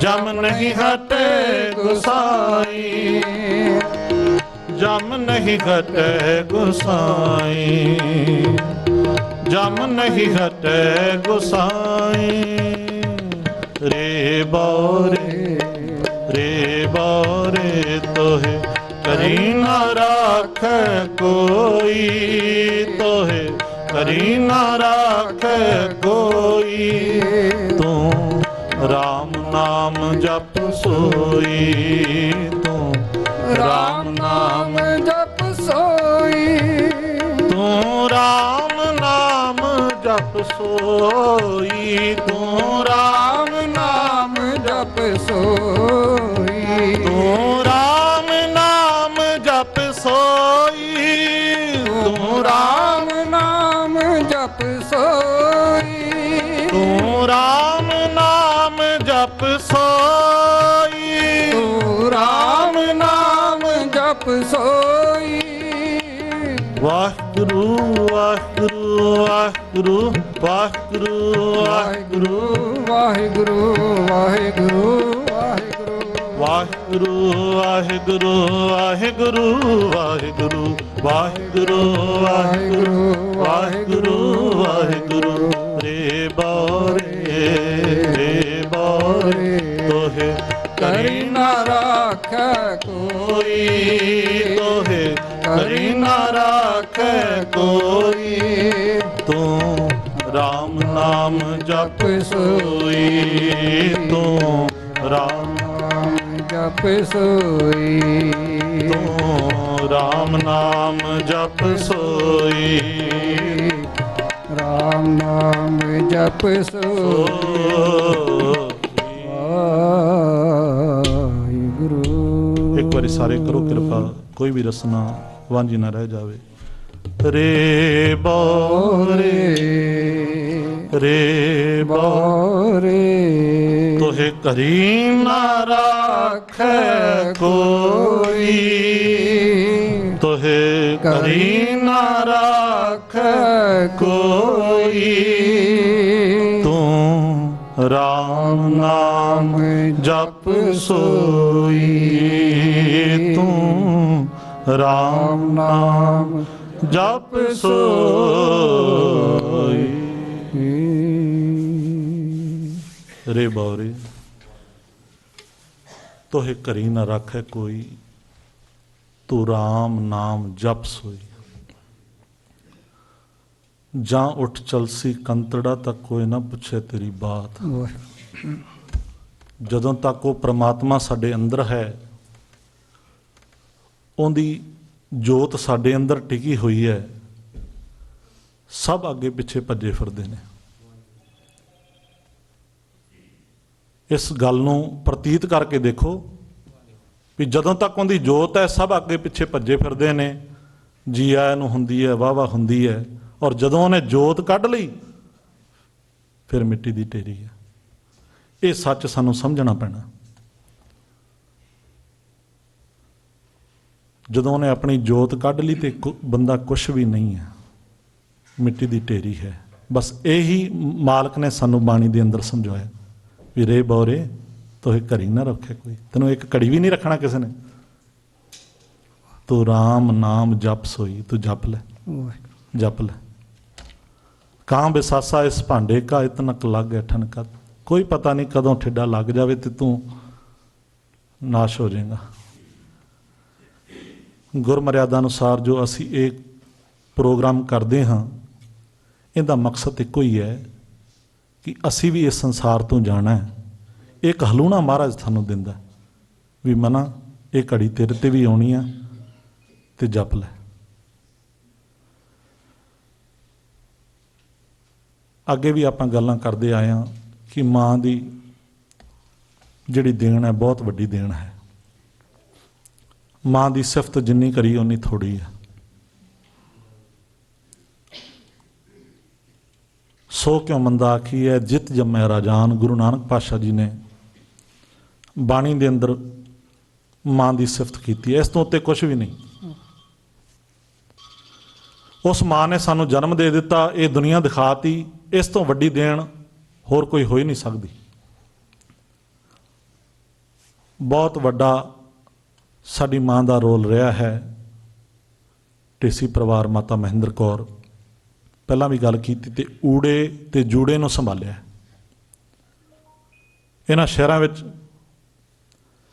जम नहीं हटे गुसाई, जम नहीं हटे गुसाई, जम नहीं हटे गुसाई। रे बोरे तोहे करी ना राखे कोई, तोहे करी ना राखे कोई। तू ਰਾਮ ਨਾਮ ਜਪ ਸੋਈ ਤੂੰ, ਰਾਮ ਨਾਮ ਜਪ ਸੋਈ, ਤੂੰ ਰਾਮ ਨਾਮ ਜਪ ਸੋਈ, ਤੂੰ ਰਾਮ ਨਾਮ ਜਪ ਸੋਈ, ਤੂੰ ਰਾਮ ਨਾਮ ਜਪ ਸੋਈ, ਤੂੰ ਰਾਮ ਨਾਮ ਜਪ ਸੋਈ, ਤੂੰ ਰਾਮ ਨਾਮ ਜਪ ਸੋਈ, ਤੂੰ ਰਾਮ ਨਾਮ ਜਪ ਸੋਈ। ਵਾਹਿਗੁਰੂ ਵਾਹਿਗੁਰੂ ਵਾਹਿਗੁਰੂ ਵਾਹਿਗੁਰੂ ਵਾਹਿਗੁਰੂ ਵਾਹਿਗੁਰੂ ਵਾਹਿਗੁਰੂ ਵਾਹਿਗੁਰੂ ਵਾਹਿਗੁਰੂ ਵਾਹਿਗੁਰੂ ਵਾਹਿਗੁਰੂ ਵਾਹਿਗੁਰੂ ਵਾਹਿਗੁਰੂ ਵਾਹਿਗੁਰੂ ਵਾਹਿਗੁਰੂ ਰੇ ਬਾਰੇ ਰੇ ਬਾਰੇ ਤੋਹੇ ਕਰੀ ਨਾ ਰਾਖੈ ਕੋਈ, ਤੋਹੇ ਕਰੀ ਨਾ ਰਾਖੈ ਕੋਈ, ਤੂੰ ਰਾਮ ਨਾਮ ਜਪ ਸੋਈ, ਤੂੰ ਰਾਮ ਜਪ ਸੋਈ, ਤੂੰ ਰਾਮ ਨਾਮ ਜਪ ਸੋਈ, ਰਾਮ ਨਾਮ ਜਪ ਸੋਈ। ਵਾਹਿਗੁਰੂ। ਇੱਕ ਵਾਰੀ ਸਾਰੇ ਕਰੋ ਕਿਰਪਾ, ਕੋਈ ਵੀ ਰਸਨਾ ਵਾਂਝੀ ਨਾ ਰਹਿ ਜਾਵੇ। ਰੇ ਬੋਰੇ ਰੇ ਬੋਰੇ ਤੋਹੇ ਕਰੀ ਨਾ ਰਾਖੈ ਕੋਈ, ਤੋਹੇ ਕਰੀ ਨਾ ਰਾਖੈ ਕੋਈ, ਤੂੰ ਰਾਮ ਨਾਮ ਜਪ ਸੋਈ, ਤੂੰ ਰਾਮ ਨਾਮ ਜਪ ਸੋਈ। ਰੇ ਬੌਰੇ ਤੋਹੇ ਘਰੀ ਨਾ ਰਾਖੈ ਕੋਈ, ਤੂੰ ਰਾਮ ਨਾਮ ਜਪ ਸੋਈ। ਜਾਂ ਉੱਠ ਚਲਸੀ ਕੰਤੜਾ ਤੱਕ ਕੋਈ ਨਾ ਪੁੱਛੇ ਤੇਰੀ ਬਾਤ। ਜਦੋਂ ਤੱਕ ਉਹ ਪ੍ਰਮਾਤਮਾ ਸਾਡੇ ਅੰਦਰ ਹੈ, ਉਹਦੀ ਜੋਤ ਸਾਡੇ ਅੰਦਰ ਟਿਕੀ ਹੋਈ ਹੈ, ਸਭ ਅੱਗੇ ਪਿੱਛੇ ਭੱਜੇ ਫਿਰਦੇ ਨੇ। ਇਸ ਗੱਲ ਨੂੰ ਪ੍ਰਤੀਤ ਕਰਕੇ ਦੇਖੋ ਵੀ ਜਦੋਂ ਤੱਕ ਉਹਦੀ ਜੋਤ ਹੈ, ਸਭ ਅੱਗੇ ਪਿੱਛੇ ਭੱਜੇ ਫਿਰਦੇ ਨੇ, ਜੀ ਆਇਆਂ ਨੂੰ ਹੁੰਦੀ ਹੈ, ਵਾਹ ਵਾਹ ਹੁੰਦੀ ਹੈ। ਔਰ ਜਦੋਂ ਉਹਨੇ ਜੋਤ ਕੱਢ ਲਈ, ਫਿਰ ਮਿੱਟੀ ਦੀ ਢੇਰੀ ਹੈ। ਇਹ ਸੱਚ ਸਾਨੂੰ ਸਮਝਣਾ ਪੈਣਾ। ਜਦੋਂ ਉਹਨੇ ਆਪਣੀ ਜੋਤ ਕੱਢ ਲਈ ਤੇ ਬੰਦਾ ਕੁਛ ਵੀ ਨਹੀਂ ਹੈ, ਮਿੱਟੀ ਦੀ ਢੇਰੀ ਹੈ। ਬਸ ਇਹੀ ਮਾਲਕ ਨੇ ਸਾਨੂੰ ਬਾਣੀ ਦੇ ਅੰਦਰ ਸਮਝਾਇਆ ਵੀ ਰੇ ਬੌਰੇ ਤੋਹੇ ਘਰੀ ਨਾ ਰੱਖੇ ਕੋਈ। ਤੈਨੂੰ ਇੱਕ ਘੜੀ ਵੀ ਨਹੀਂ ਰੱਖਣਾ ਕਿਸੇ ਨੇ। ਤੂੰ ਰਾਮ ਨਾਮ ਜਪ ਸੋਈ, ਤੂੰ ਜਪ ਲੈ, ਜਪ ਲੈ। ਕਾਂ ਬਿਸਾਸਾ ਇਸ ਭਾਂਡੇ ਕਾ ਇਤਨਕ ਲੱਗ ਠਨਕਾ। ਕੋਈ ਪਤਾ ਨਹੀਂ ਕਦੋਂ ਠੇਡਾ ਲੱਗ ਜਾਵੇ ਤੇ ਤੂੰ ਨਾਸ਼ ਹੋ ਜਾਏਗਾ। ਗੁਰਮਰਿਆਦਾ ਅਨੁਸਾਰ ਜੋ ਅਸੀਂ ਇਹ ਪ੍ਰੋਗਰਾਮ ਕਰਦੇ ਹਾਂ, ਇਹਦਾ ਮਕਸਦ ਇੱਕੋ ਹੀ ਹੈ ਕਿ ਅਸੀਂ ਵੀ ਇਸ ਸੰਸਾਰ ਤੋਂ ਜਾਣਾ ਹੈ। ਇੱਕ ਹਲੂਣਾ ਮਹਾਰਾਜ ਤੁਹਾਨੂੰ ਦਿੰਦਾ ਵੀ ਮਨਾ ਇਹ ਘੜੀ ਤੇਰੇ ਤੇ ਵੀ ਆਉਣੀ ਆ ਤੇ ਜਪ ਲੈ। ਅੱਗੇ ਵੀ ਆਪਾਂ ਗੱਲਾਂ ਕਰਦੇ ਆਏ ਹਾਂ ਕਿ ਮਾਂ ਦੀ ਜਿਹੜੀ ਦੇਣ ਹੈ ਬਹੁਤ ਵੱਡੀ ਦੇਣ ਹੈ। ਮਾਂ ਦੀ ਸਿਫਤ ਜਿੰਨੀ ਕਰੀ ਓਨੀ ਥੋੜੀ ਹੈ। ਸੋ ਕਿਉ ਮੰਦਾ ਆਖੀ ਹੈ ਜਿਤ ਜੰਮੈ ਰਾਜਾਨ। ਗੁਰੂ ਨਾਨਕ ਪਾਤਸ਼ਾਹ ਜੀ ਨੇ ਬਾਣੀ ਦੇ ਅੰਦਰ ਮਾਂ ਦੀ ਸਿਫਤ ਕੀਤੀ ਹੈ। ਇਸ ਤੋਂ ਉੱਤੇ ਕੁਝ ਵੀ ਨਹੀਂ। ਉਸ ਮਾਂ ਨੇ ਸਾਨੂੰ ਜਨਮ ਦੇ ਦਿੱਤਾ, ਇਹ ਦੁਨੀਆ ਦਿਖਾਤੀ। ਇਸ ਤੋਂ ਵੱਡੀ ਦੇਣ ਹੋਰ ਕੋਈ ਹੋ ਹੀ ਨਹੀਂ ਸਕਦੀ। ਬਹੁਤ ਵੱਡਾ ਸਾਡੀ ਮਾਂ ਦਾ ਰੋਲ ਰਿਹਾ ਹੈ। ਢੇਸੀ ਪਰਿਵਾਰ ਮਾਤਾ ਮਹਿੰਦਰ ਕੌਰ, ਪਹਿਲਾਂ ਵੀ ਗੱਲ ਕੀਤੀ, ਤੇ ਊੜੇ ਤੇ ਜੂੜੇ ਨੂੰ ਸੰਭਾਲਿਆ। ਇਹਨਾਂ ਸ਼ਹਿਰਾਂ ਵਿੱਚ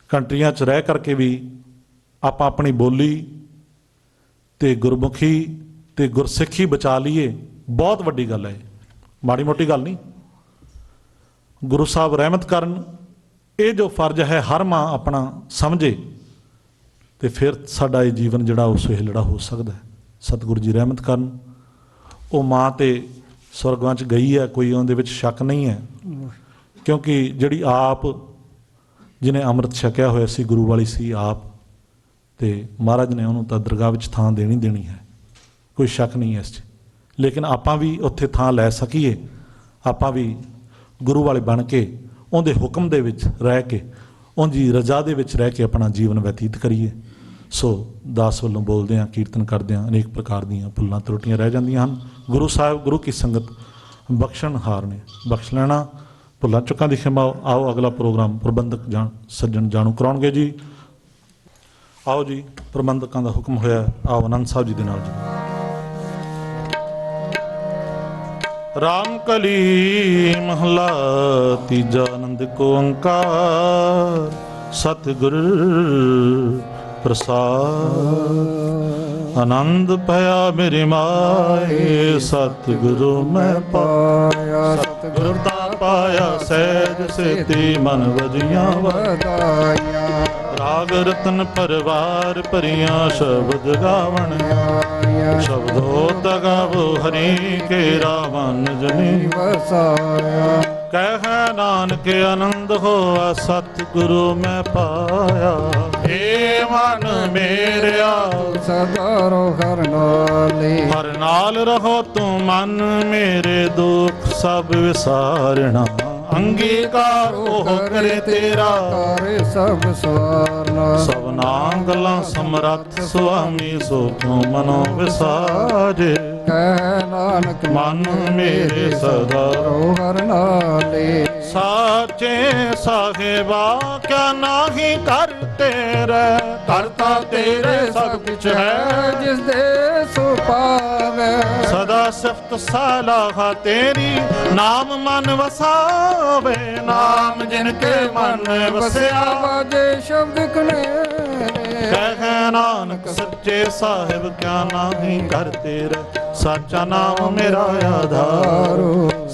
ਕੰਟਰੀਆਂ 'ਚ ਰਹਿ ਕਰਕੇ ਵੀ ਆਪਾਂ ਆਪਣੀ ਬੋਲੀ ਤੇ ਗੁਰਮੁਖੀ ਤੇ ਗੁਰਸਿੱਖੀ ਬਚਾ ਲਈਏ, ਬਹੁਤ ਵੱਡੀ ਗੱਲ ਹੈ। ਮਾੜੀ ਮੋਟੀ ਗੱਲ ਨਹੀਂ। ਗੁਰੂ ਸਾਹਿਬ ਰਹਿਮਤ ਕਰਨ। ਇਹ ਜੋ ਫਰਜ਼ ਹੈ ਹਰ ਮਾਂ ਆਪਣਾ ਸਮਝੇ ਤੇ ਫਿਰ ਸਾਡਾ ਇਹ ਜੀਵਨ ਜਿਹੜਾ ਉਹ ਸੁਹੇਲੜਾ ਹੋ ਸਕਦਾ ਹੈ। ਸਤਿਗੁਰੂ ਜੀ ਰਹਿਮਤ ਕਰਨ। ਉਹ ਮਾਂ ਤੇ ਸਵਰਗਾਂ 'ਚ ਗਈ ਹੈ, ਕੋਈ ਉਹਦੇ ਵਿੱਚ ਸ਼ੱਕ ਨਹੀਂ ਹੈ, ਕਿਉਂਕਿ ਜਿਹੜੀ ਆਪ ਜਿਹਨੇ ਅੰਮ੍ਰਿਤ ਛਕਿਆ ਹੋਇਆ ਸੀ, ਗੁਰੂ ਵਾਲੀ ਸੀ ਆਪ, ਤੇ ਮਹਾਰਾਜ ਨੇ ਉਹਨੂੰ ਤਾਂ ਦਰਗਾਹ ਵਿੱਚ ਥਾਂ ਦੇਣੀ ਦੇਣੀ ਹੈ, ਕੋਈ ਸ਼ੱਕ ਨਹੀਂ ਹੈ ਇਸ 'ਚ। ਲੇਕਿਨ ਆਪਾਂ ਵੀ ਉੱਥੇ ਥਾਂ ਲੈ ਸਕੀਏ, ਆਪਾਂ ਵੀ ਗੁਰੂ ਵਾਲੇ ਬਣ ਕੇ ਉਹਦੇ ਹੁਕਮ ਦੇ ਵਿੱਚ ਰਹਿ ਕੇ, ਉਹਦੀ ਰਜ਼ਾ ਦੇ ਵਿੱਚ ਰਹਿ ਕੇ ਆਪਣਾ ਜੀਵਨ ਬਤੀਤ ਕਰੀਏ। ਸੋ ਦਾਸ ਵੱਲੋਂ ਬੋਲਦੇ ਹਾਂ, ਕੀਰਤਨ ਕਰਦੇ ਹਾਂ, ਅਨੇਕ ਪ੍ਰਕਾਰ ਦੀਆਂ ਭੁੱਲਾਂ ਤਰੁੱਟੀਆਂ ਰਹਿ ਜਾਂਦੀਆਂ ਹਨ। ਗੁਰੂ ਸਾਹਿਬ ਗੁਰੂ ਕੀ ਸੰਗਤ ਬਖਸ਼ਣਹਾਰ ਨੇ, ਬਖਸ਼ ਲੈਣਾ। ਭੁੱਲਾਂ ਚੁੱਕਾਂ ਦੀ ਖਿਮਾ। ਆਓ ਅਗਲਾ ਪ੍ਰੋਗਰਾਮ ਪ੍ਰਬੰਧਕ ਸੱਜਣ ਜਾਣੂ ਕਰਾਉਣਗੇ ਜੀ। ਆਓ ਜੀ, ਪ੍ਰਬੰਧਕਾਂ ਦਾ ਹੁਕਮ ਹੋਇਆ। ਆਓ ਆਨੰਦ ਸਾਹਿਬ ਜੀ ਦੇ ਨਾਲ ਜੀ। ਰਾਮ ਕਲੀ ਮਹਲਾ ਤੀਜਾ। ਆਨੰਦ ਕੋ ਓੰਕਾਰ ਸਤਿਗੁਰ ਪ੍ਰਸਾਦ। ਆਨੰਦ ਭਇਆ ਮੇਰੀ ਮਾਏ, ਸਤਿਗੁਰੂ ਮੈਂ ਪਾਇਆ। ਸਤਿਗੁਰ ਦਾ ਪਾਇਆ ਸਹਿਜ ਸੇਤੀ, ਮਨ ਵਜੀਆਂ ਵਧਾਈਆਂ। ਰਾਗ ਰਤਨ ਪਰਵਾਰ ਭਰੀਆਂ, ਸ਼ਬਦ ਗਾਵਣ ਆਇਆ। ਸ਼ਬਦੋ ਤਗਾਵੋ ਹਰੀ ਕੇ ਰਾਵਨ ਜਨੀ ਵਸਾਇਆ। ਕਹਿ ਨਾਨਕ ਆਨੰਦ ਹੋਆ, ਸਤਿਗੁਰੂ ਮੈਂ ਪਾਇਆ। ਏ ਮਨ ਮੇਰਿਆ ਸਦਾ ਰੋ ਹਰ ਨਾਲੇ, ਹਰ ਨਾਲ ਰਹੋ ਤੂੰ ਮਨ ਮੇਰੇ, ਦੁੱਖ ਸਭ ਵਿਸਾਰਣਾ। ਅੰਗੀਕਾਰ ਉਹ ਕਰੇ ਤੇਰਾ, ਤਾਰੇ ਸਭ ਸਵਾਰਨਾ। ਸਭਨਾ ਗੱਲਾਂ ਸਮਰੱਥ ਸੁਆਮੀ, ਸੋ ਤੂੰ ਮਨੋ ਵਿਸਾਜੇ। ਕਹਿ ਨਾਨਕ ਮਨ ਮੇਰੇ ਸਦਾ ਰੋ ਹਰ ਨਾਲੇ। ਸਾਚੇ ਸਾਹਿਬਾ ਕਿਆ ਨਾਹੀ ਕਰ ਤੇਰੇ, ਕਰਤਾ ਤੇਰੇ ਸਭ ਕੁਛ ਹੈ, ਜਿਸ ਦੇ ਸੋ ਪਾਵੇ। ਸਦਾ ਸਿਫਤ ਸਲਾਹ ਤੇਰੀ, ਨਾਮ ਮਨ ਵਸਾਵੇ। ਨਾਮ ਜਿਨ ਕੇ ਮਨ ਵਸਿਆ, ਵਾਜੇ ਸ਼ਬਦ ਕਨੇਰੇ। ਕਹਿ ਨਾਨਕ ਸੱਚੇ ਸਾਹਿਬ ਕਿਆ ਨਾਹੀ ਕਰ ਤੇਰੇ, ਸਾਚਾ ਨਾਮ ਮੇਰਾ ਆਧਾਰ।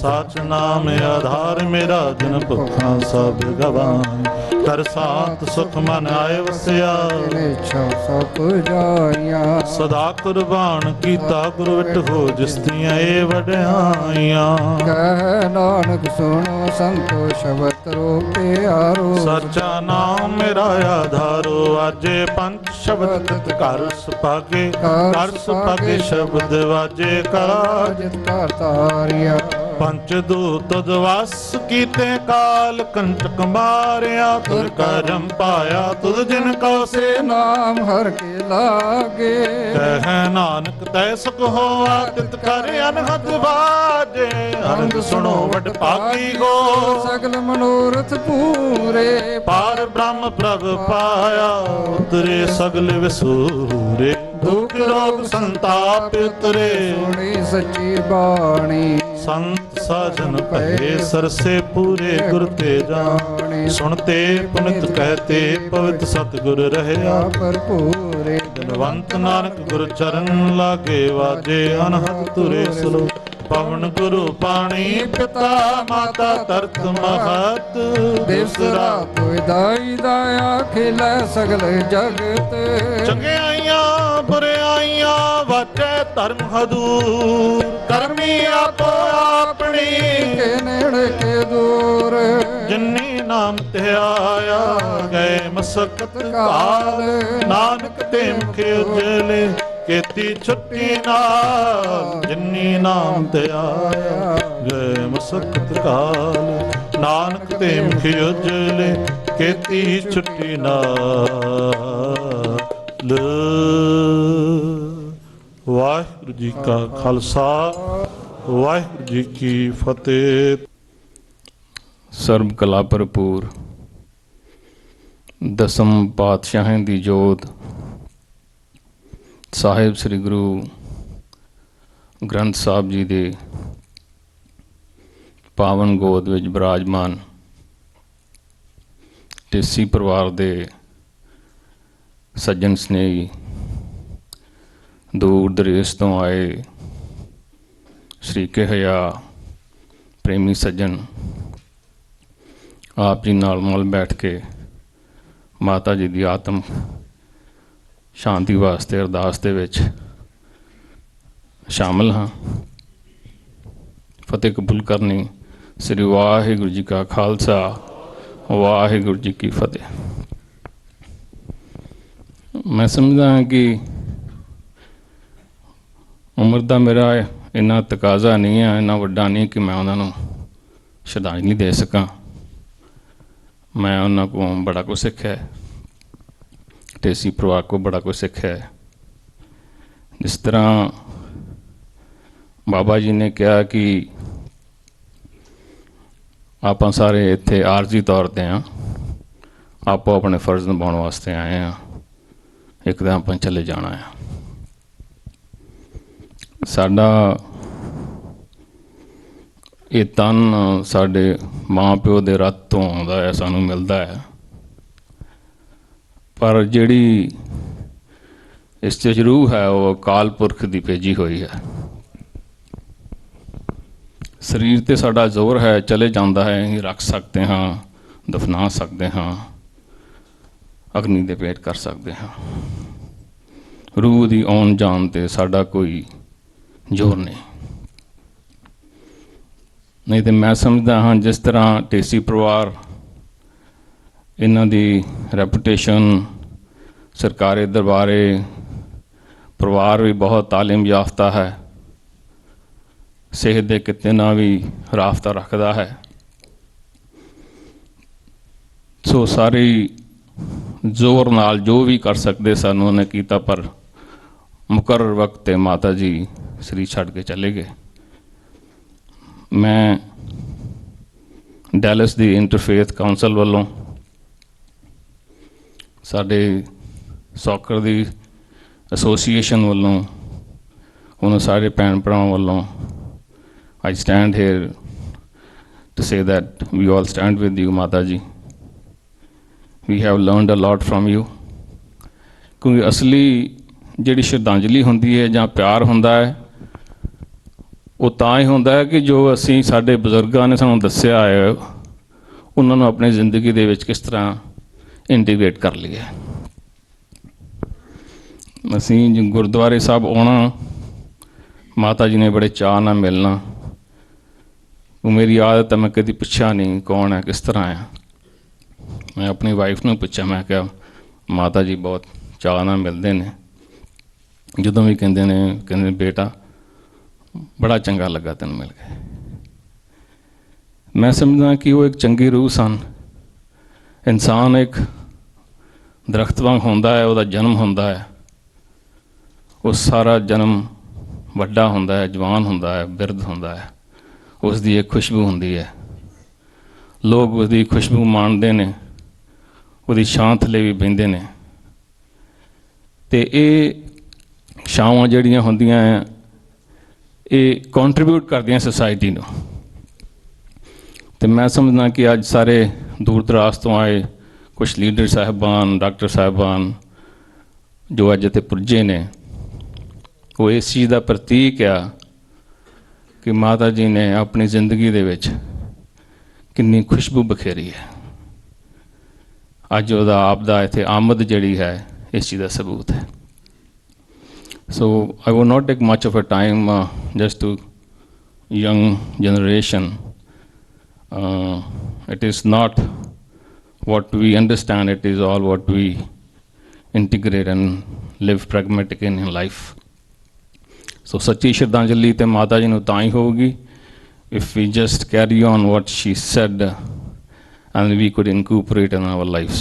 ਸਾਚ ਨਾਮ ਆਧਾਰ ਮੇਰਾ, ਜਿਨ ਭੁੱਖਾਂ ਸਭ ਗਵਾਏ। ਕਰ ਸਾਤ ਸੁਖ ਮਨ ਆਏ ਵਸਿਆ, ਇਛਾ ਸਭ ਜਾਈਆਂ। ਸਦਾ ਕੁਰਬਾਨ ਕੀਤਾ ਗੁਰੂ ਵਿਟਹੁ, ਜਿਸ ਦੀਆਂ ਏ ਵਡਿਆਈਆਂ। ਕਹਿ ਨਾਨਕ ਸੁਣੋ ਸੰਤੋ ਸ਼ਬਦ ਰੂਪ ਪਿਆਰੋ। ਸੱਚਾ ਨਾਮ ਮੇਰਾ ਆਧਾਰੋ, ਆਜੇ ਪੰਜ ਸ਼ਬਦ ਤਿਤ ਘਰ ਸੁਭਾਗੇ। ਘਰ ਸੁਭਾਗੇ ਸ਼ਬਦ ਵਾਜੇ, ਕਾਜ ਕਾ ਤਾਰਿਆ। ਪੰਚ ਦੂਤ ਦਵਸ ਕੀਤੇ, ਕਾਲ ਕੰਟਕ ਮਾਰਿਆ। ਤੁਰ ਕਰਮ ਪਾਇਆ ਤੁਧ ਜਿਨ ਕਉ, ਸੇ ਨਾਮ ਹਰ ਕੇ ਲਾਗੇ। ਕਹਿ ਨਾਨਕ ਤੈ ਸੁਖ ਹੋਆ, ਤਿਤ ਕਰ ਅਨਹਦ ਬਾਜੇ। ਅਨੰਦ ਸੁਣੋ ਵਡ ਭਾਗੀ ਗੋ, ਸਗਲ ਮਨੋਰਥ ਪੂਰੇ। ਪਾਰ ਬ੍ਰਹਮ ਪ੍ਰਭ ਪਾਇਆ, ਉਤਰੇ ਸਗਲ ਵਿਸੂਰੇ। ਦੁਖ ਰੋਗ ਸੰਤਾਪ ਉਤਰੇ, ਸੁਣੀ ਸੱਚੀ ਬਾਣੀ। ਸੰਤ ਸਾਜਨ ਭਏ ਸਰਸੇ ਪੂਰੇ, ਗੁਰ ਤੇ ਜਾਣੀ। ਸੁਣਤੇ ਪੁਨਿਤ ਕਹਤੇ, ਪਵਿੱਤ ਸਤਿਗੁਰ ਰਹਿਆ ਭਰਪੂਰੇ। ਧਨਵੰਤ ਨਾਨਕ ਗੁਰ ਚਰਨ ਲਾਗੇ, ਵਾਜੇ ਅਨਹਦ ਤੁਰੇ ਸਲੋ। ਪਵਨ ਗੁਰੂ ਪਾਣੀ, ਪਿਤਾ ਮਾਤਾ ਤਰਤ ਮਹਤ। ਦਿਵਸ ਰਾਤ ਦਾਈ ਦਾਇਆ, ਖਿਲੇ ਸਗਲ ਜਗਤ। ਚੰਗਿਆਈਆਂ ਬੁਰਿਆਈਆਂ, ਵਾਜੇ ਧਰਮ ਹਦੂਰ। ਕਰਮੀ ਆਪੋ ਆਪਣੀ, ਕੇ ਨੇੜੇ ਕੇ ਦੂਰ। ਜਿਨੀ ਨਾਮ ਤੇ ਆਇਆ, ਗਏ ਮਸਕਤ ਕਾਲ। ਨਾਨਕ ਤੇ ਮੁਖ ਉਜਲੇ, ਕੀਤੀ ਛੁੱਟੀ ਨਾਲ। ਜਿਨੀ ਨਾਮ ਤੇ ਆਇਆ, ਗਏ ਮਸਕਤ ਕਾਲ। ਨਾਨਕ ਤੇ ਮੁਖ ਉਜਲੇ, ਕੀਤੀ ਛੁੱਟੀ ਨਾਲ। ਵਾਹਿਗੁਰੂ ਜੀ ਕਾ ਖਾਲਸਾ, ਵਾਹਿਗੁਰੂ ਜੀ ਕੀ ਫਤਿਹ। ਸਰਬ ਕਲਾ ਭਰਪੂਰ ਦਸਮ ਪਾਤਸ਼ਾਹਾਂ ਦੀ ਜੋਤ, ਸਾਹਿਬ ਸ੍ਰੀ ਗੁਰੂ ਗ੍ਰੰਥ ਸਾਹਿਬ ਜੀ ਦੇ ਪਾਵਨ ਗੋਦ ਵਿੱਚ ਬਿਰਾਜਮਾਨ ਢੇਸੀ ਪਰਿਵਾਰ ਦੇ ਸੱਜਣ ਸਨੇਹੀ, ਦੂਰ ਦਰੇਸ ਤੋਂ ਆਏ ਸ਼ਰੀਕੇ ਹਯਾ ਪ੍ਰੇਮੀ ਸੱਜਣ, ਆਪ ਜੀ ਨਾਲ ਮਲ ਬੈਠ ਕੇ ਮਾਤਾ ਜੀ ਦੀ ਆਤਮ ਸ਼ਾਂਤੀ ਵਾਸਤੇ ਅਰਦਾਸ ਦੇ ਵਿੱਚ ਸ਼ਾਮਲ ਹਾਂ। ਫਤਿਹ ਕਬੂਲ ਕਰਨੀ। ਸ੍ਰੀ ਵਾਹਿਗੁਰੂ ਜੀ ਕਾ ਖਾਲਸਾ, ਵਾਹਿਗੁਰੂ ਜੀ ਕੀ ਫਤਿਹ। ਮੈਂ ਸਮਝਦਾ ਹਾਂ ਕਿ ਉਮਰ ਦਾ ਮੇਰਾ ਇੰਨਾ ਤਕਾਜ਼ਾ ਨਹੀਂ ਹੈ, ਇੰਨਾ ਵੱਡਾ ਨਹੀਂ ਕਿ ਮੈਂ ਉਹਨਾਂ ਨੂੰ ਸ਼ਰਧਾਂਜਲੀ ਦੇ ਸਕਾਂ। ਮੈਂ ਉਹਨਾਂ ਕੋਲੋਂ ਬੜਾ ਕੁਛ ਸਿੱਖਿਆ ਹੈ, ਢੇਸੀ ਪਰਿਵਾਰ ਕੋਲ ਬੜਾ ਕੁਛ ਸਿੱਖਿਆ ਹੈ। ਜਿਸ ਤਰ੍ਹਾਂ ਬਾਬਾ ਜੀ ਨੇ ਕਿਹਾ ਕਿ ਆਪਾਂ ਸਾਰੇ ਇੱਥੇ ਆਰਜ਼ੀ ਤੌਰ 'ਤੇ ਹਾਂ, ਆਪੋ ਆਪਣੇ ਫਰਜ਼ ਨਿਭਾਉਣ ਵਾਸਤੇ ਆਏ ਹਾਂ, ਇੱਕ ਦਿਨ ਆਪਾਂ ਚਲੇ ਜਾਣਾ ਆ। ਸਾਡਾ ਇਹ ਤਨ ਸਾਡੇ ਮਾਂ ਪਿਓ ਦੇ ਰਤ ਤੋਂ ਆਉਂਦਾ ਹੈ, ਸਾਨੂੰ ਮਿਲਦਾ ਹੈ, ਪਰ ਜਿਹੜੀ ਇਸ 'ਚ ਰੂਹ ਹੈ ਉਹ ਅਕਾਲ ਪੁਰਖ ਦੀ ਭੇਜੀ ਹੋਈ ਹੈ। ਸਰੀਰ 'ਤੇ ਸਾਡਾ ਜ਼ੋਰ ਹੈ, ਚਲੇ ਜਾਂਦਾ ਹੈ, ਅਸੀਂ ਰੱਖ ਸਕਦੇ ਹਾਂ, ਦਫਨਾ ਸਕਦੇ ਹਾਂ, ਅਗਨੀ ਦੇ ਭੇਟ ਕਰ ਸਕਦੇ ਹਾਂ। ਰੂਹ ਦੀ ਆਉਣ ਜਾਣ 'ਤੇ ਸਾਡਾ ਕੋਈ ਜ਼ੋਰ ਨਹੀਂ ਤੇ ਮੈਂ ਸਮਝਦਾ ਹਾਂ ਜਿਸ ਤਰ੍ਹਾਂ ਢੇਸੀ ਪਰਿਵਾਰ, ਇਹਨਾਂ ਦੀ ਰੈਪੂਟੇਸ਼ਨ ਸਰਕਾਰੀ ਦਰਬਾਰੇ ਪਰਿਵਾਰ ਵੀ ਬਹੁਤ ਤਾਲੀਮ ਯਾਫਤਾ ਹੈ, ਸਿਹਤ ਦੇ ਕਿੱਤੇ ਨਾਲ ਵੀ ਰਾਬਤਾ ਰੱਖਦਾ ਹੈ। ਸੋ ਸਾਰੀ ਜ਼ੋਰ ਨਾਲ ਜੋ ਵੀ ਕਰ ਸਕਦੇ ਸਾਨੂੰ ਉਹਨੇ ਕੀਤਾ, ਪਰ ਮੁਕਰਰ ਵਕਤ 'ਤੇ ਮਾਤਾ ਜੀ ਸਰੀਰ ਛੱਡ ਕੇ ਚਲੇ ਗਏ। ਮੈਂ ਡੈਲਸ ਦੀ ਇੰਟਰਫੇਥ ਕਾਉਂਸਲ ਵੱਲੋਂ, ਸਾਡੇ ਸੌਕਰ ਦੀ ਐਸੋਸੀਏਸ਼ਨ ਵੱਲੋਂ, ਉਹਨਾਂ ਸਾਰੇ ਭੈਣ ਭਰਾਵਾਂ ਵੱਲੋਂ I stand here to say that we all stand with you, Mata Ji. We have learned a lot from you. ਕਿਉਂਕਿ ਅਸਲੀ ਜਿਹੜੀ ਸ਼ਰਧਾਂਜਲੀ ਹੁੰਦੀ ਹੈ ਜਾਂ ਪਿਆਰ ਹੁੰਦਾ ਹੈ, ਉਹ ਤਾਂ ਹੀ ਹੁੰਦਾ ਹੈ ਕਿ ਜੋ ਅਸੀਂ ਸਾਡੇ ਬਜ਼ੁਰਗਾਂ ਨੇ ਸਾਨੂੰ ਦੱਸਿਆ ਹੈ ਉਹਨਾਂ ਨੂੰ ਆਪਣੀ ਜ਼ਿੰਦਗੀ ਦੇ ਵਿੱਚ ਕਿਸ ਤਰ੍ਹਾਂ ਇੰਟੀਗ੍ਰੇਟ ਕਰ ਲਈਏ। ਅਸੀਂ ਗੁਰਦੁਆਰੇ ਸਾਹਿਬ ਆਉਣਾ, ਮਾਤਾ ਜੀ ਨੇ ਬੜੇ ਚਾਅ ਨਾਲ ਮਿਲਣਾ। ਉਹ ਮੇਰੀ ਆਦਤ ਹੈ, ਮੈਂ ਕਦੀ ਪੁੱਛਿਆ ਨਹੀਂ ਕੌਣ ਹੈ, ਕਿਸ ਤਰ੍ਹਾਂ ਹੈ। ਮੈਂ ਆਪਣੀ ਵਾਈਫ ਨੂੰ ਪੁੱਛਿਆ, ਮੈਂ ਕਿਹਾ ਮਾਤਾ ਜੀ ਬਹੁਤ ਚਾਅ ਨਾਲ ਮਿਲਦੇ ਨੇ। ਜਦੋਂ ਵੀ ਕਹਿੰਦੇ ਬੇਟਾ ਬੜਾ ਚੰਗਾ ਲੱਗਾ ਤੈਨੂੰ ਮਿਲ ਕੇ। ਮੈਂ ਸਮਝਦਾ ਕਿ ਉਹ ਇੱਕ ਚੰਗੀ ਰੂਹ ਸਨ। ਇਨਸਾਨ ਇੱਕ ਦਰਖਤ ਵਾਂਗ ਹੁੰਦਾ ਹੈ, ਉਹਦਾ ਜਨਮ ਹੁੰਦਾ ਹੈ, ਉਹ ਸਾਰਾ ਜਨਮ ਵੱਡਾ ਹੁੰਦਾ ਹੈ, ਜਵਾਨ ਹੁੰਦਾ ਹੈ, ਬਿਰਧ ਹੁੰਦਾ ਹੈ, ਉਸ ਦੀ ਇੱਕ ਖੁਸ਼ਬੂ ਹੁੰਦੀ ਹੈ। ਲੋਕ ਉਹਦੀ ਖੁਸ਼ਬੂ ਮਾਣਦੇ ਨੇ, ਉਹਦੀ ਛਾਂ ਥੱਲੇ ਵੀ ਬਹਿੰਦੇ ਨੇ। ਅਤੇ ਇਹ ਛਾਵਾਂ ਜਿਹੜੀਆਂ ਹੁੰਦੀਆਂ ਹੈ, ਇਹ ਕੰਟਰੀਬਿਊਟ ਕਰਦੀਆਂ ਸੁਸਾਇਟੀ ਨੂੰ। ਅਤੇ ਮੈਂ ਸਮਝਦਾ ਕਿ ਅੱਜ ਸਾਰੇ ਦੂਰ ਦਰਾਜ਼ ਤੋਂ ਆਏ ਕੁਛ ਲੀਡਰ ਸਾਹਿਬਾਨ, ਡਾਕਟਰ ਸਾਹਿਬਾਨ ਜੋ ਅੱਜ ਇੱਥੇ ਪੁੱਜੇ ਨੇ, ਉਹ ਇਸ ਚੀਜ਼ ਦਾ ਪ੍ਰਤੀਕ ਆ ਕਿ ਮਾਤਾ ਜੀ ਨੇ ਆਪਣੀ ਜ਼ਿੰਦਗੀ ਦੇ ਵਿੱਚ ਕਿੰਨੀ ਖੁਸ਼ਬੂ ਬਖੇਰੀ ਹੈ। ਅੱਜ ਉਹਦਾ ਆਪ ਦਾ ਇੱਥੇ ਆਮਦ ਜਿਹੜੀ ਹੈ ਇਸ ਚੀਜ਼ ਦਾ ਸਬੂਤ ਹੈ। So I will not take much of a time just to young generation. It is not what we understand, it is all what we integrate and live pragmatic in life. So ਸੱਚੀ ਸ਼ਰਧਾਂਜਲੀ ਤੇ ਮਾਤਾ ਜੀ ਨੂੰ ਤਾਂ ਹੀ ਹੋਊਗੀ if we just carry on what she said and we could incorporate in our lives.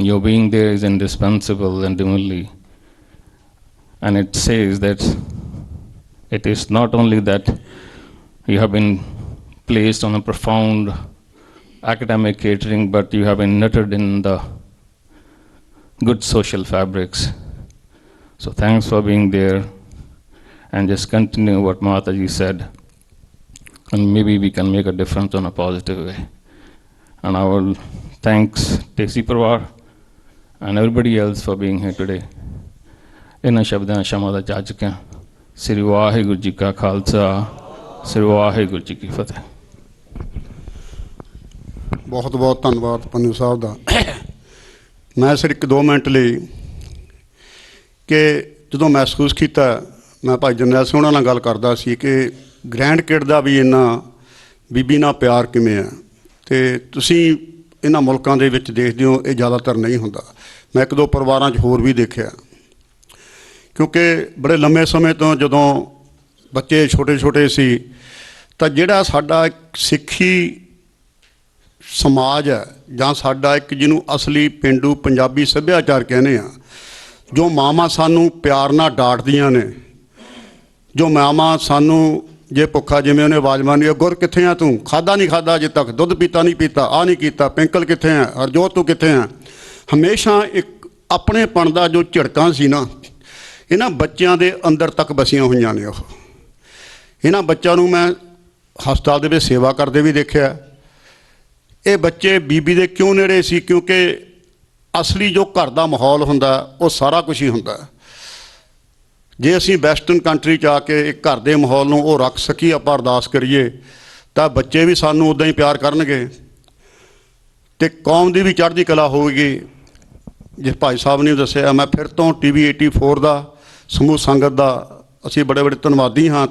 Your being there is indispensable and only. And it says that it is not only that you have been placed on a profound academic catering, but you have been knitted in the good social fabrics. So thanks for being there, and just continue what Mataji said, and maybe we can make a difference in a positive way. And I will thanks Desi Parwar and everybody else for being here today. ਇਹਨਾਂ ਸ਼ਬਦਾਂ ਨਾਲ ਸ਼ਮਾ ਦਾ ਚਾਹ ਚੁੱਕਿਆ। ਸ੍ਰੀ ਵਾਹਿਗੁਰੂ ਜੀ ਕਾ ਖਾਲਸਾ, ਸ੍ਰੀ ਵਾਹਿਗੁਰੂ ਜੀ ਕੀ ਫਤਿਹ। ਬਹੁਤ ਬਹੁਤ ਧੰਨਵਾਦ ਪੰਨੂ ਸਾਹਿਬ ਦਾ। ਮੈਂ ਸਿਰ 1-2 ਮਿੰਟ ਲਈ ਕਿ ਜਦੋਂ ਮਹਿਸੂਸ ਕੀਤਾ, ਮੈਂ ਭਾਈ ਜਰਨੈਲ ਸਿੰਘ ਉਹਨਾਂ ਨਾਲ ਗੱਲ ਕਰਦਾ ਸੀ ਕਿ ਗ੍ਰੈਂਡ ਕਿਡ ਦਾ ਵੀ ਇੰਨਾ ਬੀਬੀ ਨਾਲ ਪਿਆਰ ਕਿਵੇਂ ਆ, ਅਤੇ ਤੁਸੀਂ ਇਹਨਾਂ ਮੁਲਕਾਂ ਦੇ ਵਿੱਚ ਦੇਖਦੇ ਹੋ ਇਹ ਜ਼ਿਆਦਾਤਰ ਨਹੀਂ ਹੁੰਦਾ। ਮੈਂ 1-2 ਪਰਿਵਾਰਾਂ 'ਚ ਹੋਰ ਵੀ ਦੇਖਿਆ, ਕਿਉਂਕਿ ਬੜੇ ਲੰਮੇ ਸਮੇਂ ਤੋਂ ਜਦੋਂ ਬੱਚੇ ਛੋਟੇ ਛੋਟੇ ਸੀ ਤਾਂ ਜਿਹੜਾ ਸਾਡਾ ਇੱਕ ਸਿੱਖੀ ਸਮਾਜ ਹੈ ਜਾਂ ਸਾਡਾ ਇੱਕ ਜਿਹਨੂੰ ਅਸਲੀ ਪੇਂਡੂ ਪੰਜਾਬੀ ਸੱਭਿਆਚਾਰ ਕਹਿੰਦੇ ਆ, ਜੋ ਮਾਵਾਂ ਸਾਨੂੰ ਪਿਆਰ ਨਾਲ ਡਾਂਟਦੀਆਂ ਨੇ, ਜੋ ਮਾਵਾਂ ਸਾਨੂੰ ਜੇ ਭੁੱਖਾ ਜਿਵੇਂ ਉਹਨੇ ਆਵਾਜ਼ ਮਾਰਨੀ, ਗੁਰ ਕਿੱਥੇ ਆ ਤੂੰ, ਖਾਦਾ ਨਹੀਂ ਖਾਦਾ ਅਜੇ ਤੱਕ, ਦੁੱਧ ਪੀਤਾ ਨਹੀਂ ਪੀਤਾ, ਆਹ ਨਹੀਂ ਕੀਤਾ, ਪਿੰਕਲ ਕਿੱਥੇ ਆ, ਹਰਜੋਤ ਤੂੰ ਕਿੱਥੇ ਆ, ਹਮੇਸ਼ਾ ਇੱਕ ਆਪਣੇਪਣ ਦਾ ਜੋ ਝਿੜਕਾਂ ਸੀ ਨਾ, ਇਹਨਾਂ ਬੱਚਿਆਂ ਦੇ ਅੰਦਰ ਤੱਕ ਵਸੀਆਂ ਹੋਈਆਂ ਨੇ। ਉਹ ਇਹਨਾਂ ਬੱਚਿਆਂ ਨੂੰ ਮੈਂ ਹਸਪਤਾਲ ਦੇ ਵਿੱਚ ਸੇਵਾ ਕਰਦੇ ਵੀ ਦੇਖਿਆ। ਇਹ ਬੱਚੇ ਬੀਬੀ ਦੇ ਕਿਉਂ ਨੇੜੇ ਸੀ? ਕਿਉਂਕਿ ਅਸਲੀ ਜੋ ਘਰ ਦਾ ਮਾਹੌਲ ਹੁੰਦਾ ਉਹ ਸਾਰਾ ਕੁਝ ਹੀ ਹੁੰਦਾ। ਜੇ ਅਸੀਂ ਵੈਸਟਰਨ ਕੰਟਰੀ 'ਚ ਆ ਕੇ ਇੱਕ ਘਰ ਦੇ ਮਾਹੌਲ ਨੂੰ ਉਹ ਰੱਖ ਸਕੀਏ, ਆਪਾਂ ਅਰਦਾਸ ਕਰੀਏ, ਤਾਂ ਬੱਚੇ ਵੀ ਸਾਨੂੰ ਉੱਦਾਂ ਹੀ ਪਿਆਰ ਕਰਨਗੇ ਅਤੇ ਕੌਮ ਦੀ ਵੀ ਚੜ੍ਹਦੀ ਕਲਾ ਹੋਵੇਗੀ। ਜਿਸ ਭਾਈ ਸਾਹਿਬ ਨੇ ਦੱਸਿਆ, ਮੈਂ ਫਿਰ ਤੋਂ TV 84 ਦਾ ਸਮੂਹ ਸੰਗਤ ਦਾ ਅਸੀਂ ਬੜੇ ਬੜੇ ਧੰਨਵਾਦੀ ਹਾਂ।